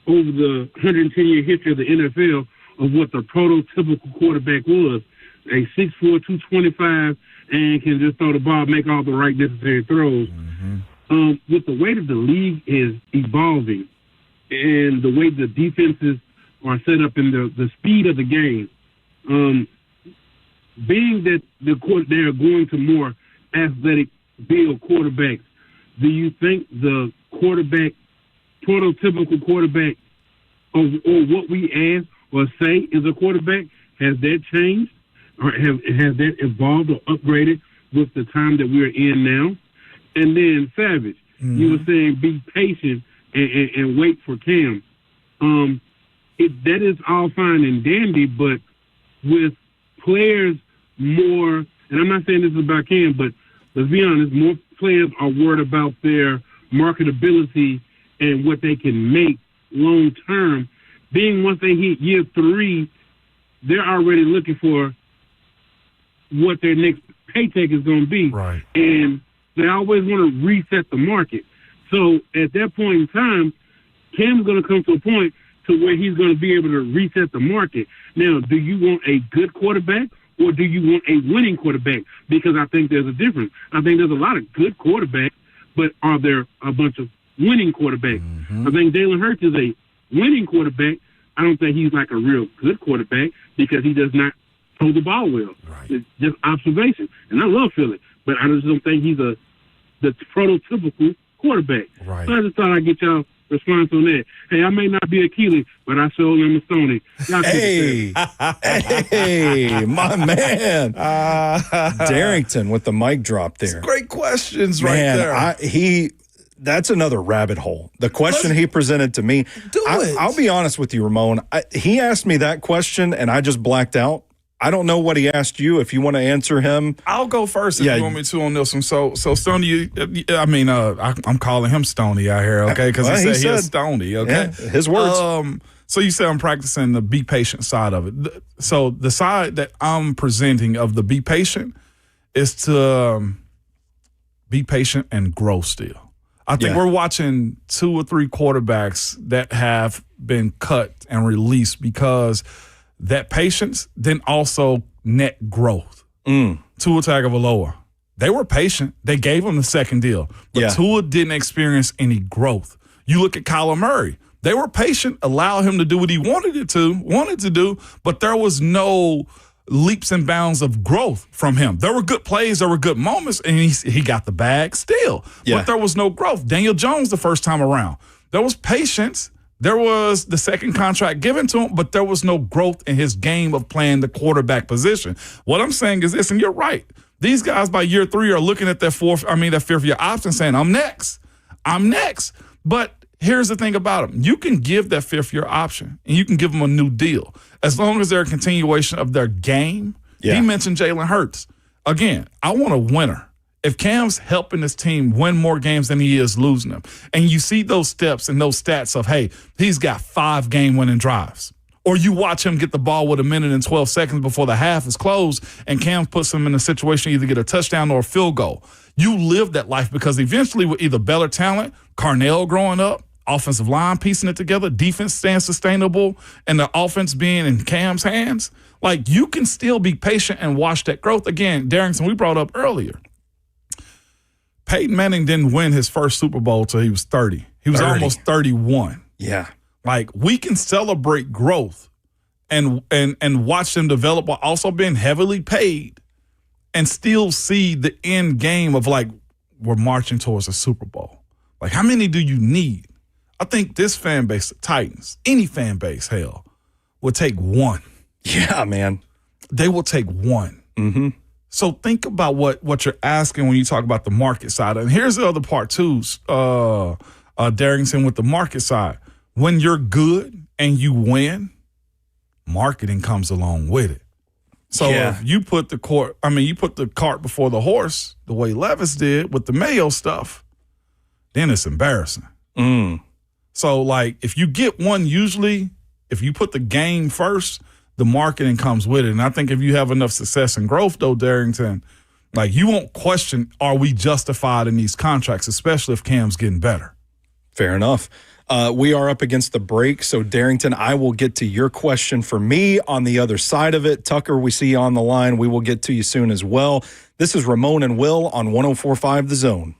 S10: over the 110-year history of the NFL of what the prototypical quarterback was. A 6'4", 225, and can just throw the ball, make all the right necessary throws.
S3: Mm-hmm.
S10: With the way that the league is evolving and the way the defenses are set up in the speed of the game, being that they're going to more athletic build quarterbacks, do you think the prototypical quarterback, or what we ask or say is a quarterback, has that changed, or has that evolved or upgraded with the time that we're in now? And then Savage, you were saying be patient and wait for Cam. That is all fine and dandy, but with players more, and I'm not saying this is about Cam, but let's be honest, more players are worried about their marketability and what they can make long term. Being once they hit year 3, they're already looking for what their next paycheck is going to be.
S3: Right.
S10: And they always want to reset the market. So at that point in time, Cam's going to come to a point to where he's going to be able to reset the market. Now, do you want a good quarterback or do you want a winning quarterback? Because I think there's a difference. I think there's a lot of good quarterbacks, but are there a bunch of winning quarterbacks? I think Jalen Hurts is a winning quarterback. I don't think he's like a real good quarterback because he does not throw the ball well.
S3: Right.
S10: It's just observation. And I love Philly, but I just don't think he's the prototypical quarterback.
S3: Right.
S10: So I just thought I'd get y'all response on that. Hey, I may not be a Keely, but I sure am a Stoney.
S2: Hey, hey, my man, Darrington with the mic drop there.
S3: Great questions
S2: Man,
S3: right there.
S2: That's another rabbit hole. The question he presented to me. I'll be honest with you, Ramon. He asked me that question, and I just blacked out. I don't know what he asked you. If you want to answer him,
S3: I'll go first if you want me to on this one. So Stoney, I'm calling him Stoney out here, okay? Because he said he's Stoney, okay?
S2: Yeah, his words.
S3: So you said I'm practicing the be patient side of it. So the side that I'm presenting of the be patient is to be patient and grow still. I think we're watching 2 or 3 quarterbacks that have been cut and released because that patience, then also net growth. Tua Tagovailoa, they were patient. They gave him the second deal. But Tua didn't experience any growth. You look at Kyler Murray. They were patient, allow him to do what he wanted to do, but there was no leaps and bounds of growth from him. There were good plays, there were good moments, and he got the bag still. But there was no growth. Daniel Jones the first time around. There was patience. There was the second contract given to him, but there was no growth in his game of playing the quarterback position. What I'm saying is this, and you're right. These guys by year 3 are looking at that fifth year option saying, I'm next. But here's the thing about them. You can give that 5th year option and you can give them a new deal. As long as they're a continuation of their game. He mentioned Jalen Hurts. Again, I want a winner. If Cam's helping his team win more games than he is losing them, and you see those steps and those stats of, hey, he's got 5 game-winning drives, or you watch him get the ball with 1 minute and 12 seconds before the half is closed, and Cam puts him in a situation to either get a touchdown or a field goal. You live that life because eventually with either better talent, Carnell growing up, offensive line piecing it together, defense staying sustainable, and the offense being in Cam's hands, like you can still be patient and watch that growth. Again, Darrington, we brought up earlier, Peyton Manning didn't win his first Super Bowl until he was 30. He was almost 31.
S2: Yeah.
S3: Like, we can celebrate growth and watch them develop while also being heavily paid and still see the end game of, like, we're marching towards a Super Bowl. Like, how many do you need? I think this fan base, the Titans, any fan base, hell, will take 1.
S2: Yeah, man.
S3: They will take 1.
S2: Mm-hmm.
S3: So think about what you're asking when you talk about the market side. And here's the other part too, Darrington, with the market side. When you're good and you win, marketing comes along with it. So if you put the cart before the horse, the way Levis did with the Mayo stuff, then it's embarrassing. So like if you get one, usually if you put the game first, the marketing comes with it. And I think if you have enough success and growth, though, Darrington, like you won't question, are we justified in these contracts, especially if Cam's getting better?
S2: Fair enough. We are up against the break. So, Darrington, I will get to your question for me on the other side of it. Tucker, we see you on the line. We will get to you soon as well. This is Ramon and Will on 104.5 The Zone.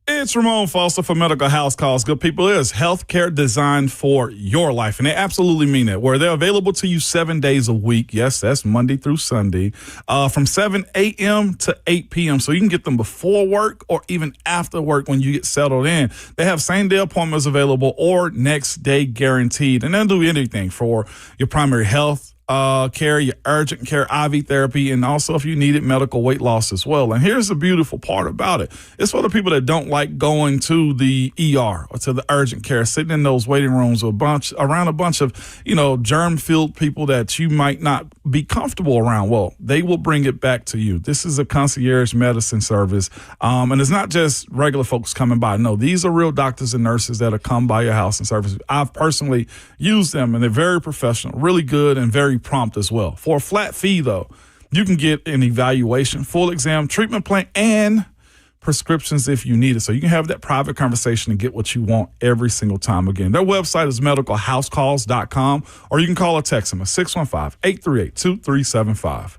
S3: It's Ramon Foster for Medical House Calls. Good people, it is healthcare designed for your life. And they absolutely mean it. Where they're available to you 7 days a week. Yes, that's Monday through Sunday. From 7 a.m. to 8 p.m. So you can get them before work or even after work when you get settled in. They have same-day appointments available or next day guaranteed. And they'll do anything for your primary health care, your urgent care, IV therapy, and also if you needed medical weight loss as well. And here's the beautiful part about it. It's for the people that don't like going to the ER or to the urgent care, sitting in those waiting rooms around a bunch of, germ-filled people that you might not be comfortable around. Well, they will bring it back to you. This is a concierge medicine service. And it's not just regular folks coming by. No, these are real doctors and nurses that have come by your house and service. I've personally used them, and they're very professional, really good, and very prompt as well. For a flat fee, though, you can get an evaluation, full exam, treatment plan, and prescriptions if you need it. So you can have that private conversation and get what you want every single time. Again, their website is medicalhousecalls.com, or you can call or text them at 615-838-2375.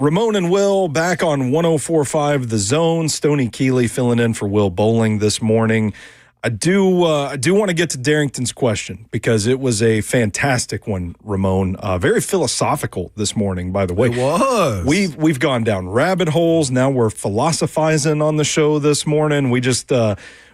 S2: Ramon and Will back on 104.5 The Zone. Stoney Keeley filling in for Will Bowling this morning. I do want to get to Darrington's question because it was a fantastic one, Ramon. Very philosophical this morning, by the way.
S3: It was.
S2: We've gone down rabbit holes. Now we're philosophizing on the show this morning. We just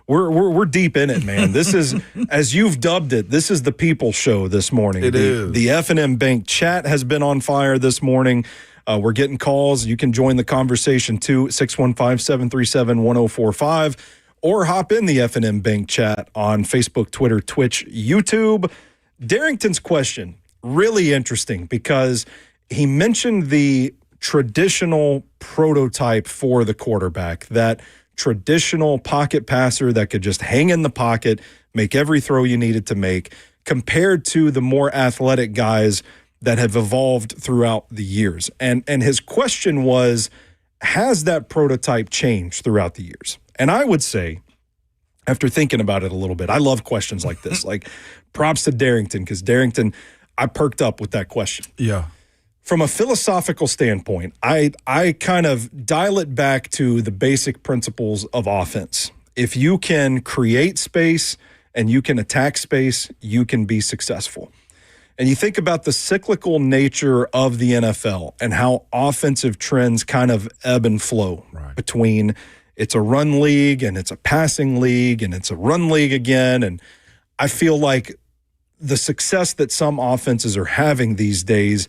S2: we're deep in it, man. This is, as you've dubbed it, this is the people show this morning.
S3: It is.
S2: The F&M Bank chat has been on fire this morning. We're getting calls. You can join the conversation too, 615-737-1045, or hop in the F&M Bank chat on Facebook, Twitter, Twitch, YouTube. Darrington's question, really interesting because he mentioned the traditional prototype for the quarterback, that traditional pocket passer that could just hang in the pocket, make every throw you needed to make, compared to the more athletic guys that have evolved throughout the years. And his question was, has that prototype changed throughout the years? And I would say, after thinking about it a little bit, I love questions like this. Like, props to Darrington, because Darrington, I perked up with that question.
S3: Yeah.
S2: From a philosophical standpoint, I kind of dial it back to the basic principles of offense. If you can create space and you can attack space, you can be successful. And you think about the cyclical nature of the NFL and how offensive trends kind of ebb and flow between it's a run league and it's a passing league and it's a run league again. And I feel like the success that some offenses are having these days,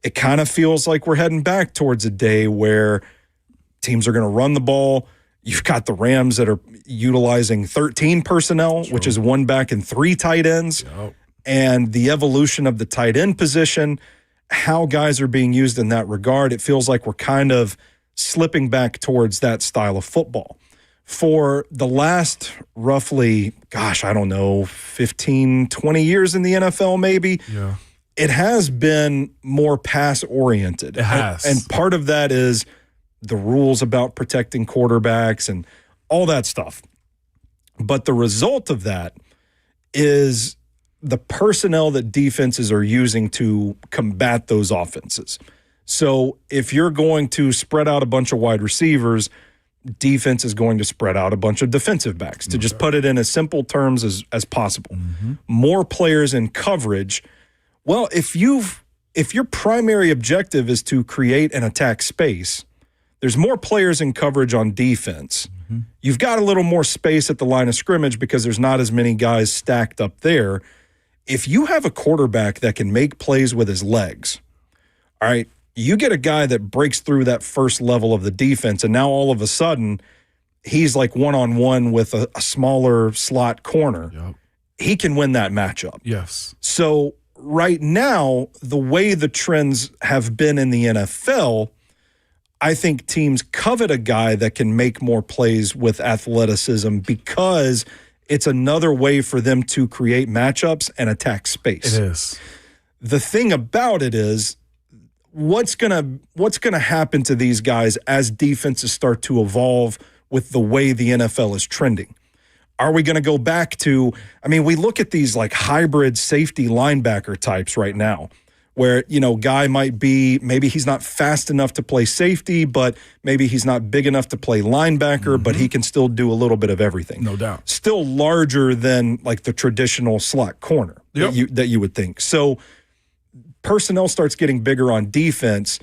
S2: it kind of feels like we're heading back towards a day where teams are going to run the ball. You've got the Rams that are utilizing 13 personnel, which is one back and 3 tight ends.
S3: Yep.
S2: And the evolution of the tight end position, how guys are being used in that regard, it feels like we're kind of slipping back towards that style of football. For the last roughly, 15, 20 years in the NFL maybe, it has been more pass-oriented.
S3: It has.
S2: And part of that is the rules about protecting quarterbacks and all that stuff. But the result of that is the personnel that defenses are using to combat those offenses. So if you're going to spread out a bunch of wide receivers, defense is going to spread out a bunch of defensive backs, to just put it in as simple terms as possible. More players in coverage. Well, if your primary objective is to create and attack space, there's more players in coverage on defense. You've got a little more space at the line of scrimmage because there's not as many guys stacked up there. If you have a quarterback that can make plays with his legs, all right, you get a guy that breaks through that first level of the defense, and now all of a sudden he's like one-on-one with a smaller slot corner.
S3: Yep.
S2: He can win that matchup.
S3: Yes.
S2: So right now, the way the trends have been in the NFL, I think teams covet a guy that can make more plays with athleticism because it's another way for them to create matchups and attack space.
S3: It is.
S2: The thing about it is, what's gonna happen to these guys as defenses start to evolve with the way the NFL is trending? Are we going to go back to, we look at these like hybrid safety linebacker types right now where, guy might be, maybe he's not fast enough to play safety, but maybe he's not big enough to play linebacker, but he can still do a little bit of everything.
S3: No doubt.
S2: Still larger than like the traditional slot corner that you would think. So personnel starts getting bigger on defense.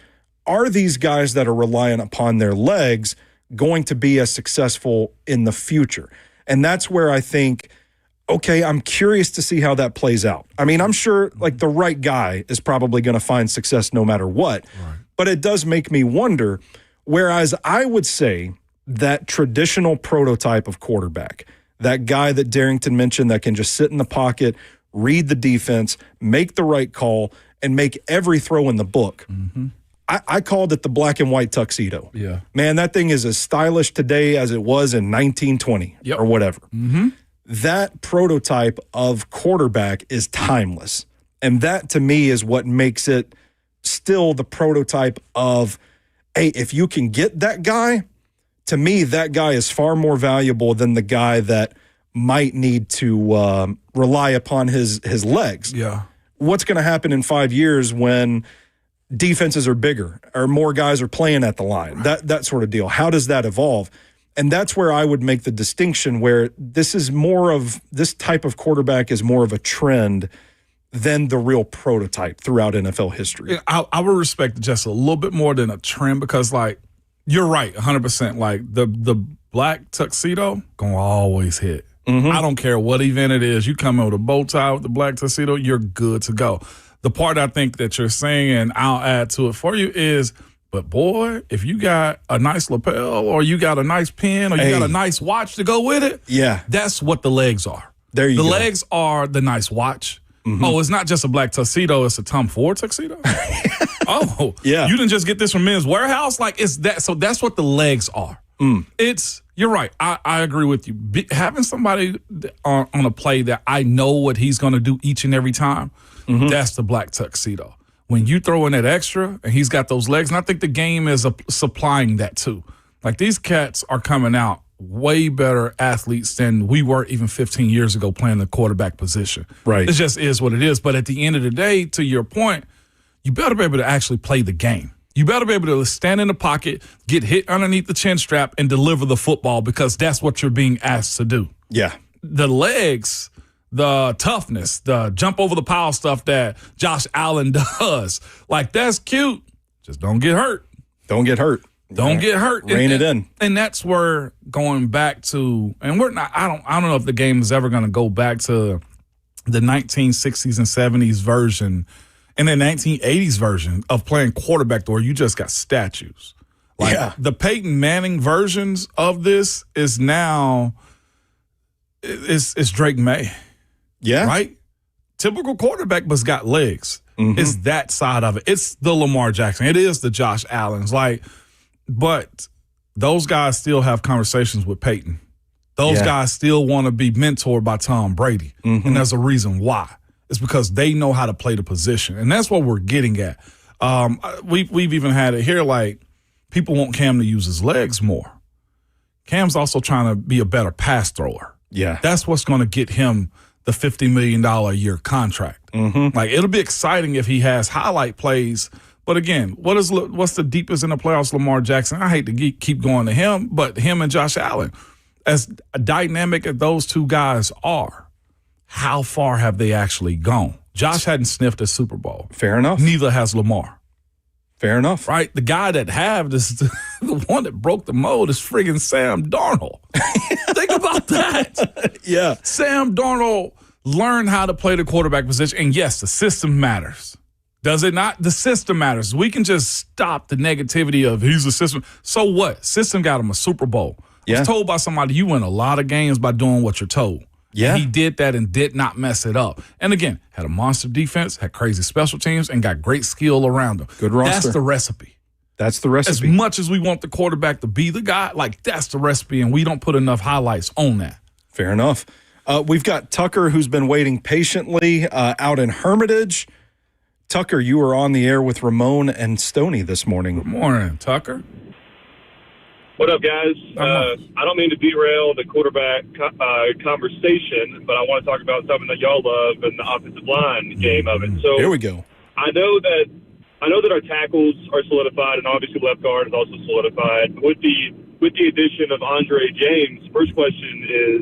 S2: Are these guys that are reliant upon their legs going to be as successful in the future? And that's where I think, okay, I'm curious to see how that plays out. I'm sure like the right guy is probably going to find success no matter what, but it does make me wonder, whereas I would say that traditional prototype of quarterback, that guy that Darrington mentioned that can just sit in the pocket, read the defense, make the right call, and make every throw in the book. I called it the black and white tuxedo.
S3: Yeah.
S2: Man, that thing is as stylish today as it was in 1920 or whatever. That prototype of quarterback is timeless. And that, to me, is what makes it still the prototype of, hey, if you can get that guy, to me, that guy is far more valuable than the guy that might need to rely upon his legs.
S3: Yeah.
S2: What's going to happen in 5 years when defenses are bigger or more guys are playing at the line, that sort of deal. How does that evolve? And that's where I would make the distinction where this type of quarterback is more of a trend than the real prototype throughout NFL history.
S3: I would respect it just a little bit more than a trend because, like, you're right, 100%. Like, the black tuxedo gonna always hit. Mm-hmm. I don't care what event it is. You come in with a bow tie with the black tuxedo, you're good to go. The part I think that you're saying, and I'll add to it for you, is, but boy, if you got a nice lapel or you got a nice pin or you got a nice watch to go with it, that's what the legs are.
S2: There you go.
S3: The legs are the nice watch. Mm-hmm. Oh, it's not just a black tuxedo, it's a Tom Ford tuxedo? Oh, yeah. You didn't just get this from Men's Warehouse? Like, it's that. So that's what the legs are. You're right. I agree with you. Having somebody on a play that I know what he's going to do each and every time, that's the black tuxedo. When you throw in that extra and he's got those legs, and I think the game is supplying that too. Like, these cats are coming out way better athletes than we were even 15 years ago playing the quarterback position.
S2: Right.
S3: It just is what it is. But at the end of the day, to your point, you better be able to actually play the game. You better be able to stand in the pocket, get hit underneath the chin strap, and deliver the football because that's what you're being asked to do.
S2: Yeah.
S3: The legs, the toughness, the jump over the pile stuff that Josh Allen does, like, that's cute. Just don't get hurt.
S2: Don't get hurt.
S3: Don't get hurt.
S2: Rein it in.
S3: And that's where going back to, and we're not, I don't know if the game is ever going to go back to the 1960s and 70s version and the 1980s version of playing quarterback where you just got statues. Like, the Peyton Manning versions of this is now, it's Drake May.
S2: Yeah.
S3: Right? Typical quarterback but's got legs. Mm-hmm. It's that side of it. It's the Lamar Jackson. It is the Josh Allens. Like, but those guys still have conversations with Peyton. Those guys still want to be mentored by Tom Brady. Mm-hmm. And there's a reason why. It's because they know how to play the position. And that's what we're getting at. We've even had it here, like, people want Cam to use his legs more. Cam's also trying to be a better pass thrower.
S2: Yeah.
S3: That's what's going to get him the $50 million a year contract. Mm-hmm. Like, it'll be exciting if he has highlight plays. But again, what's the deepest in the playoffs, Lamar Jackson? I hate to keep going to him, but him and Josh Allen, as dynamic as those two guys are, how far have they actually gone? Josh hadn't sniffed a Super Bowl.
S2: Fair enough.
S3: Neither has Lamar.
S2: Fair enough.
S3: Right? The guy that the one that broke the mold is friggin' Sam Darnold. Think about that.
S2: Yeah.
S3: Sam Darnold learned how to play the quarterback position. And yes, the system matters. Does it not? The system matters. We can just stop the negativity of he's a system. So what? System got him a Super Bowl. I was told by somebody, you win a lot of games by doing what you're told. Yeah. And he did that and did not mess it up. And again, had a monster defense, had crazy special teams, and got great skill around him.
S2: Good roster.
S3: That's the recipe.
S2: That's the recipe.
S3: As much as we want the quarterback to be the guy, like, that's the recipe, and we don't put enough highlights on that.
S2: Fair enough. We've got Tucker, who's been waiting patiently out in Hermitage. Tucker, you were on the air with Ramon and Stoney this morning.
S3: Good morning, Tucker.
S11: What up, guys? I don't mean to derail the quarterback conversation, but I want to talk about something that y'all love and the offensive line game of it. So
S2: here we go.
S11: I know that our tackles are solidified, and obviously left guard is also solidified. With the addition of Andre James, first question is,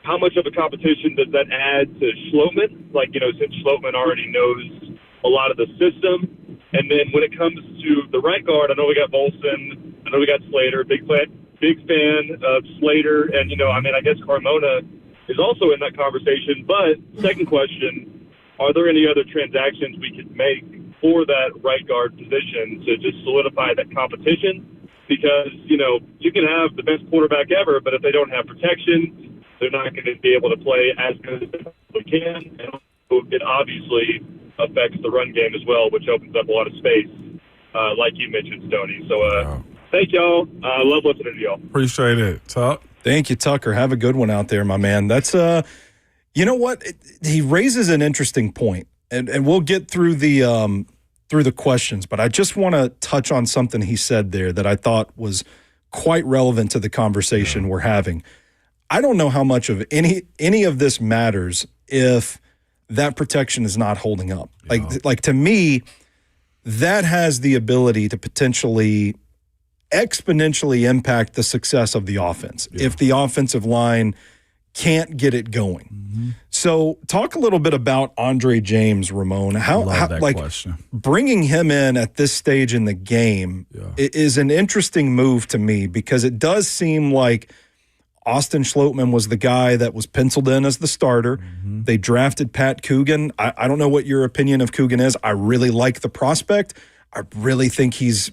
S11: how much of a competition does that add to Schlottman? Like, since Schlottman already knows a lot of the system. And then when it comes to the right guard, I know we got Volson, I know we got Slater, big fan of Slater, and I guess Carmona is also in that conversation. But second question, are there any other transactions we could make for that right guard position to just solidify that competition? Because, you can have the best quarterback ever, but if they don't have protection, they're not going to be able to play as good as they can. And it obviously affects the run game as well, which opens up a lot of space, like you mentioned, Stoney. So thank y'all. I love listening to y'all.
S3: Appreciate it, Tuck.
S2: Thank you, Tucker. Have a good one out there, my man. That's you know what? He raises an interesting point, and we'll get through the questions, but I just want to touch on something he said there that I thought was quite relevant to the conversation we're having. I don't know how much of any of this matters if that protection is not holding up. Like to me, that has the ability to potentially exponentially impact the success of the offense if the offensive line can't get it going. So talk a little bit about Andre James, Ramon. How
S3: question.
S2: Bringing him in at this stage in the game is an interesting move to me, because it does seem like Austin Schlottmann was the guy that was penciled in as the starter. They drafted Pat Coogan. I don't know what your opinion of Coogan is. I really like the prospect. I really think he's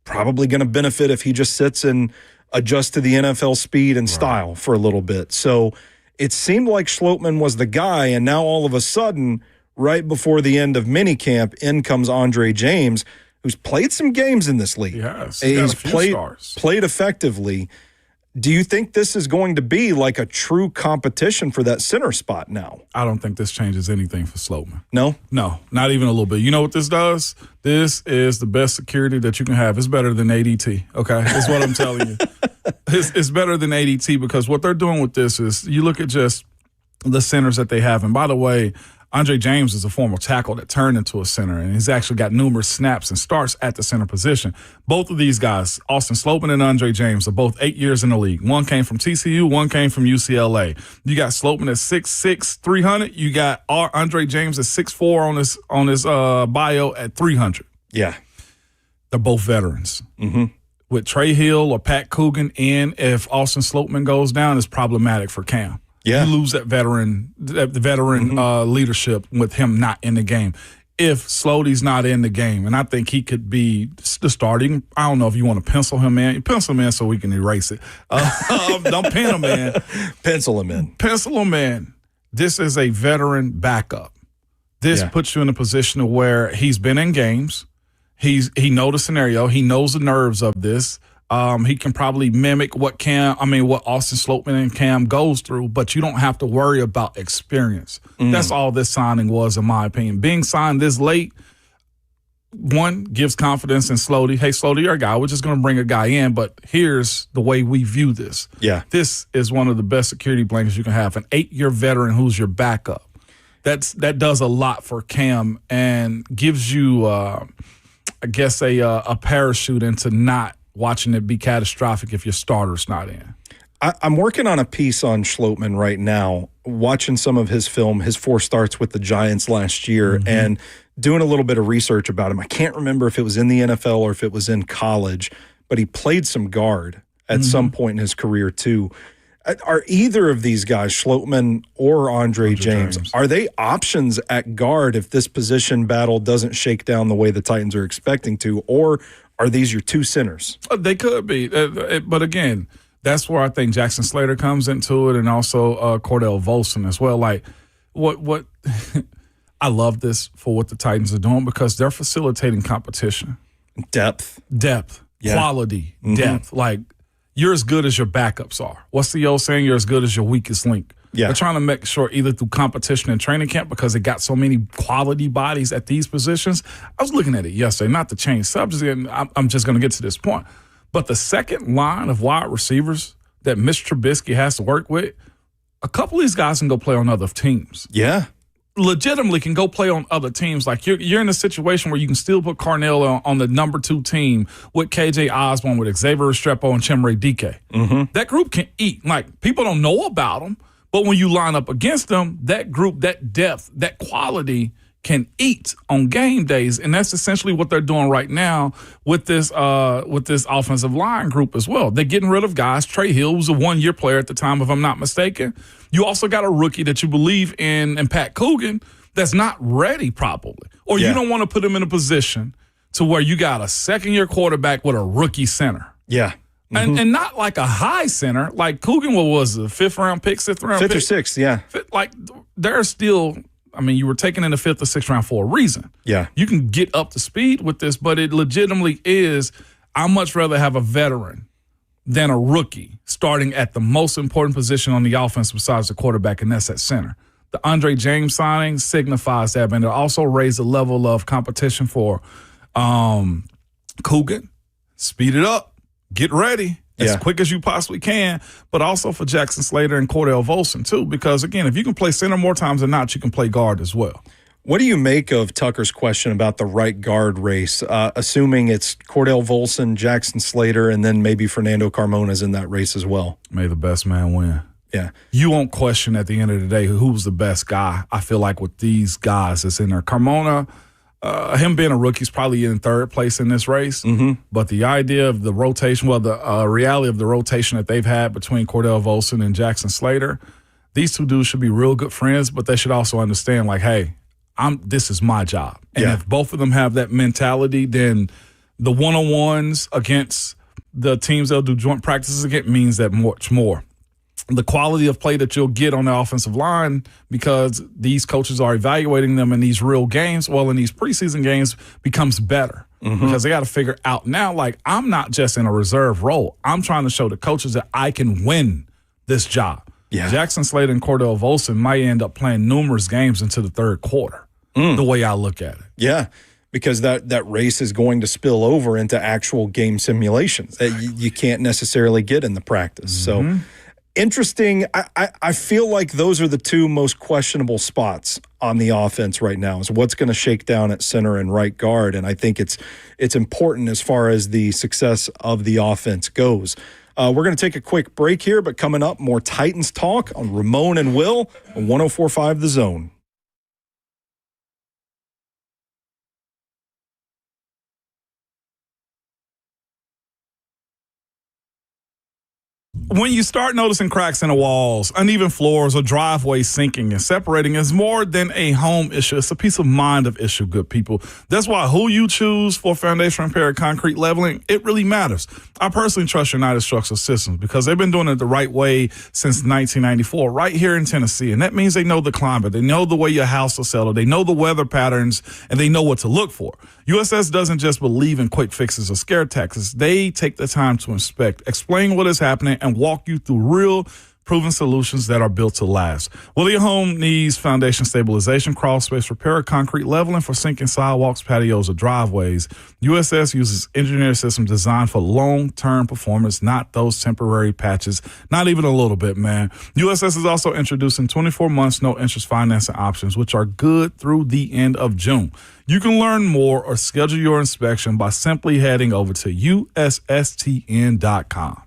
S2: probably going to benefit if he just sits and adjusts to the NFL speed and style for a little bit. So it seemed like Schlottmann was the guy, and now all of a sudden, right before the end of minicamp, in comes Andre James, who's played some games in this league.
S3: Yes,
S2: he's played effectively. Do you think this is going to be like a true competition for that center spot now?
S3: I don't think this changes anything for Schlottmann.
S2: No?
S3: No, not even a little bit. You know what this does? This is the best security that you can have. It's better than ADT, okay? That's what I'm telling you. It's better than ADT, because what they're doing with this is you look at just the centers that they have. And by the way, Andre James is a former tackle that turned into a center, and he's actually got numerous snaps and starts at the center position. Both of these guys, Austin Schlottmann and Andre James, are both 8 years in the league. One came from TCU, one came from UCLA. You got Schlottmann at 6'6", 300. You got Andre James at 6'4" on his bio at 300.
S2: Yeah.
S3: They're both veterans. With Trey Hill or Pat Coogan in, if Austin Schlottmann goes down, it's problematic for Cam.
S2: Yeah.
S3: You lose that veteran leadership with him not in the game. If Slotty's not in the game, and I think he could be the starting, I don't know if you want to pencil him in. Pencil him in so we can erase it. Don't pin him in.
S2: Pencil him in.
S3: Pencil him in. This is a veteran backup. This puts you in a position of where he's been in games. He knows the scenario. He knows the nerves of this. He can probably mimic what Austin Schlottmann and Cam goes through, but you don't have to worry about experience. That's all this signing was, in my opinion. Being signed this late, one, gives confidence in Slotty. Hey, Slotty, you're a guy. We're just going to bring a guy in, but here's the way we view this.
S2: Yeah.
S3: This is one of the best security blankets you can have. An 8-year veteran who's your backup. That does a lot for Cam and gives you, a parachute into not watching it be catastrophic if your starter's not in.
S2: I'm working on a piece on Schlottmann right now, watching some of his film, his 4 starts with the Giants last year, and doing a little bit of research about him. I can't remember if it was in the NFL or if it was in college, but he played some guard at some point in his career too. Are either of these guys, Schlottmann or Andre James, are they options at guard if this position battle doesn't shake down the way the Titans are expecting to, or are these your 2 centers?
S3: They could be. But again, that's where I think Jackson Slater comes into it, and also Cordell Volson as well. Like, what I love this for what the Titans are doing, because they're facilitating competition.
S2: Depth.
S3: Quality, depth. Like, you're as good as your backups are. What's the old saying? You're as good as your weakest link.
S2: Yeah.
S3: They're trying to make sure, either through competition and training camp, because they got so many quality bodies at these positions. I was looking at it yesterday, not to change subjects, and I'm just going to get to this point. But the second line of wide receivers that Mr. Trubisky has to work with, a couple of these guys can go play on other teams.
S2: Yeah.
S3: Legitimately can go play on other teams. Like, you're in a situation where you can still put Carnell on the number 2 team with KJ Osborne, with Xavier Restrepo, and Chimere Dike. That group can eat. Like, people don't know about them, but when you line up against them, that group, that depth, that quality can eat on game days, and that's essentially what they're doing right now with this offensive line group as well. They're getting rid of guys. Trey Hill was a 1-year player at the time, if I'm not mistaken. You also got a rookie that you believe in Pat Coogan that's not ready probably, or you don't want to put him in a position to where you got a 2nd-year quarterback with a rookie center.
S2: Yeah.
S3: And not like a high center. Like Coogan, what was it, a 5th-round pick, 6th-round pick?
S2: 5th or 6th, yeah.
S3: Like, they're still – you were taken in the 5th or 6th round for a reason.
S2: Yeah.
S3: You can get up to speed with this, but it legitimately is, I'd much rather have a veteran than a rookie starting at the most important position on the offense besides the quarterback, and that's at center. The Andre James signing signifies that, and it also raised the level of competition for Coogan. Speed it up. Get ready. As quick as you possibly can, but also for Jackson Slater and Cordell Volson too, because again, if you can play center more times than not, you can play guard as well.
S2: What do you make of Tucker's question about the right guard race, assuming it's Cordell Volson, Jackson Slater, and then maybe Fernando Carmona's in that race as well?
S3: May the best man win.
S2: Yeah.
S3: You won't question at the end of the day who's the best guy. I feel like with these guys that's in there. Carmona, him being a rookie is probably in third place in this race.
S2: Mm-hmm.
S3: But the idea of the rotation, well, the reality of the rotation that they've had between Cordell Volson and Jackson Slater, these two dudes should be real good friends, but they should also understand, like, hey, this is my job. And if both of them have that mentality, then the one-on-ones against the teams they'll do joint practices against means that much more. The quality of play that you'll get on the offensive line, because these coaches are evaluating them in these real games, well, in these preseason games, becomes better. Mm-hmm. Because they got to figure out now, like, I'm not just in a reserve role. I'm trying to show the coaches that I can win this job. Yeah. Jackson Slater and Cordell Volson might end up playing numerous games into the third quarter, the way I look at it.
S2: Yeah, because that race is going to spill over into actual game simulations that you can't necessarily get in the practice. So interesting. I feel like those are the two most questionable spots on the offense right now, is what's going to shake down at center and right guard. And I think it's important as far as the success of the offense goes. We're going to take a quick break here, but coming up, more Titans talk on Ramon and Will on 104.5 The Zone.
S3: When you start noticing cracks in the walls, uneven floors, or driveways sinking and separating, it's more than a home issue. It's a peace of mind of issue, good people. That's why who you choose for foundation repair concrete leveling, it really matters. I personally trust United Structural Systems because they've been doing it the right way since 1994, right here in Tennessee. And that means they know the climate. They know the way your house will settle. They know the weather patterns, and they know what to look for. USS doesn't just believe in quick fixes or scare tactics. They take the time to inspect, explain what is happening, and walk you through real proven solutions that are built to last. Whether your home needs foundation stabilization, crawl space repair, or concrete leveling for sinking sidewalks, patios, or driveways, USS uses engineered systems designed for long-term performance, not those temporary patches, not even a little bit, man. USS is also introducing 24 months no-interest financing options, which are good through the end of June. You can learn more or schedule your inspection by simply heading over to USSTN.com.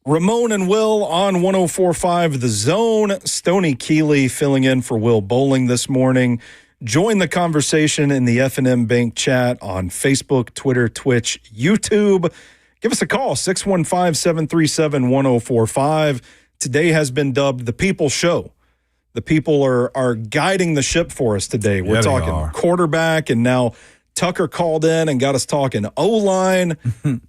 S2: Ramon and Will on 104.5 The Zone. Stoney Keeley filling in for Will Bowling this morning. Join the conversation in the F&M Bank chat on Facebook, Twitter, Twitch, YouTube. Give us a call, 615-737-1045. Today has been dubbed the People Show. The people are guiding the ship for us today. We're talking quarterback, and now Tucker called in and got us talking O-line.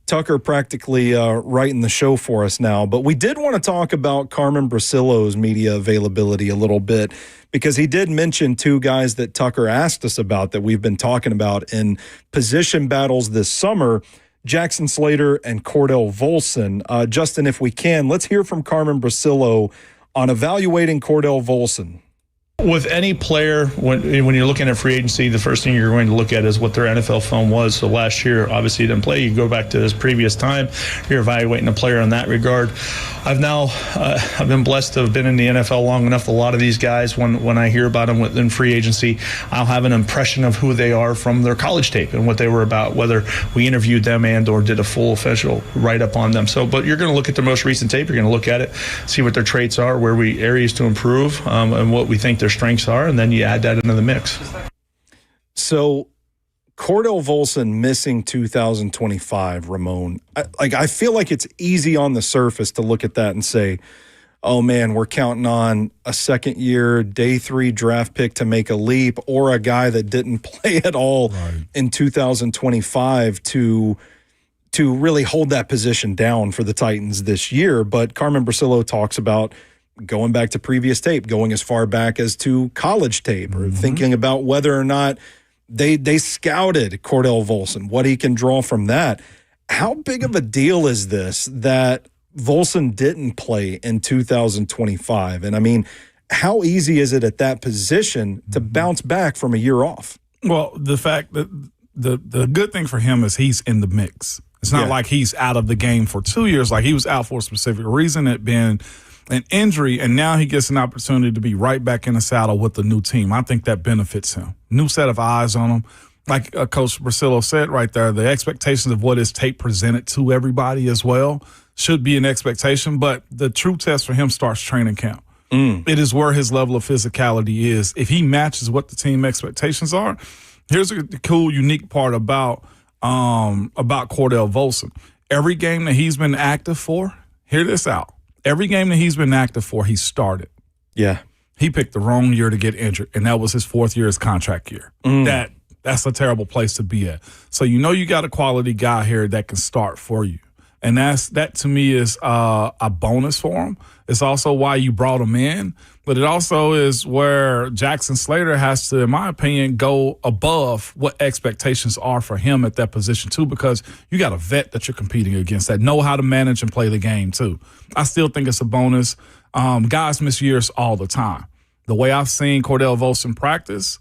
S2: Tucker practically writing the show for us now. But we did want to talk about Carmen Brasillo's media availability a little bit, because he did mention two guys that Tucker asked us about that we've been talking about in position battles this summer, Jackson Slater and Cordell Volson. Justin, if we can, let's hear from Carmen Brasillo on evaluating Cordell Volson.
S12: With any player, when you're looking at free agency, the first thing you're going to look at is what their NFL film was. So last year, obviously, he didn't play. You go back to his previous time, you're evaluating a player in that regard. I've been blessed to have been in the NFL long enough. A lot of these guys, when I hear about them in free agency, I'll have an impression of who they are from their college tape and what they were about, whether we interviewed them and or did a full official write-up on them. So, but you're going to look at their most recent tape. You're going to look at it, see what their traits are, areas to improve, and what we think their strengths are, and then you add that into the mix.
S2: So Cordell Volson missing 2025, Ramon. I feel like it's easy on the surface to look at that and say, oh man, we're counting on a second year, day 3 draft pick to make a leap, or a guy that didn't play at all in 2025 to really hold that position down for the Titans this year. But Carmen Brasillo talks about going back to previous tape, going as far back as to college tape, or thinking about whether or not they scouted Cordell Volson, what he can draw from that. How big of a deal is this that Volson didn't play in 2025? And I mean, how easy is it at that position to bounce back from a year off?
S4: Well, the fact that the good thing for him is he's in the mix. It's not like he's out of the game for 2 years. Like, he was out for a specific reason. It been an injury, and now he gets an opportunity to be right back in the saddle with the new team. I think that benefits him. New set of eyes on him. Like Coach Brasillo said right there, the expectations of what his tape presented to everybody as well should be an expectation, but the true test for him starts training camp. It is where his level of physicality is. If he matches what the team expectations are, here's the cool, unique part about Cordell Volson. Every game that he's been active for, hear this out. Every game that he's been active for, he started.
S2: Yeah.
S4: He picked the wrong year to get injured, and that was his 4th year, his contract year. That's a terrible place to be at. So you got a quality guy here that can start for you. And that to me is a bonus for him. It's also why you brought him in, but it also is where Jackson Slater has to, in my opinion, go above what expectations are for him at that position too, because you got a vet that you're competing against that know how to manage and play the game too. I still think it's a bonus. Guys miss years all the time. The way I've seen Cordell Volson practice,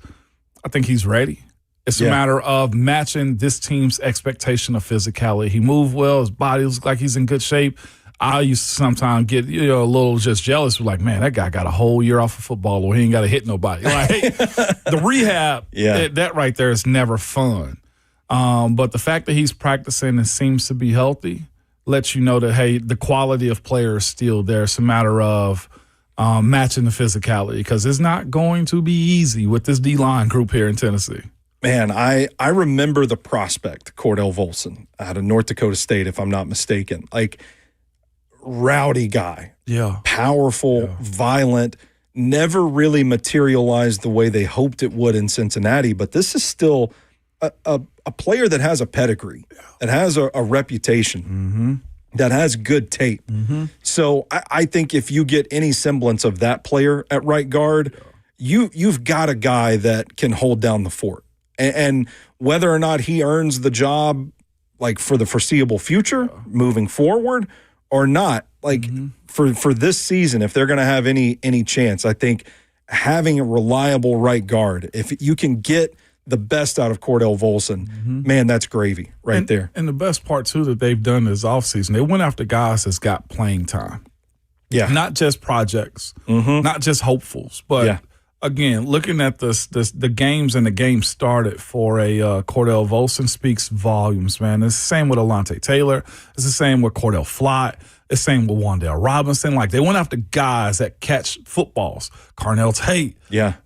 S4: I think he's ready. It's a matter of matching this team's expectation of physicality. He moved well. His body looks like he's in good shape. I used to sometimes get a little just jealous. Like, man, that guy got a whole year off of football, or he ain't got to hit nobody. Like, the rehab, that right there is never fun. But the fact that he's practicing and seems to be healthy lets you know that, hey, the quality of player is still there. It's a matter of matching the physicality, because it's not going to be easy with this D-line group here in Tennessee.
S2: Man, I remember the prospect, Cordell Volson, out of North Dakota State, if I'm not mistaken. Like, rowdy guy.
S4: Yeah.
S2: Powerful, violent, never really materialized the way they hoped it would in Cincinnati. But this is still a player that has a pedigree, that has a reputation, that has good tape. So I think if you get any semblance of that player at right guard, you've got a guy that can hold down the fort. And whether or not he earns the job, like, for the foreseeable future, moving forward or not, like, for this season, if they're going to have any chance, I think having a reliable right guard, if you can get the best out of Cordell Volson, man, that's gravy there.
S4: And the best part, too, that they've done this offseason, they went after guys that's got playing time.
S2: Yeah.
S4: Not just projects, not just hopefuls, but again, looking at the games and the game started for a Cordell Volson speaks volumes, man. It's the same with Alontae Taylor. It's the same with Cordell Flott. It's the same with Wandale Robinson. Like, they went after guys that catch footballs. Carnell Tate,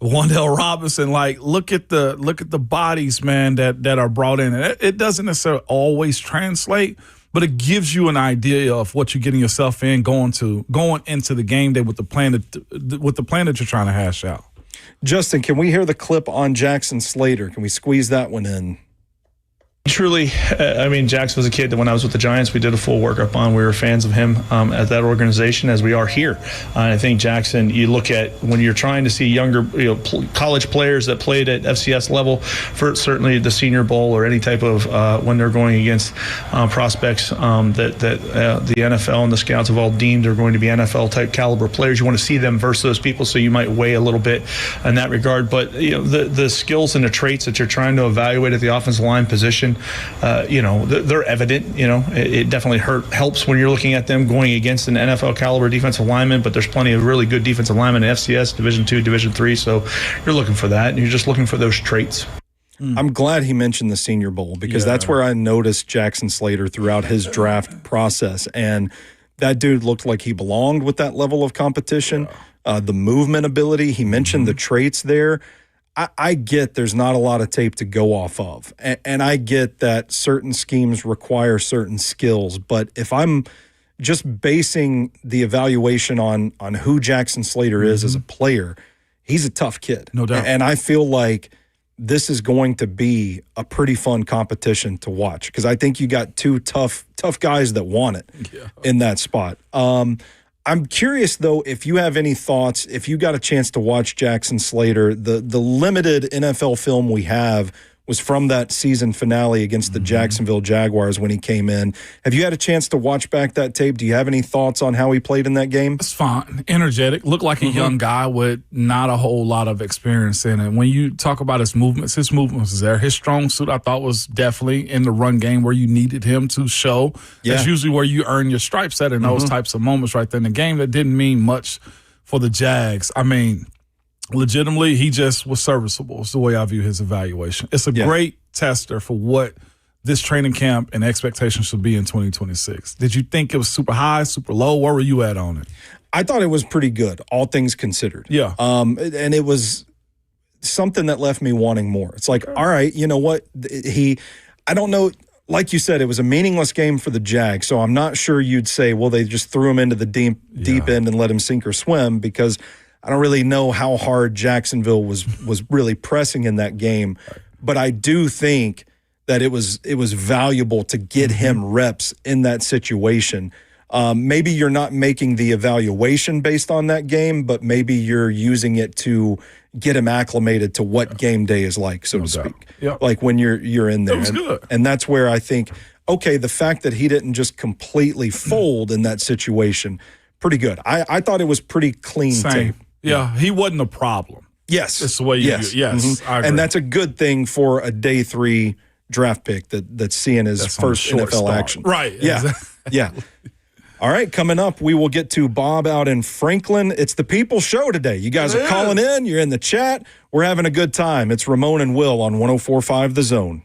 S4: Wandale Robinson. Like, look at the bodies, man, that are brought in. And it doesn't necessarily always translate, but it gives you an idea of what you're getting yourself in going into the game day with the plan that you're trying to hash out.
S2: Justin, can we hear the clip on Jackson Slater? Can we squeeze that one in?
S12: Truly, I mean, Jackson was a kid that when I was with the Giants, we did a full workup on. We were fans of him at that organization, as we are here. I think Jackson, you look at when you're trying to see younger, college players that played at FCS level for certainly the Senior Bowl or any type of when they're going against prospects that the NFL and the scouts have all deemed are going to be NFL type caliber players. You want to see them versus those people, so you might weigh a little bit in that regard. But the skills and the traits that you're trying to evaluate at the offensive line position, they're evident. It definitely helps when you're looking at them going against an NFL caliber defensive lineman, but there's plenty of really good defensive linemen in FCS, Division II, Division III, so you're looking for that, and you're just looking for those traits.
S2: I'm glad he mentioned the Senior Bowl because that's where I noticed Jackson Slater throughout his draft process, and that dude looked like he belonged with that level of competition. The movement ability, he mentioned the traits there. I get there's not a lot of tape to go off of, and I get that certain schemes require certain skills, but if I'm just basing the evaluation on who Jackson Slater is as a player, he's a tough kid.
S4: No doubt.
S2: And I feel like this is going to be a pretty fun competition to watch because I think you got two tough guys that want it in that spot. I'm curious, though, if you have any thoughts, if you got a chance to watch Jackson Slater, the limited NFL film we have was from that season finale against the Jacksonville Jaguars when he came in. Have you had a chance to watch back that tape? Do you have any thoughts on how he played in that game?
S4: It's fine. Energetic. Looked like a young guy with not a whole lot of experience in it. When you talk about his movements was there. His strong suit, I thought, was definitely in the run game where you needed him to show. That's usually where you earn your stripes at in those types of moments right there in the game. That didn't mean much for the Jags. I mean, legitimately, he just was serviceable. It's the way I view his evaluation. It's a great tester for what this training camp and expectations should be in 2026. Did you think it was super high, super low? Where were you at on it?
S2: I thought it was pretty good, all things considered.
S4: Yeah.
S2: And it was something that left me wanting more. It's like, all right, you know what? I don't know. Like you said, it was a meaningless game for the Jags, so I'm not sure you'd say, well, they just threw him into the deep end and let him sink or swim because – I don't really know how hard Jacksonville was really pressing in that game, but I do think that it was valuable to get him reps in that situation. Maybe you're not making the evaluation based on that game, but maybe you're using it to get him acclimated to what game day is like, so to speak. Like when you're in there.
S4: It was good.
S2: And that's where I think, okay, the fact that he didn't just completely fold in that situation, pretty good. I thought it was pretty clean tape.
S4: Yeah, he wasn't a problem.
S2: Yes.
S4: That's the way you view it. Yes, I agree.
S2: And that's a good thing for a day 3 draft pick that's seeing his first NFL
S4: start.
S2: action.
S4: Right.
S2: Yeah. Yeah. All right, coming up, we will get to Bob out in Franklin. It's the People Show today. You guys are calling in. You're in the chat. We're having a good time. It's Ramon and Will on 104.5 The Zone.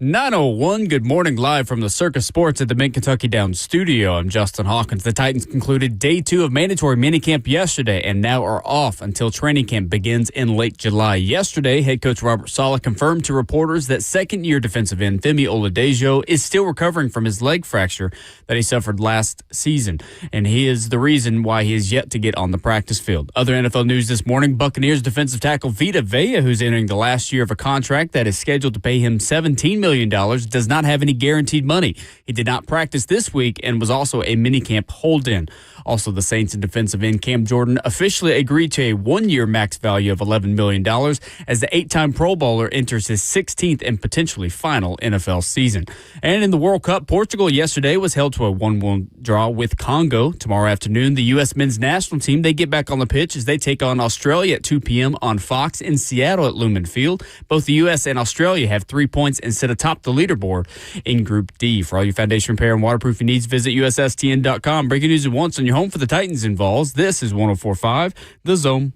S1: 9:01, good morning, live from the Circus Sports at the Mid-Kentucky Downs studio. I'm Justin Hawkins. The Titans concluded day 2 of mandatory minicamp yesterday and now are off until training camp begins in late July. Yesterday, head coach Robert Saleh confirmed to reporters that second-year defensive end Femi Oladejo is still recovering from his leg fracture that he suffered last season, and he is the reason why he is yet to get on the practice field. Other NFL news this morning, Buccaneers defensive tackle Vita Vea, who's entering the last year of a contract that is scheduled to pay him $17 million, does not have any guaranteed money. He did not practice this week and was also a minicamp hold-in. Also, the Saints and defensive end Cam Jordan officially agreed to a one-year max value of $11 million as the 8-time Pro Bowler enters his 16th and potentially final NFL season. And in the World Cup, Portugal yesterday was held to a 1-1 draw with Congo. Tomorrow afternoon, the U.S. men's national team, they get back on the pitch as they take on Australia at 2 p.m. on Fox in Seattle at Lumen Field. Both the U.S. and Australia have 3 points and sit atop the leaderboard in Group D. For all your foundation repair and waterproofing needs, visit USSTN.com. Breaking news at once on your home for the Titans involves. This is 104.5 The Zone.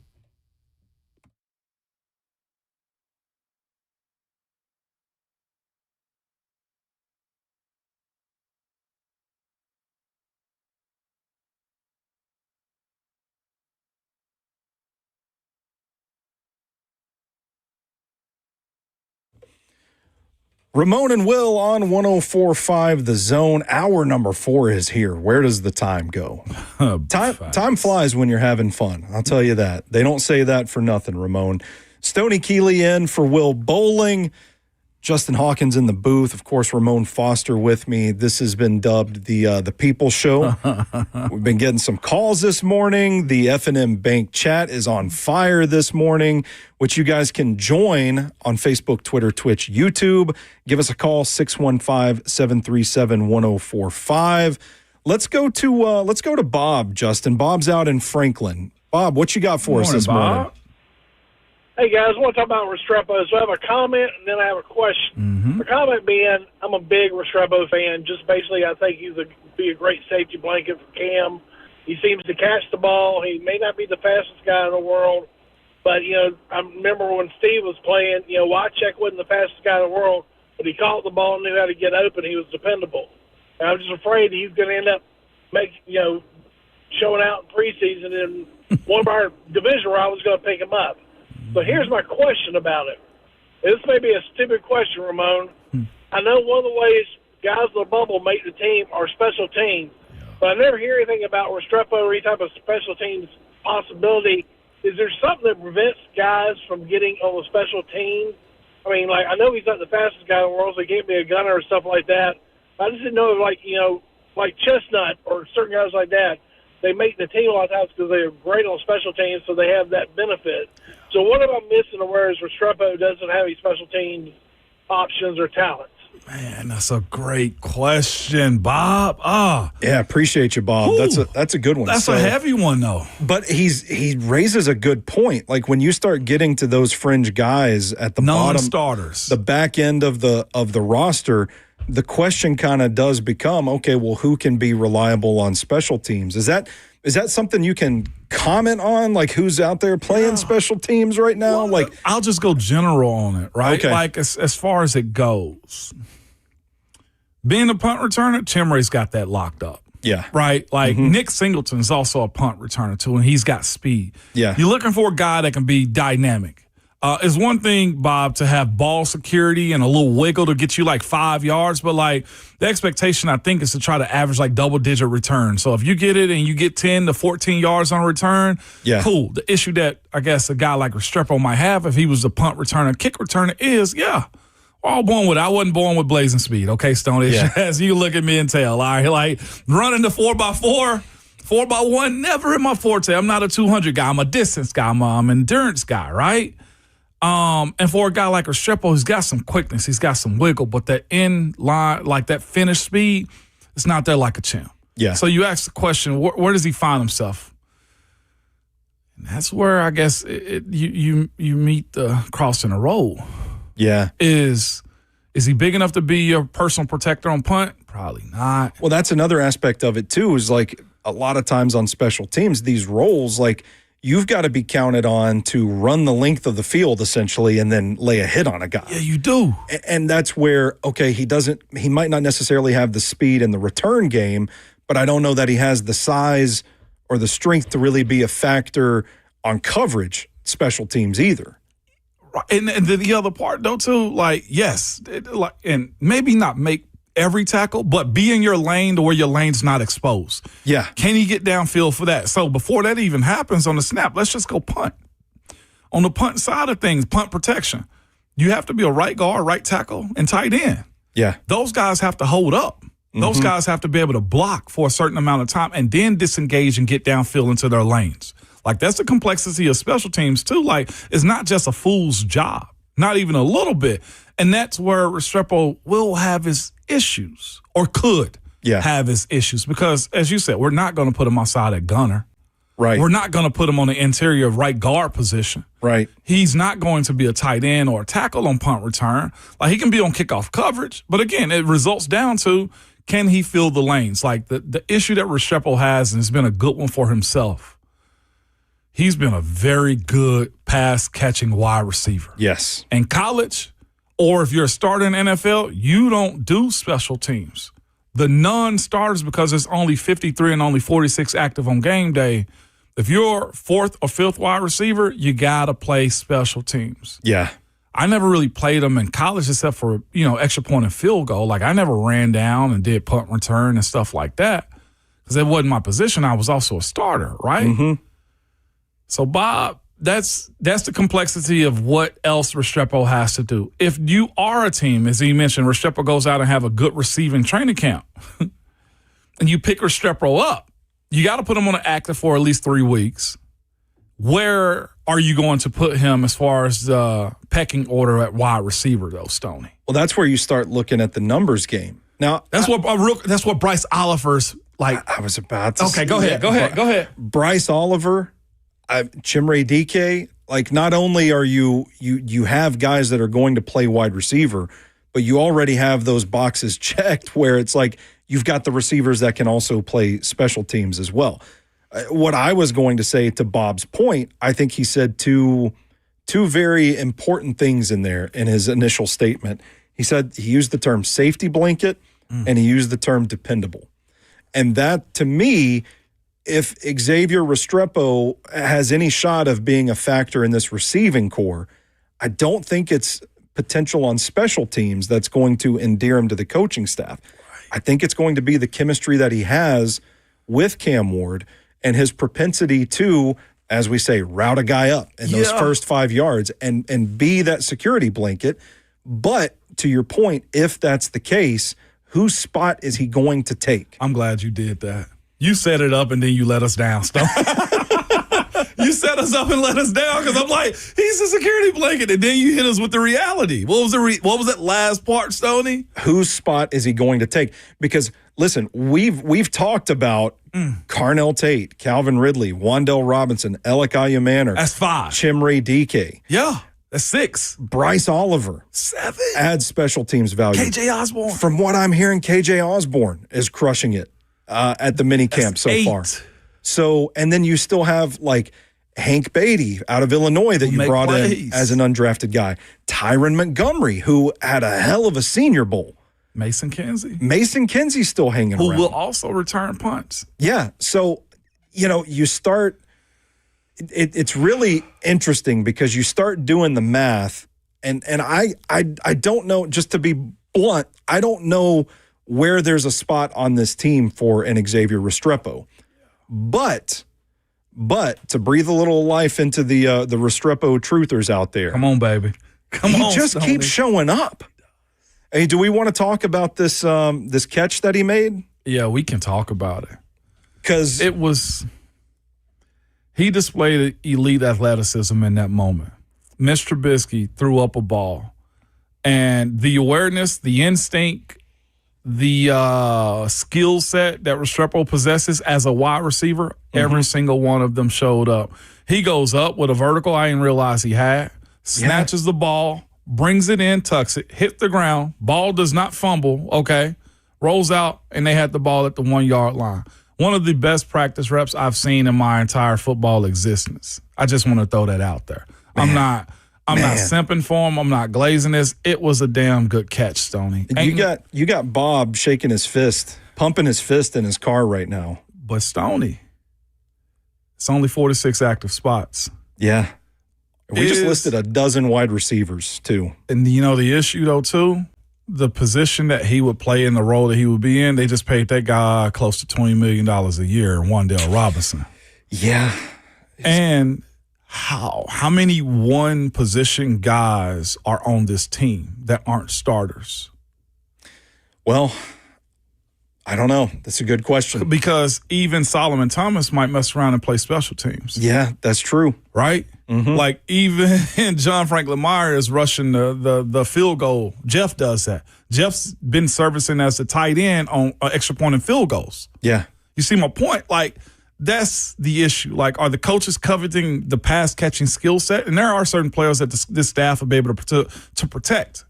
S2: Ramon and Will on 104.5 The Zone. Hour number 4 is here. Where does the time go? Time flies when you're having fun. I'll tell you that. They don't say that for nothing, Ramon. Stoney Keeley in for Will Bowling. Justin Hawkins in the booth. Of course, Ramon Foster with me. This has been dubbed the People Show. We've been getting some calls this morning. The F&M Bank chat is on fire this morning, which you guys can join on Facebook, Twitter, Twitch, YouTube. Give us a call, 615-737-1045. Let's go to Bob, Justin. Bob's out in Franklin. Bob, what you got for us this morning?
S13: Hey, guys, I want to talk about Restrepo. So I have a comment, and then I have a question. The comment being, I'm a big Restrepo fan. Just basically, I think he's be a great safety blanket for Cam. He seems to catch the ball. He may not be the fastest guy in the world, but, I remember when Steve was playing, Wycheck wasn't the fastest guy in the world, but he caught the ball and knew how to get open. He was dependable. And I'm just afraid he's going to end up showing out in preseason, and one of our division rivals is going to pick him up. So here's my question about it. This may be a stupid question, Ramon. I know one of the ways guys in the bubble make the team are special teams, but I never hear anything about Restrepo or any type of special teams possibility. Is there something that prevents guys from getting on the special team? I mean, I know he's not the fastest guy in the world, so he can't be a gunner or stuff like that. I just didn't know, like Chestnut or certain guys like that, they make the team a lot of times because they're great on special teams, so they have that benefit. So what am I missing, whereas Restrepo doesn't have any special teams options or talents?
S4: Man, that's a great question, Bob.
S2: Yeah, appreciate you, Bob. Ooh, that's a good one.
S4: That's a heavy one, though.
S2: But he raises a good point. Like when you start getting to those fringe guys at the bottom,
S4: non-starters,
S2: the back end of the roster, the question kind of does become, okay, well, who can be reliable on special teams? Is that something you can comment on? Like who's out there playing special teams right now?
S4: Well, I'll just go general on it, right?
S2: Okay.
S4: Like as far as it goes, being a punt returner, Tim Ray's got that locked up.
S2: Yeah.
S4: Right? Like Nick Singleton's also a punt returner too, and he's got speed.
S2: Yeah.
S4: You're looking for a guy that can be dynamic. It's one thing, Bob, to have ball security and a little wiggle to get you 5 yards, but the expectation, I think, is to try to average double-digit returns. So if you get it and you get 10 to 14 yards on a return, cool. The issue that I guess a guy like Restrepo might have if he was a punt returner, kick returner is, we're all born with it. I wasn't born with blazing speed, okay, Stoney?
S2: Yeah.
S4: As you look at me and tell, all right, running the 4x4, 4x1, never in my forte. I'm not a 200 guy. I'm a distance guy. I'm an endurance guy, right? And for a guy like Restrepo, he's got some quickness, he's got some wiggle, but that end line, that finish speed, it's not there like a champ.
S2: Yeah.
S4: So you ask the question, where does he find himself? And that's where I guess you meet the cross in the road.
S2: Yeah.
S4: Is he big enough to be your personal protector on punt? Probably not.
S2: Well, that's another aspect of it too. Is a lot of times on special teams, these roles you've got to be counted on to run the length of the field essentially and then lay a hit on a guy.
S4: Yeah, you do.
S2: And that's where, okay, he might not necessarily have the speed in the return game, but I don't know that he has the size or the strength to really be a factor on coverage special teams either.
S4: And the other part though too, like, yes, and maybe not make every tackle, but be in your lane to where your lane's not exposed.
S2: Yeah.
S4: Can he get downfield for that? So before that even happens on the snap, let's just go punt. On the punt side of things, punt protection, you have to be a right guard, right tackle, and tight end.
S2: Yeah.
S4: Those guys have to hold up. Those guys have to be able to block for a certain amount of time and then disengage and get downfield into their lanes. Like, that's the complexity of special teams, too. Like, it's not just a fool's job, not even a little bit. And that's where Restrepo will have his issues, or could have his issues, because, as you said, we're not going to put him outside at gunner.
S2: Right.
S4: We're not going to put him on the interior right guard position.
S2: Right.
S4: He's not going to be a tight end or a tackle on punt return. Like, he can be on kickoff coverage, but again, it results down to, can he fill the lanes? Like, the issue that Restrepo has, and it's been a good one for himself, he's been a very good pass-catching wide receiver.
S2: Yes.
S4: In college, or if you're a starter in NFL, you don't do special teams. The non-starters, because there's only 53 and only 46 active on game day, if you're fourth or fifth wide receiver, you got to play special teams.
S2: Yeah.
S4: I never really played them in college except for, extra point and field goal. Like, I never ran down and did punt return and stuff like that because it wasn't my position. I was also a starter, right?
S2: Mm-hmm.
S4: So, Bob, that's the complexity of what else Restrepo has to do. If you are a team, as he mentioned, Restrepo goes out and have a good receiving training camp, and you pick Restrepo up, you got to put him on an active for at least 3 weeks. Where are you going to put him as far as the pecking order at wide receiver, though, Stoney?
S2: Well, that's where you start looking at the numbers game. Now,
S4: that's what Bryce Oliver's like.
S2: I was about to.
S4: Okay, go ahead.
S2: Bryce Oliver, Chimere Dike. Like, not only are you have guys that are going to play wide receiver, but you already have those boxes checked where it's like you've got the receivers that can also play special teams as well. What I was going to say, to Bob's point, I think he said two very important things in there in his initial statement. He said he used the term safety blanket and he used the term dependable. And that, to me, if Xavier Restrepo has any shot of being a factor in this receiving core, I don't think it's potential on special teams that's going to endear him to the coaching staff. I think it's going to be the chemistry that he has with Cam Ward and his propensity to, as we say, route a guy up in those first 5 yards and be that security blanket. But to your point, if that's the case, whose spot is he going to take?
S4: I'm glad you did that. You set it up and then you let us down, Stone. You set us up and let us down because I'm like, he's a security blanket, and then you hit us with the reality. What was that last part, Stoney?
S2: Whose spot is he going to take? Because listen, we've talked about Carnell Tate, Calvin Ridley, Wan'Dale Robinson, Alec Ayumanor.
S4: That's 5.
S2: Chimere Dike.
S4: Yeah, that's 6.
S2: Bryce Oliver.
S4: 7.
S2: Adds special teams value.
S4: KJ Osborne.
S2: From what I'm hearing, KJ Osborne is crushing it at the mini camp so
S4: 8.
S2: far. So, and then you still have like Hank Beatty out of Illinois that you brought in as an undrafted guy. Tyron Montgomery, who had a hell of a Senior Bowl.
S4: Mason Kinsey.
S2: Mason Kinsey's still hanging around.
S4: Who will also return punts.
S2: Yeah. So, you start – it's really interesting because you start doing the math, and I don't know, just to be blunt, I don't know where there's a spot on this team for an Xavier Restrepo. But to breathe a little life into the Restrepo truthers out there.
S4: Come on, baby.
S2: He just keeps showing up. Hey, do we want to talk about this this catch that he made?
S4: Yeah, we can talk about it.
S2: Because
S4: he displayed elite athleticism in that moment. Mr. Trubisky threw up a ball. And the awareness, the instinct, the skill set that Restrepo possesses as a wide receiver, every single one of them showed up. He goes up with a vertical I didn't realize he had, snatches the ball, brings it in, tucks it, hits the ground, ball does not fumble, okay, rolls out, and they had the ball at the 1 yard line. one of the best practice reps I've seen in my entire football existence. I just want to throw that out there. I'm not simping for him. I'm not glazing this. It was a damn good catch, Stoney.
S2: You got Bob shaking his fist, pumping his fist in his car right now.
S4: But Stoney, it's only 46 active spots.
S2: Yeah. We just listed a dozen wide receivers, too.
S4: And the issue, though, too, the position that he would play in, the role that he would be in, they just paid that guy close to $20 million a year, Wan'Dale Robinson.
S2: Yeah.
S4: And how many one-position guys are on this team that aren't starters?
S2: Well, I don't know. That's a good question.
S4: Because even Solomon Thomas might mess around and play special teams.
S2: Yeah, that's true.
S4: Right? Mm-hmm. Like even John Franklin Meyer is rushing the field goal. Jeff does that. Jeff's been servicing as a tight end on extra point and field goals.
S2: Yeah.
S4: You see my point? Like, that's the issue. Like, are the coaches coveting the pass catching skill set? And there are certain players that this staff will be able to protect.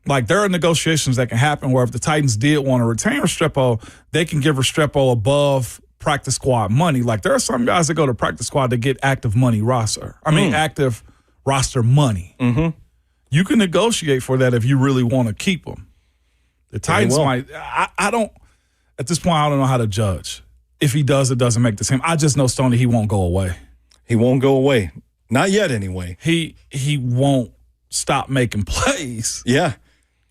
S4: Like, there are negotiations that can happen where if the Titans did want to retain Restrepo, they can give Restrepo above practice squad money. Like, there are some guys that go to practice squad to get active money roster. Active roster money.
S2: Mm-hmm.
S4: You can negotiate for that if you really want to keep them. The Titans might. I don't. At this point, I don't know how to judge. If he does or doesn't make the team, I just know, Stoney, he won't go away.
S2: He won't go away. Not yet, anyway.
S4: He won't stop making plays.
S2: Yeah.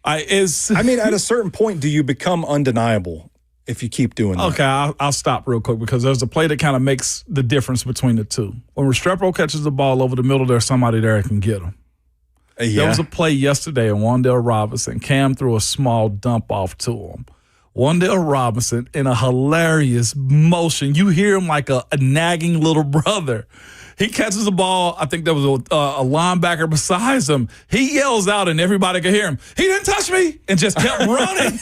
S4: At
S2: a certain point, do you become undeniable if you keep doing that?
S4: Okay, I'll stop real quick because there's a play that kind of makes the difference between the two. When Restrepo catches the ball over the middle, there's somebody there that can get him.
S2: Yeah.
S4: There was a play yesterday in Wan'Dale Robinson. Cam threw a small dump off to him. Wan'Dale Robinson in a hilarious motion. You hear him like a nagging little brother. He catches the ball. I think there was a linebacker beside him. He yells out and everybody could hear him, "He didn't touch me," and just kept running.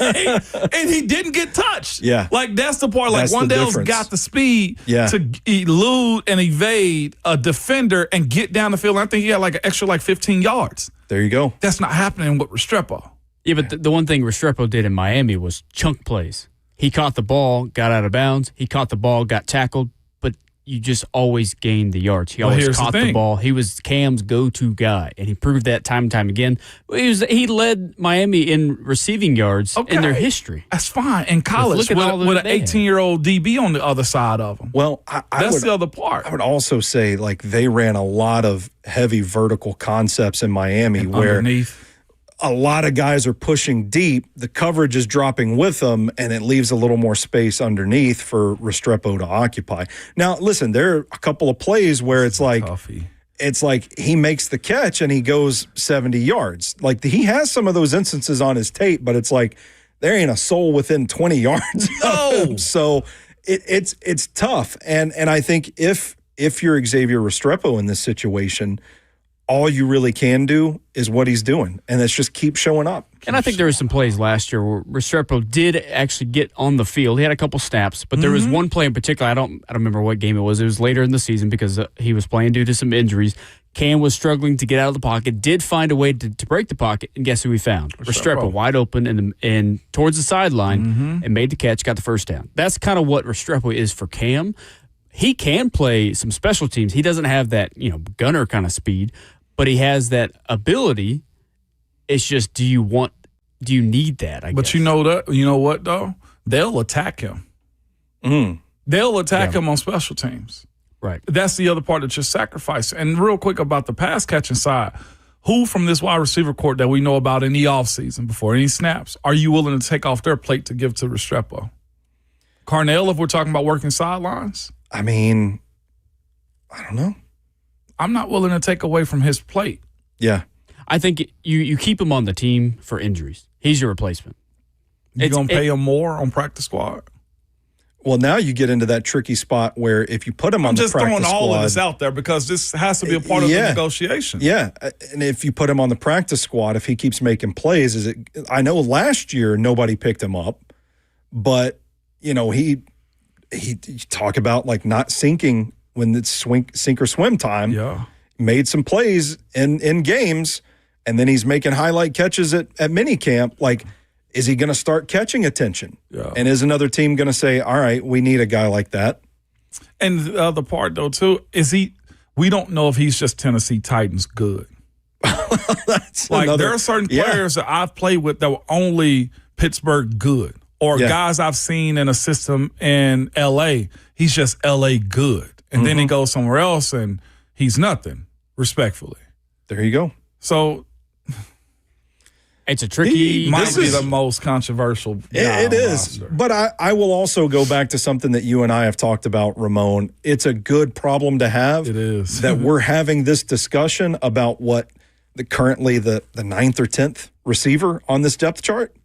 S4: And he didn't get touched.
S2: Yeah.
S4: Like, that's the part. Like, Wan'Dale's got the speed to elude and evade a defender and get down the field. And I think he had like an extra 15 yards.
S2: There you go.
S4: That's not happening with Restrepo.
S1: Yeah, but the one thing Restrepo did in Miami was chunk plays. He caught the ball, got out of bounds. He caught the ball, got tackled, but you just always gained the yards. He always caught the ball. He was Cam's go-to guy, and he proved that time and time again. He led Miami in receiving yards in their history.
S4: That's fine. In college, with an 18-year-old DB on the other side of him.
S2: Well,
S4: that's the other part.
S2: I would also say, like, they ran a lot of heavy vertical concepts in Miami
S4: and
S2: where
S4: underneath.
S2: A lot of guys are pushing deep. The coverage is dropping with them, and it leaves a little more space underneath for Restrepo to occupy. Now, listen, there are a couple of plays where it's like he makes the catch and he goes 70 yards. Like, he has some of those instances on his tape, but it's like there ain't a soul within 20 yards.
S4: No.
S2: So it's tough. And I think if you're Xavier Restrepo in this situation, all you really can do is what he's doing, and that's just keep showing up.
S1: And I think there were some plays last year where Restrepo did actually get on the field. He had a couple snaps, but there was one play in particular. I don't remember what game it was. It was later in the season because he was playing due to some injuries. Cam was struggling to get out of the pocket, did find a way to break the pocket, and guess who we found? Restrepo wide open and towards the sideline and made the catch, got the first down. That's kind of what Restrepo is for Cam. He can play some special teams. He doesn't have that, gunner kind of speed, but he has that ability. It's just, do you need that? I guess.
S4: But you know what though? They'll attack him. They'll attack him on special teams.
S1: Right.
S4: That's the other part that you're sacrificing. And real quick about the pass catching side, who from this wide receiver court that we know about in the offseason before any snaps are you willing to take off their plate to give to Restrepo? Carnell, if we're talking about working sidelines?
S2: I mean, I don't know.
S4: I'm not willing to take away from his plate.
S2: Yeah.
S1: I think you keep him on the team for injuries. He's your replacement.
S4: You're going to pay him more on practice squad?
S2: Well, now you get into that tricky spot where if you put him on the practice squad. I'm
S4: just throwing all of this out there because this has to be a part of the negotiation.
S2: Yeah. And if you put him on the practice squad, if he keeps making plays, I know last year nobody picked him up, but, he talk about like not sinking when it's sink or swim time.
S4: Yeah.
S2: Made some plays in games, and then he's making highlight catches at minicamp. Like, Is he going to start catching attention?
S4: Yeah.
S2: And is another team going to say, all right, we need a guy like that?
S4: And the other part, though, too, is we don't know if he's just Tennessee Titans good.
S2: That's
S4: like,
S2: another,
S4: there are certain players that I've played with that were only Pittsburgh good, or guys I've seen in a system in L.A., he's just L.A. good. And then he goes somewhere else and he's nothing, respectfully.
S2: There you go.
S4: So
S1: it's a tricky.
S4: Might be the most controversial.
S2: It is.
S4: roster.
S2: But I will also go back to something that you and I have talked about, Ramon. It's a good problem to have.
S4: It is.
S2: That we're having this discussion about what currently the 9th or 10th receiver on this depth chart.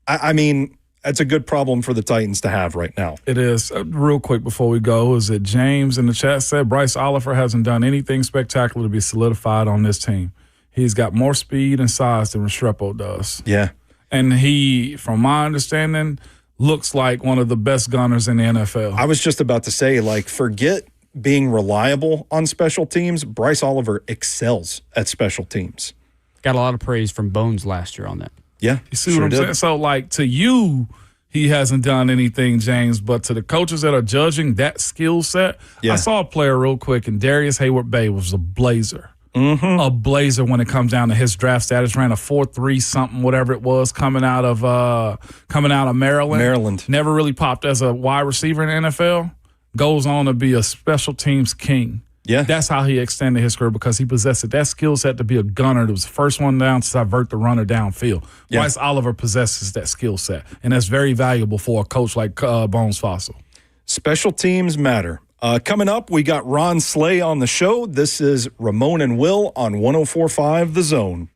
S2: I mean, that's a good problem for the Titans to have right now.
S4: It is. Real quick before we go, is that James in the chat said Bryce Oliver hasn't done anything spectacular to be solidified on this team. He's got more speed and size than Restrepo does.
S2: Yeah.
S4: And he, from my understanding, looks like one of the best gunners in the NFL.
S2: I was just about to say, like, forget being reliable on special teams. Bryce Oliver excels at special teams.
S1: Got a lot of praise from Bones last year on that.
S2: Yeah.
S4: You see what I'm saying? So, like, to you, he hasn't done anything, James, but to the coaches that are judging that skill set, I saw a player real quick, and Darius Hayward-Bay was a blazer. A blazer when it comes down to his draft status. Ran a 4.3 something, whatever it was, coming out of Maryland. Never really popped as a wide receiver in the NFL. Goes on to be a special teams king.
S2: Yeah.
S4: That's how he extended his career, because he possessed that skill set to be a gunner. That was the first one down to divert the runner downfield.
S2: Yeah.
S4: Bryce Oliver possesses that skill set, and that's very valuable for a coach like Bones Fossil.
S2: Special teams matter. Coming up, we got Ron Slay on the show. This is Ramon and Will on 104.5 The Zone.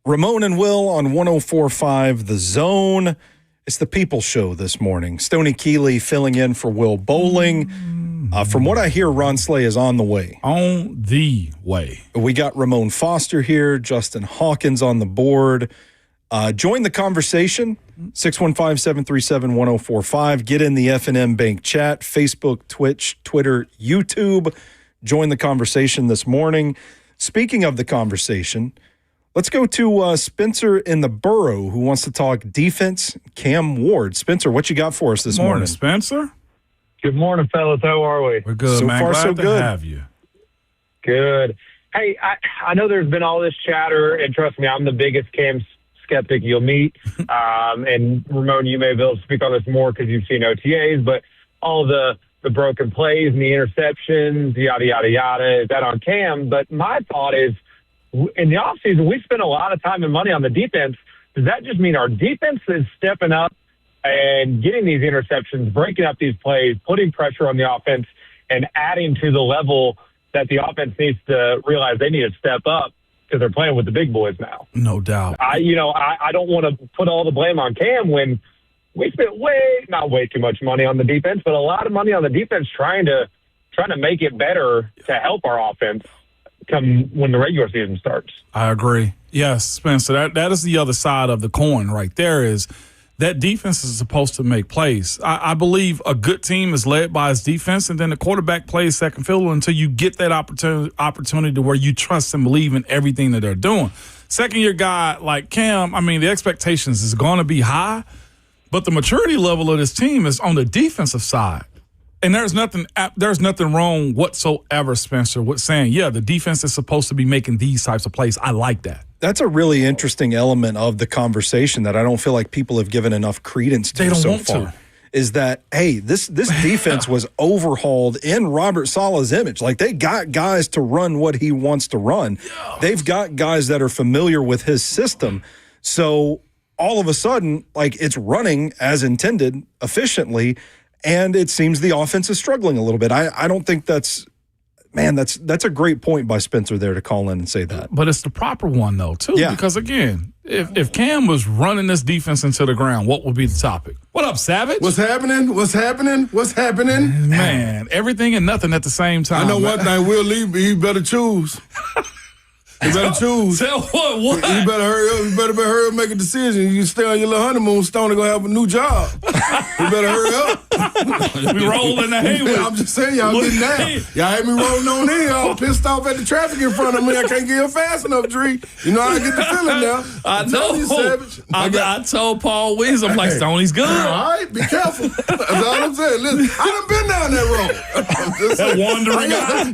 S2: Ramon and Will on 104.5 The Zone. It's the People Show this morning. Stoney Keeley filling in for Will Bowling. From what I hear, Ron Slay is on the way.
S4: On the way.
S2: We got Ramon Foster here, Justin Hawkins on the board. Join the conversation, 615-737-1045. Get in the F&M Bank chat, Facebook, Twitch, Twitter, YouTube. Join the conversation this morning. Speaking of the conversation, let's go to Spencer in the Borough, who wants to talk defense, Cam Ward. Spencer, what you got for us this morning?
S4: Spencer.
S14: Good morning, fellas. How are we?
S4: We're good,
S2: so
S4: man.
S2: far,
S4: Glad
S2: so
S4: to
S2: good.
S4: have you.
S14: Good. Hey, I know there's been all this chatter, and trust me, I'm the biggest Cam skeptic you'll meet. And Ramon, you may be able to speak on this more because you've seen OTAs, but all the broken plays and the interceptions, yada, yada, yada, is that on Cam? But my thought is, in the offseason, we spent a lot of time and money on the defense. Does that just mean our defense is stepping up and getting these interceptions, breaking up these plays, putting pressure on the offense, and adding to the level that the offense needs to realize they need to step up because they're playing with the big boys now?
S4: No doubt.
S14: I don't want to put all the blame on Cam when we spent not way too much money on the defense, but a lot of money on the defense trying to make it better to help our offense come when the regular season starts.
S4: I agree. Yes, Spencer, that is the other side of the coin right there is that defense is supposed to make plays. I believe a good team is led by its defense, and then the quarterback plays second fiddle until you get that opportunity to where you trust and believe in everything that they're doing. Second-year guy like Cam, I mean, the expectations is going to be high, but the maturity level of this team is on the defensive side. And there's nothing wrong whatsoever, Spencer, with saying, yeah, the defense is supposed to be making these types of plays. I like that.
S2: That's a really interesting element of the conversation that I don't feel like people have given enough credence to so far. Is that, hey, this defense was overhauled in Robert Saleh's image. Like, they got guys to run what he wants to run. They've got guys that are familiar with his system. So all of a sudden, like, it's running as intended efficiently, and it seems the offense is struggling a little bit. I don't think that's a great point by Spencer there to call in and say that.
S4: But it's the proper one, though, too.
S2: Yeah.
S4: Because, again, if Cam was running this defense into the ground, what would be the topic? What up, Savage?
S7: What's happening? What's happening? What's happening?
S4: Man, everything and nothing at the same time.
S7: I know one thing. We'll leave. He better choose. You better choose.
S4: Tell what?
S7: You better hurry up. You better hurry up and make a decision. You stay on your little honeymoon, Stoney gonna have a new job. You better hurry up.
S4: We rolling the Haywood.
S7: I'm just saying, y'all getting down. Y'all had me rolling on in. Y'all pissed off at the traffic in front of me. I can't get here fast enough, Dree. You know how I get the feeling now.
S4: I know.
S7: You, Savage.
S4: I told Paul Wiz, I'm like, Stoney's good.
S7: All right, be careful. That's all I'm saying. Listen, I done been down that road.
S4: That wandering guy.
S7: Yeah.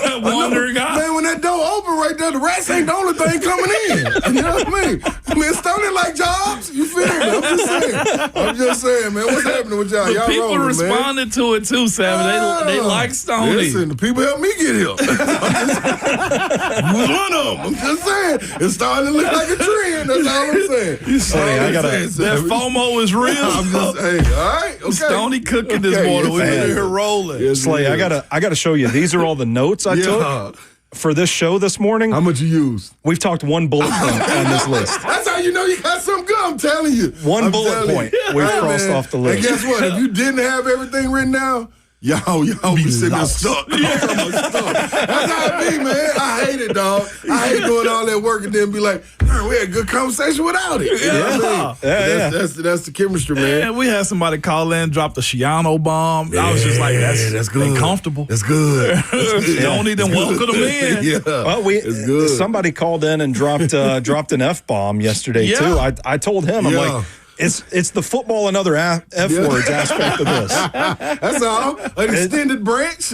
S4: That wandering guy.
S7: Man, when that door open right there, the rats ain't the only thing coming in. You know what I mean? I mean, Stoney like jobs. You feel me? I'm just saying, man. What's happening with y'all? Y'all
S4: people
S7: rolling,
S4: responded
S7: man.
S4: to it too, Sam. They like Stoney.
S7: Listen, the people helped me get here. Was one of them. I'm just saying. It's starting to look like a trend. That's all I'm saying.
S4: That FOMO is real.
S7: I'm just saying. All right. Okay.
S4: Stoney cooking this morning. We're in here rolling.
S2: Yes, Slay, I gotta show you. These are all the notes I took for this show this morning.
S7: How much you used?
S2: We've talked one bullet point on this list.
S7: That's how you know you got something good. I'm telling you.
S2: One bullet point. We've crossed off the list.
S7: And guess what? If you didn't have everything written down, y'all be sitting there stuck. That's how it be, man. I hate it, dog. I hate doing all that work and then be like, we had a good conversation without it. You know what I mean? That's the chemistry, man.
S4: And we had somebody call in, drop the Shiano bomb. I was just like, that's good. Comfortable.
S7: That's good.
S4: Don't even welcome them in.
S7: Yeah.
S2: Well,
S7: it's good.
S2: Somebody called in and dropped an F-bomb yesterday too. I told him, I'm like, it's the football and other F words aspect of this.
S7: That's all. An extended branch.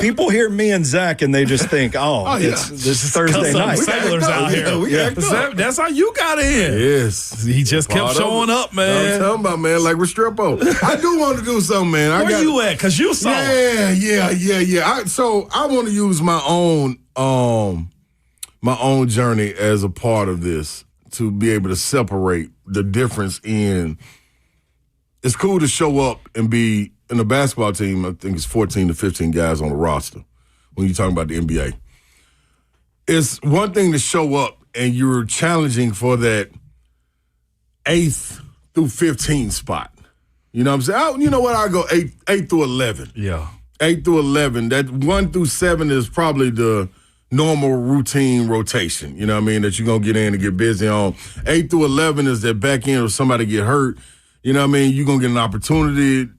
S2: People hear me and Zach and they just think, it's this Thursday night.
S4: Sailors out here. That's how you got in.
S7: Yes.
S4: He just kept showing up, man.
S7: I'm talking about, man, like Restrepo. I do want to do something, man.
S4: Where you at? Because you saw it.
S7: Yeah. So I want to use my own journey as a part of this to be able to separate the difference in. It's cool to show up and be in a basketball team. I think it's 14 to 15 guys on the roster when you're talking about the NBA. It's one thing to show up and you're challenging for that 8th through 15 spot. You know what I'm saying? You know what? I'll go 8 through 11.
S4: Yeah.
S7: 8 through 11. That 1 through 7 is probably the normal routine rotation. You know what I mean? That you're going to get in and get busy on. 8 through 11 is that back end if somebody get hurt. You know what I mean? You're going to get an opportunity.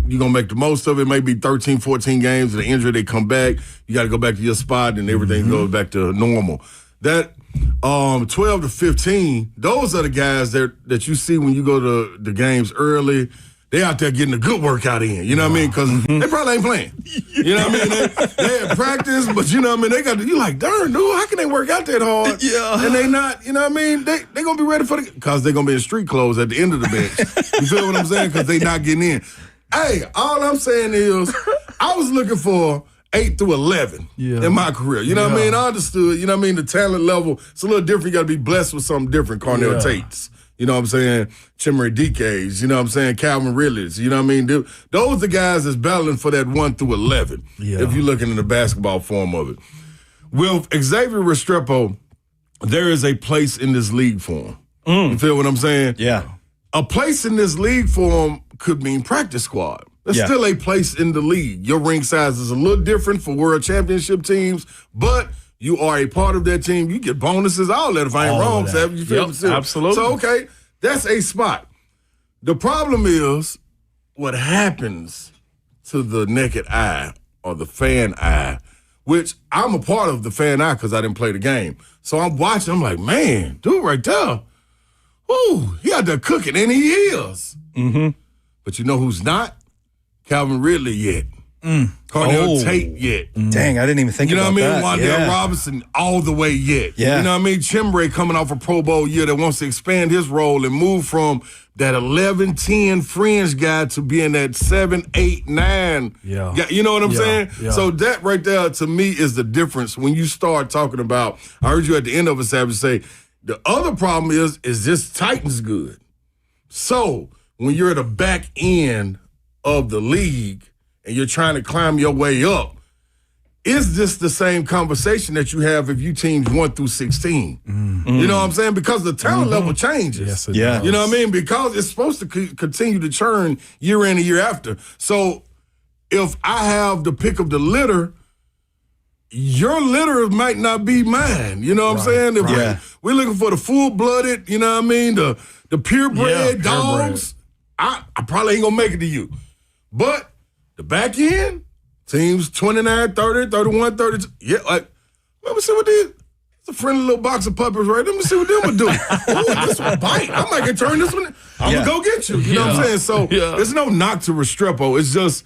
S7: You're going to make the most of it. Maybe 13, 14 games. The injury, they come back. You got to go back to your spot and everything goes back to normal. That 12 to 15, those are the guys that you see when you go to the games early. They out there getting a good workout in. You know what I mean? Because they probably ain't playing. You know what I mean? They had practice, but you know what I mean? You like, darn, dude, how can they work out that hard?
S3: Yeah.
S7: And they not, you know what I mean? They going to be ready for because they're going to be in street clothes at the end of the bench. You feel what I'm saying? Because they not getting in. Hey, all I'm saying is I was looking for 8 through 11 in my career. You know what I mean? I understood, you know what I mean? The talent level, it's a little different. You got to be blessed with something different. Cornell Tates, you know what I'm saying? Chimere DKs, you know what I'm saying? Calvin Ridleys, you know what I mean? Those are the guys that's battling for that 1 through 11, if you're looking in the basketball form of it. With Xavier Restrepo, there is a place in this league for him. You feel what I'm saying?
S2: Yeah.
S7: A place in this league for him could mean practice squad. There's still a place in the league. Your ring size is a little different for world championship teams, but you are a part of that team. You get bonuses, all that, if I ain't wrong, Sam. You feel me?
S4: Absolutely.
S7: So, okay, that's a spot. The problem is what happens to the naked eye or the fan eye, which I'm a part of the fan eye because I didn't play the game. So I'm watching, I'm like, man, dude right there, whoo, he out there cooking, and he is. But you know who's not? Calvin Ridley yet. Cornell Tate yet.
S2: Dang, I didn't even think about that.
S7: You know what I mean? Wandale Robinson all the way yet.
S2: Yeah.
S7: You know what I mean? Chimere coming off a Pro Bowl year that wants to expand his role and move from that 11-10 fringe guy to being that 7, 8, 9.
S2: Yeah.
S7: You know what I'm saying?
S2: Yeah.
S7: So that right there, to me, is the difference when you start talking about, I heard you at the end of it, Savage, say, the other problem is this Titans good? So when you're at the back end of the league and you're trying to climb your way up, is this the same conversation that you have if you teams 1 through 16? You know what I'm saying? Because the talent level changes.
S4: Yes, it does.
S7: You know what I mean? Because it's supposed to continue to churn year in and year after. So if I have the pick of the litter, your litter might not be mine. You know what I'm saying? If we're looking for the full-blooded, you know what I mean, the purebred dogs, I probably ain't going to make it to you. But the back end, teams 29, 30, 31, 32. Yeah, like, let me see what these. It's a friendly little box of puppies, right? Let me see what them would do. Ooh, this one bite. I might get turn this one. I'm going to go get you. You know what I'm saying? So there's no knock to Restrepo. It's just,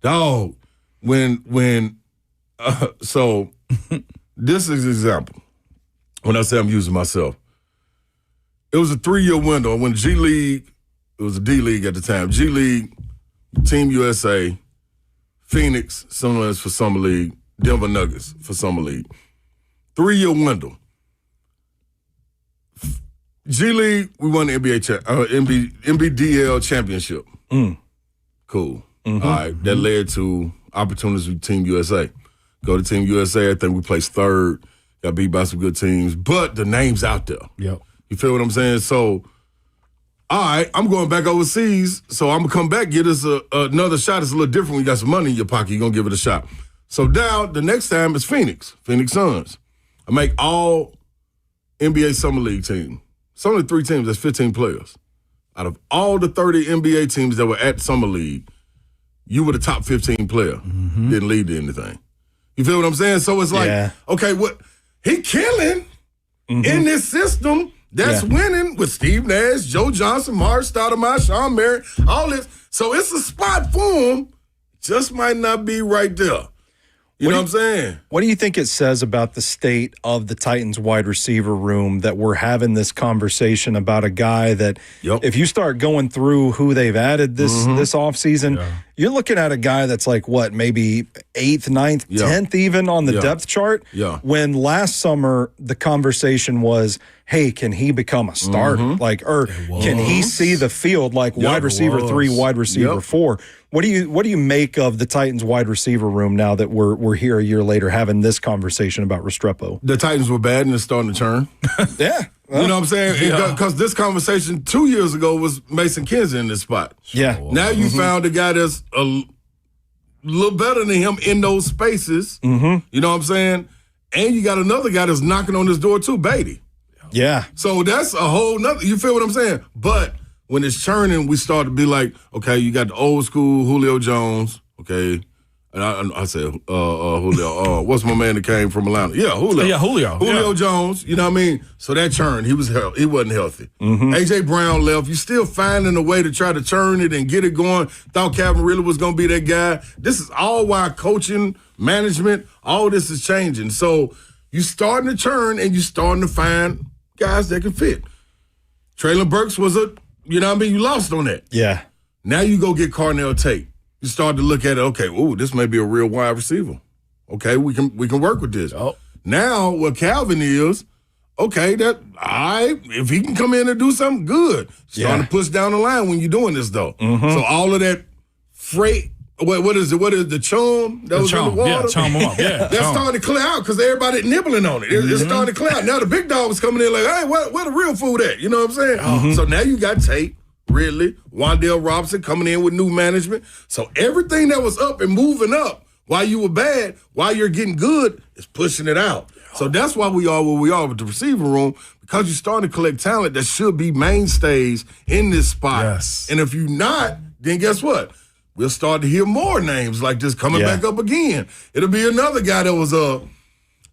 S7: dog, so this is an example. When I say I'm using myself, it was a 3-year window. When G League, it was a D League at the time. G League, Team USA, Phoenix, Sunrise for Summer League, Denver Nuggets for Summer League. 3-year window. G League, we won the NBDL championship. Cool. All right, that led to opportunities with Team USA. Go to Team USA, I think we placed 3rd. Got beat by some good teams, but the name's out there.
S4: Yep.
S7: You feel what I'm saying? So, all right, I'm going back overseas, so I'm going to come back, get us another shot. It's a little different when you got some money in your pocket. You're going to give it a shot. So now, the next time is Phoenix Suns. I make all NBA Summer League team. It's only 3 teams. That's 15 players. Out of all the 30 NBA teams that were at Summer League, you were the top 15 player. Didn't lead to anything. You feel what I'm saying? So it's like, okay, what he killing in this system that's winning with Steve Nash, Joe Johnson, Mark Stoudemire, Sean Merritt, all this. So it's a spot for him. Just might not be right there. You know what I'm saying?
S2: What do you think it says about the state of the Titans wide receiver room that we're having this conversation about a guy that if you start going through who they've added this offseason, you're looking at a guy that's like, what, maybe 8th, 9th, 10th even on the depth chart.
S7: Yeah.
S2: When last summer the conversation was, hey, can he become a starter? Like, or can he see the field like wide receiver 3, wide receiver 4? What do you make of the Titans wide receiver room now that we're here a year later having this conversation about Restrepo?
S7: The Titans were bad and it's starting to turn.
S2: Yeah.
S7: You know what I'm saying? Because this conversation 2 years ago was Mason Kinsey in this spot.
S2: Yeah.
S7: Now you found a guy that's a little better than him in those spaces. You know what I'm saying? And you got another guy that's knocking on this door too, Beatty.
S2: Yeah.
S7: So that's a whole nother, you feel what I'm saying? But when it's churning, we start to be like, okay, you got the old school Julio Jones, okay? And I said, Julio, what's my man that came from Atlanta? Yeah, Julio.
S4: Yeah, Julio.
S7: Julio Jones, you know what I mean? So that churned. He wasn't healthy. A.J. Brown left. You still finding a way to try to churn it and get it going. Thought Calvin really was going to be that guy. This is all why coaching, management, all this is changing. So you starting to churn and you starting to find guys that can fit. Traylon Burks was you know what I mean? You lost on that.
S2: Yeah.
S7: Now you go get Carnell Tate. You start to look at it, okay, ooh, this may be a real wide receiver. Okay, we can work with this. Now what Calvin is, okay, if he can come in and do something good. Starting to push down the line when you're doing this though. So all of that freight, what is it? What is the chum that was in the water?
S4: Yeah, chum them up. Yeah,
S7: that's starting to clear out because everybody nibbling on it. It's starting to clear out. Now the big dog was coming in like, hey, where the real food at? You know what I'm saying? So now you got Tate, Ridley, Wan'Dale Robinson coming in with new management. So everything that was up and moving up while you were bad, while you're getting good, is pushing it out. So that's why we are where we are with the receiver room, because you're starting to collect talent that should be mainstays in this spot.
S4: Yes.
S7: And if you're not, then guess what? We'll start to hear more names like this coming back up again. It'll be another guy that was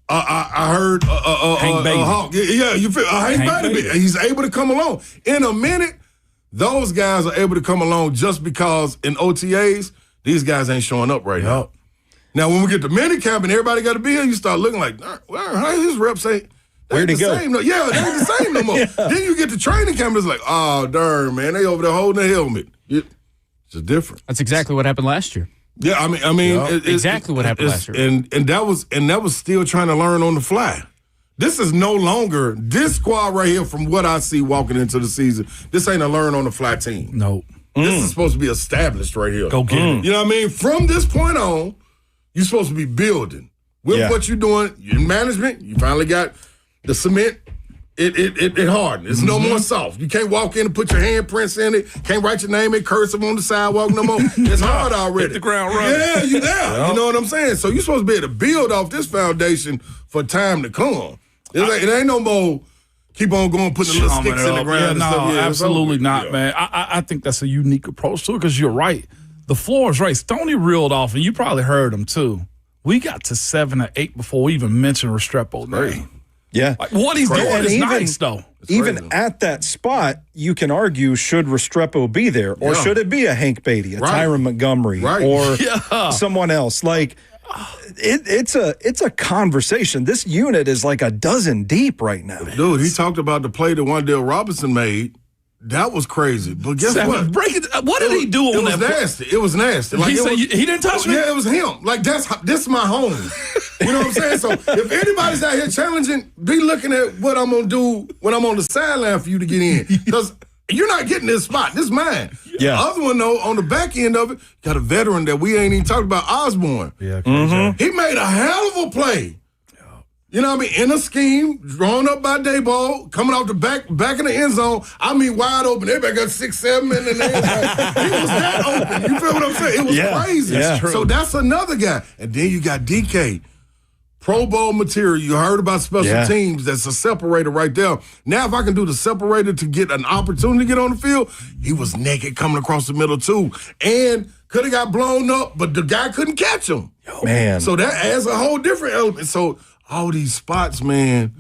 S7: I heard
S4: Hank Bailey.
S7: Yeah, you feel Hank Bailey. He's able to come along in a minute. Those guys are able to come along just because in OTAs these guys ain't showing up right now. Now when we get to minicamp and everybody got to be here, you start looking like, well, how his reps ain't.
S2: Where'd he go?
S7: They ain't the same no more. Then you get to training camp and it's like, oh darn man, they over there holding a helmet. It's just different.
S1: That's exactly what happened last year.
S7: Yeah, I mean,
S1: exactly what happened last year.
S7: And that was still trying to learn on the fly. This is no longer this squad right here. From what I see walking into the season, this ain't a learn on the fly team.
S4: No,
S7: this is supposed to be established right here.
S4: Go get it.
S7: You know what I mean? From this point on, you're supposed to be building with what you're doing in management. You finally got the cement. It hardened. It's no more soft. You can't walk in and put your handprints in it. Can't write your name in cursive on the sidewalk no more. It's hard already.
S4: Hit the ground running.
S7: Yeah, you there. You know what I'm saying? So you're supposed to be able to build off this foundation for time to come. It ain't no more keep on going, putting the little sticks in the ground and stuff. Yeah,
S4: absolutely not, man. I think that's a unique approach to it because you're right. The floor is right. Stoney reeled off, and you probably heard him too. We got to 7 or 8 before we even mentioned Restrepo's name.
S2: Yeah.
S4: Like, what he's doing is nice, though.
S2: Even at that spot, you can argue, should Restrepo be there? Or should it be a Hank Beatty, a Tyron Montgomery, or someone else? Like, it's a conversation. This unit is like a dozen deep right now.
S7: Dude, he talked about the play that Wan'Dale Robinson made. That was crazy. But guess what?
S4: What did he do on that?
S7: It was nasty. Like,
S4: he said, he didn't touch me?
S7: Yeah, it was him. Like, this is my home. You know what I'm saying? So if anybody's out here challenging, be looking at what I'm going to do when I'm on the sideline for you to get in. Because you're not getting this spot. This is mine.
S2: Yeah.
S7: The other one, though, on the back end of it, got a veteran that we ain't even talked about, Osborne.
S4: Yeah,
S7: He made a hell of a play. You know what I mean? In a scheme, drawn up by Dayball, coming off the back in the end zone. I mean, wide open. Everybody got 6'7", and then he was that open. You feel what I'm saying? It was crazy.
S2: Yeah.
S7: So that's another guy. And then you got DK. Pro Bowl material. You heard about special teams. That's a separator right there. Now, if I can do the separator to get an opportunity to get on the field, he was naked coming across the middle, too. And could have got blown up, but the guy couldn't catch him.
S2: Man.
S7: So that adds a whole different element. So all these spots, man,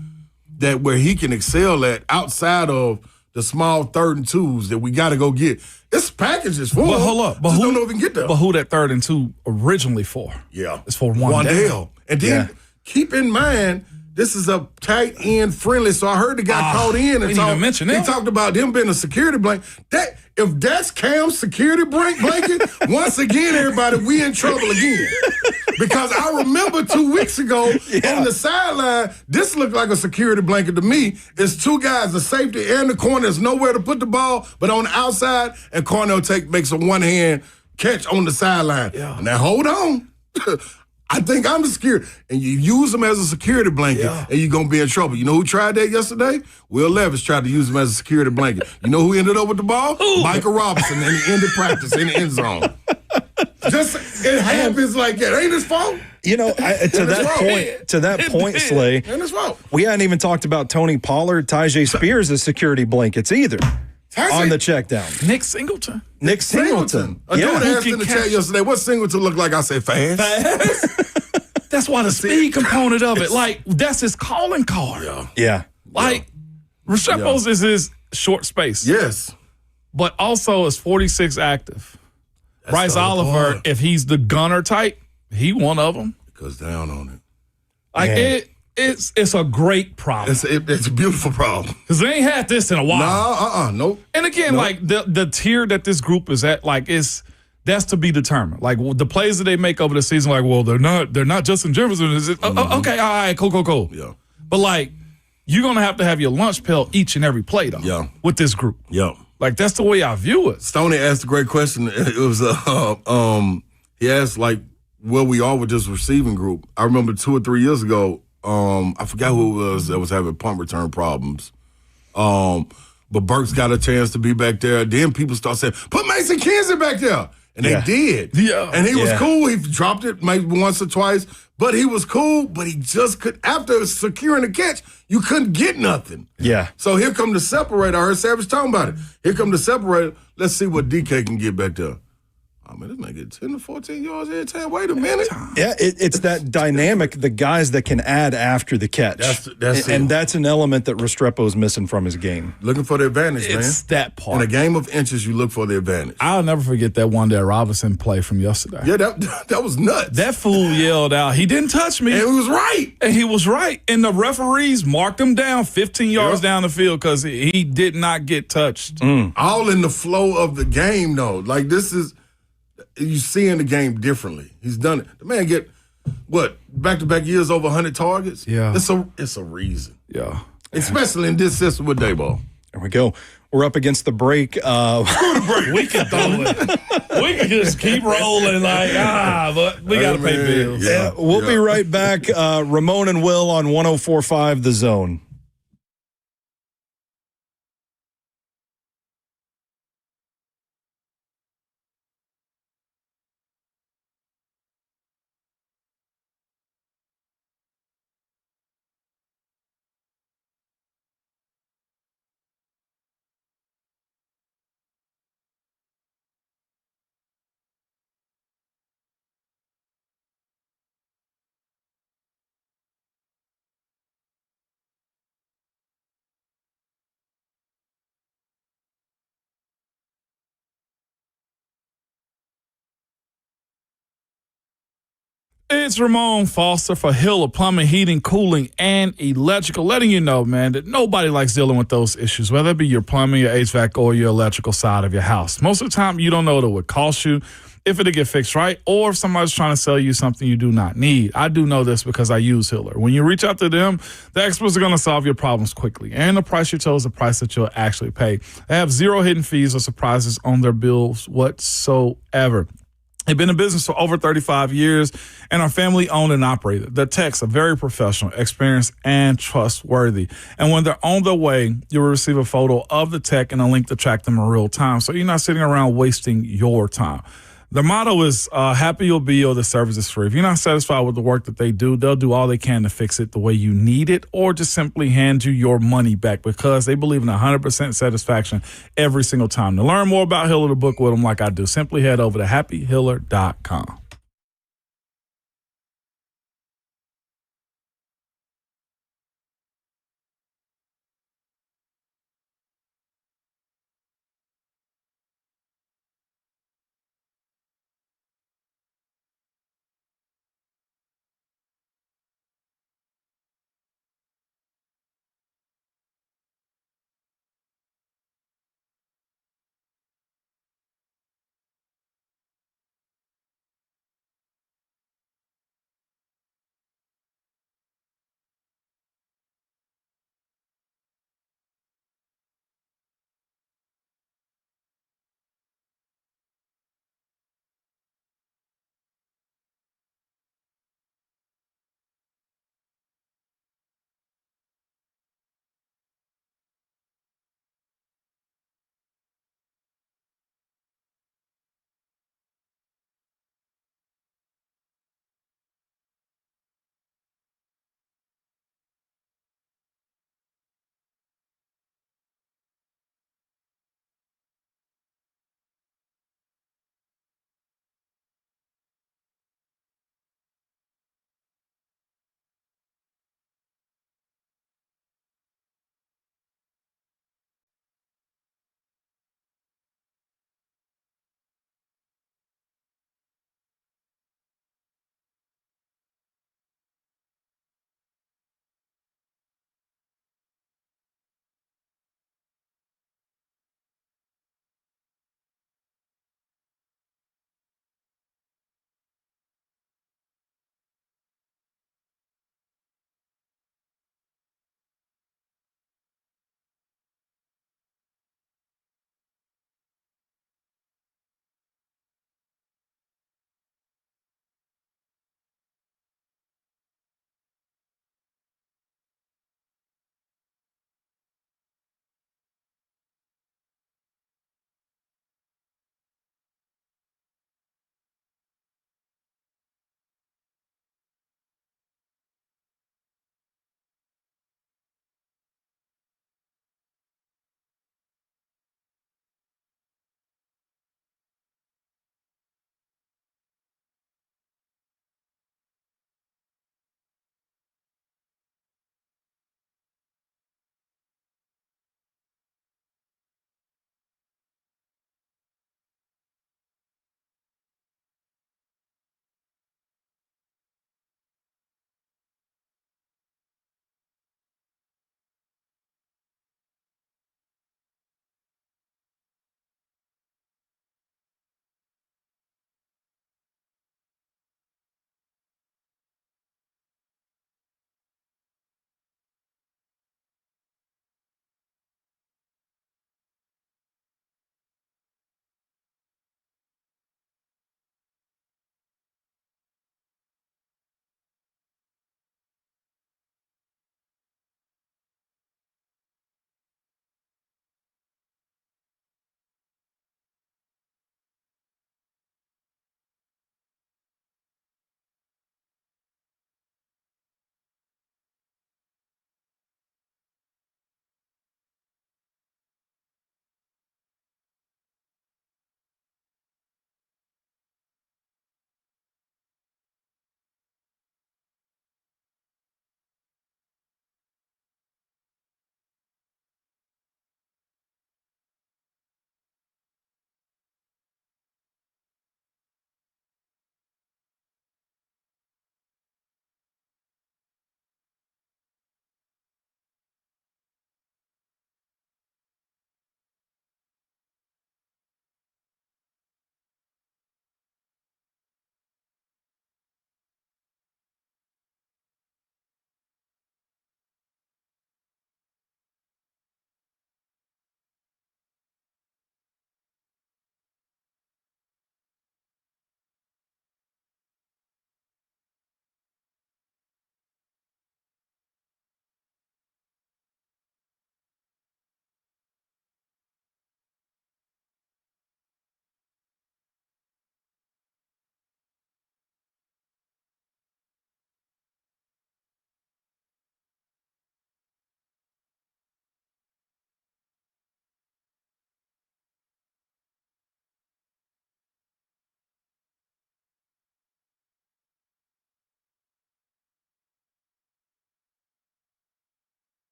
S7: that where he can excel at outside of the small 3rd and 2s that we got to go get. It's packages for him.
S4: But hold up.
S7: Just don't know if we can get there.
S4: But who that 3rd and 2 originally for?
S7: Yeah.
S4: It's for Wan'Dale.
S7: And then keep in mind this is a tight end friendly. So I heard the guy called in and
S4: didn't even mention that.
S7: he talked about them being a security blanket. If that's Cam's security blanket, once again, everybody, we in trouble again. Because I remember 2 weeks ago on the sideline, this looked like a security blanket to me. It's two guys, the safety and the corner. There's nowhere to put the ball, but on the outside, and Cornell makes a one-hand catch on the sideline. Yeah. Now, hold on. I think I'm the security. And you use them as a security blanket, and you're going to be in trouble. You know who tried that yesterday? Will Levis tried to use them as a security blanket. You know who ended up with the ball? Michael Robinson, and he ended practice in the end zone. It happens like that. Ain't his fault.
S2: You know, to that point, Slay,
S7: ain't his fault.
S2: We hadn't even talked about Tony Pollard, Tyjae Spears as security blankets either. On the check down.
S4: Nick Singleton.
S7: A dude asked in the chat yesterday, what Singleton look like? I said, fast.
S4: That's why the speed component of it. Like, that's his calling card.
S2: Yeah.
S4: Like, Restrepo's is his short space.
S7: Yes.
S4: But also is 46 active. Bryce Oliver, if he's the gunner type, he one of them.
S7: It goes down on it.
S4: Like, it's a great problem.
S7: It's a beautiful problem.
S4: Because they ain't had this in a while.
S7: Nope.
S4: And again, like the tier that this group is at, like that's to be determined. Like the plays that they make over the season, like, well, they're not Justin Jefferson. Is it? Okay, all right, cool.
S7: Yeah.
S4: But like, you're gonna have your lunch pail each and every play though.
S7: Yeah.
S4: With this group.
S7: Yeah.
S4: Like that's the way I view it.
S7: Stoney asked a great question. It was he asked like where we are with this receiving group. I remember 2 or 3 years ago. I forgot who it was that was having punt return problems. But Burks got a chance to be back there. Then people start saying, put Mason Kinsey back there. And they did.
S4: Yeah.
S7: And he was cool. He dropped it maybe once or twice. But he was cool. But he just could, after securing the catch, you couldn't get nothing.
S2: Yeah.
S7: So here come the separator. I heard Savage talking about it. Here come the separator. Let's see what DK can get back there. Oh, man, this man get 10 to 14 yards every time. Wait a minute.
S2: Yeah, it's that dynamic, the guys that can add after the catch.
S7: That's
S2: and
S7: it.
S2: that's an element that Restrepo's missing from his game.
S7: Looking for the advantage, man.
S4: It's that part.
S7: In a game of inches, you look for the advantage.
S4: I'll never forget that one that Robinson play from yesterday.
S7: Yeah, that was nuts.
S4: That fool yelled out, he didn't touch me.
S7: And he was right.
S4: And he was right. And the referees marked him down 15 yards down the field because he did not get touched.
S7: All in the flow of the game, though. Like, this is, you seeing the game differently. He's done it. The man get, back-to-back years over 100 targets?
S4: Yeah.
S7: It's a reason.
S4: Yeah.
S7: Especially in this system with Dayball.
S2: There we go. We're up against the break.
S4: We can throw it. We can just keep rolling but we got to pay bills.
S2: Yeah, we'll be right back. Ramon and Will on 104.5 The Zone.
S4: It's Ramon Foster for Hiller Plumbing, Heating, Cooling, and Electrical, letting you know, man, that nobody likes dealing with those issues, whether it be your plumbing, your HVAC, or your electrical side of your house. Most of the time, you don't know what it would cost you if it'll get fixed right, or if somebody's trying to sell you something you do not need. I do know this because I use Hiller. When you reach out to them, the experts are going to solve your problems quickly, and the price you chose is the price that you'll actually pay. They have zero hidden fees or surprises on their bills whatsoever. They've been in business for over 35 years and are family owned and operated. Their techs are very professional, experienced, and trustworthy. And when they're on their way, you'll receive a photo of the tech and a link to track them in real time. So you're not sitting around wasting your time. The motto is happy you'll be or the service is free. If you're not satisfied with the work that they do, they'll do all they can to fix it the way you need it or just simply hand you your money back because they believe in 100% satisfaction every single time. To learn more about Hiller, to book with them like I do, simply head over to happyhiller.com.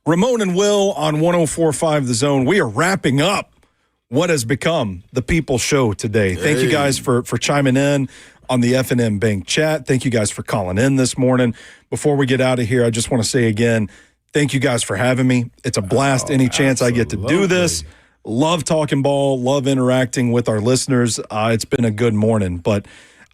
S2: Ramon and Will on 104.5 The Zone. We are wrapping up what has become the People Show today. Thank you guys for chiming in on the F&M Bank chat. Thank you guys for calling in this morning. Before we get out of here, I just want to say again, thank you guys for having me. It's a blast any chance I get to do this. Love talking ball, love interacting with our listeners. It's been a good morning, but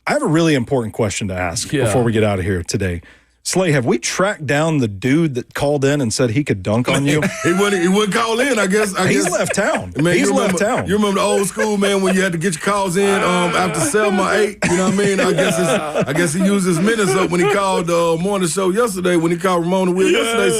S2: I have a really important question to ask before we get out of here today. Slay, have we tracked down the dude that called in and said he could dunk on you?
S7: He wouldn't call in, I guess.
S2: He's left town.
S7: Man,
S2: He's left town.
S7: You remember the old school, man, when you had to get your calls in after 7 or 8? You know what I mean? I guess he used his minutes up when he called the morning show yesterday, when he called Ramon and Will yesterday.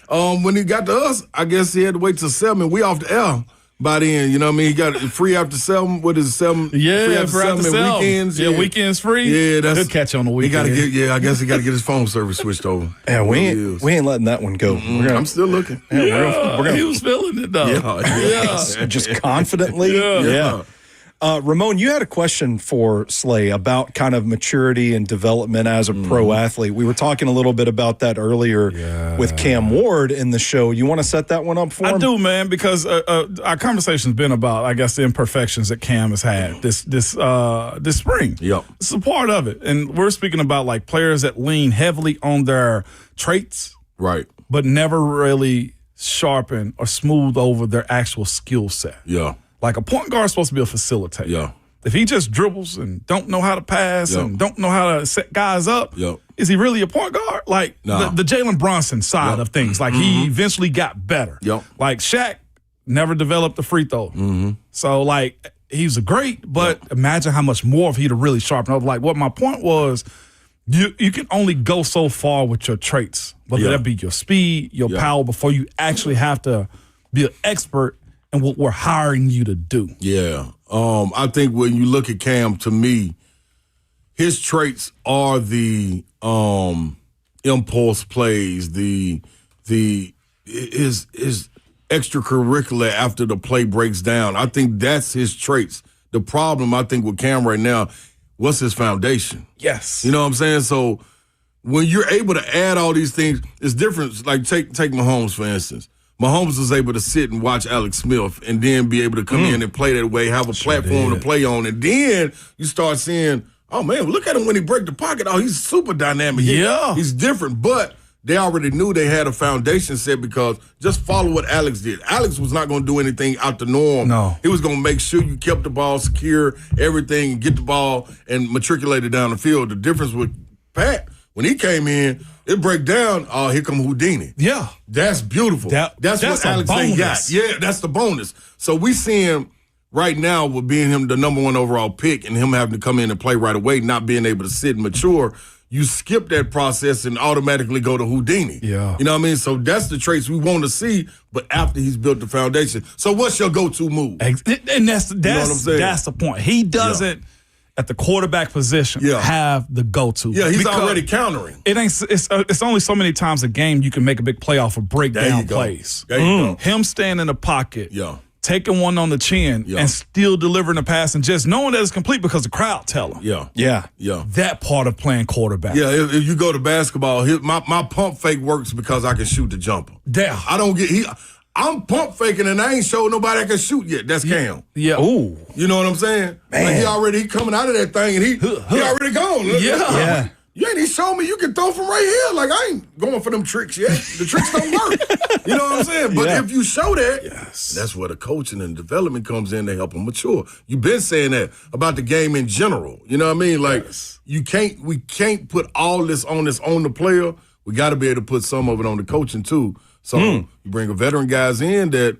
S7: So when he got to us, I guess he had to wait till 7, and we off the air by then. You know what I mean? He got it free after 7. What is it, 7?
S4: Yeah,
S7: free after 7 and weekends.
S4: Yeah, weekends free.
S7: Yeah, that's
S4: he'll catch you on the weekend.
S7: I guess he got to get his phone service switched over.
S2: Yeah, we ain't letting that one go.
S7: I'm still looking.
S4: He was feeling it though.
S2: Yeah. Just confidently. Yeah. Ramon, you had a question for Slay about kind of maturity and development as a pro athlete. We were talking a little bit about that earlier with Cam Ward in the show. You want to set that one up for him?
S4: I do, man, because our conversation's been about, I guess, the imperfections that Cam has had this spring.
S7: Yep.
S4: It's a part of it. And we're speaking about like players that lean heavily on their traits,
S7: right,
S4: but never really sharpen or smooth over their actual skill set.
S7: Yeah.
S4: Like a point guard is supposed to be a facilitator.
S7: Yeah.
S4: If he just dribbles and don't know how to pass and don't know how to set guys up, is he really a point guard? Like the Jalen Brunson side of things. Like he eventually got better. Like Shaq never developed the free throw. So like he was great, but imagine how much more if he'd have really sharpened up. Like what my point was, you can only go so far with your traits, whether that be your speed, your power, before you actually have to be an expert in what we're hiring you to do.
S7: Yeah. I think when you look at Cam, to me, his traits are the impulse plays, his extracurricular after the play breaks down. I think that's his traits. The problem, I think, with Cam right now, what's his foundation?
S4: Yes.
S7: You know what I'm saying? So when you're able to add all these things, it's different. Like take Mahomes, for instance. Mahomes was able to sit and watch Alex Smith and then be able to come in and play that way, have a platform to play on. And then you start seeing, oh, man, look at him when he break the pocket. Oh, he's super dynamic. He's different. But they already knew they had a foundation set because just follow what Alex did. Alex was not going to do anything out the norm.
S4: No.
S7: He was going to make sure you kept the ball secure, everything, and get the ball and matriculate it down the field. The difference with Pat, when he came in, it break down, oh, here come Houdini.
S4: Yeah.
S7: That's beautiful. That's what Alex ain't got. Yeah, that's the bonus. So we see him right now with being him the number 1 overall pick and him having to come in and play right away, not being able to sit and mature. You skip that process and automatically go to Houdini.
S4: Yeah.
S7: You know what I mean? So that's the traits we want to see, but after he's built the foundation. So what's your go-to move?
S4: And that's
S7: you know what I'm saying?
S4: That's the point. He doesn't at the quarterback position have the go-to.
S7: Yeah, he's already countering.
S4: It's only so many times a game you can make a big play off of breakdown plays.
S7: There you go.
S4: Him staying in the pocket, taking one on the chin, and still delivering a pass and just knowing that it's complete because the crowd tell him.
S7: Yeah.
S4: That part of playing quarterback.
S7: Yeah, if you go to basketball, my pump fake works because I can shoot the jumper.
S4: Yeah.
S7: I'm pump faking and I ain't showed nobody I can shoot yet. That's Cam.
S4: Yeah. Ooh.
S7: You know what I'm saying?
S2: Man.
S7: Like he coming out of that thing and he already gone.
S2: Yeah.
S7: You ain't even showed me you can throw from right here. Like, I ain't going for them tricks yet. The tricks don't work. You know what I'm saying? But if you show that, that's where the coaching and development comes in to help them mature. You've been saying that about the game in general. You know what I mean? Like, we can't put all this on the player. We got to be able to put some of it on the coaching, too. So you bring a veteran guys in that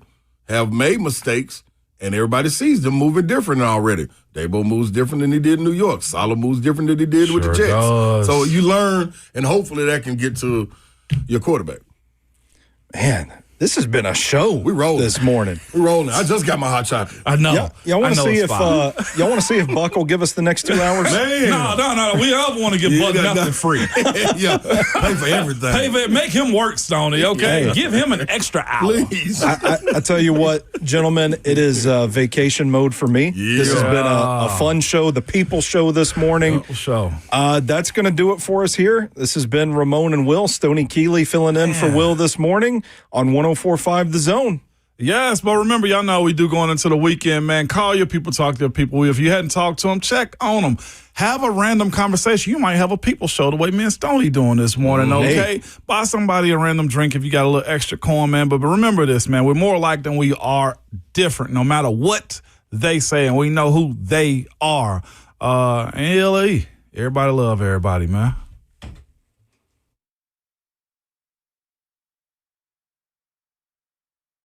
S7: have made mistakes, and everybody sees them moving different already. Dabo moves different than he did in New York. Salah moves different than he did with the Jets.
S4: Does.
S7: So you learn, and hopefully that can get to your quarterback.
S2: Man, This has been a show.
S7: We rolling
S2: this morning.
S7: We rolling. I just got my hot chocolate.
S4: I know.
S2: Y'all want to see if
S4: y'all
S2: want to see if Buck will give us the next 2 hours?
S7: Man.
S4: No. We all want to give Buck nothing free.
S7: Yeah, pay for everything.
S4: Make him work, Stoney. Okay,
S2: Yeah.
S4: Give him an extra hour.
S7: Please.
S2: I tell you what, gentlemen, it is vacation mode for me.
S7: Yeah.
S2: This has been a fun show, the People Show this morning.
S4: Show.
S2: That's going to do it for us here. This has been Ramon and Will. Stoney Keeley filling in for Will this morning on 104.5 The Zone.
S4: Yes, but remember, y'all know we do going into the weekend, man. Call your people, talk to your people. If you hadn't talked to them, check on them. Have a random conversation. You might have a people show the way me and Stoney doing this morning, okay? Buy somebody a random drink if you got a little extra coin, man. But remember this, man. We're more alike than we are different, no matter what they say, and we know who they are. And LA, everybody love everybody, man.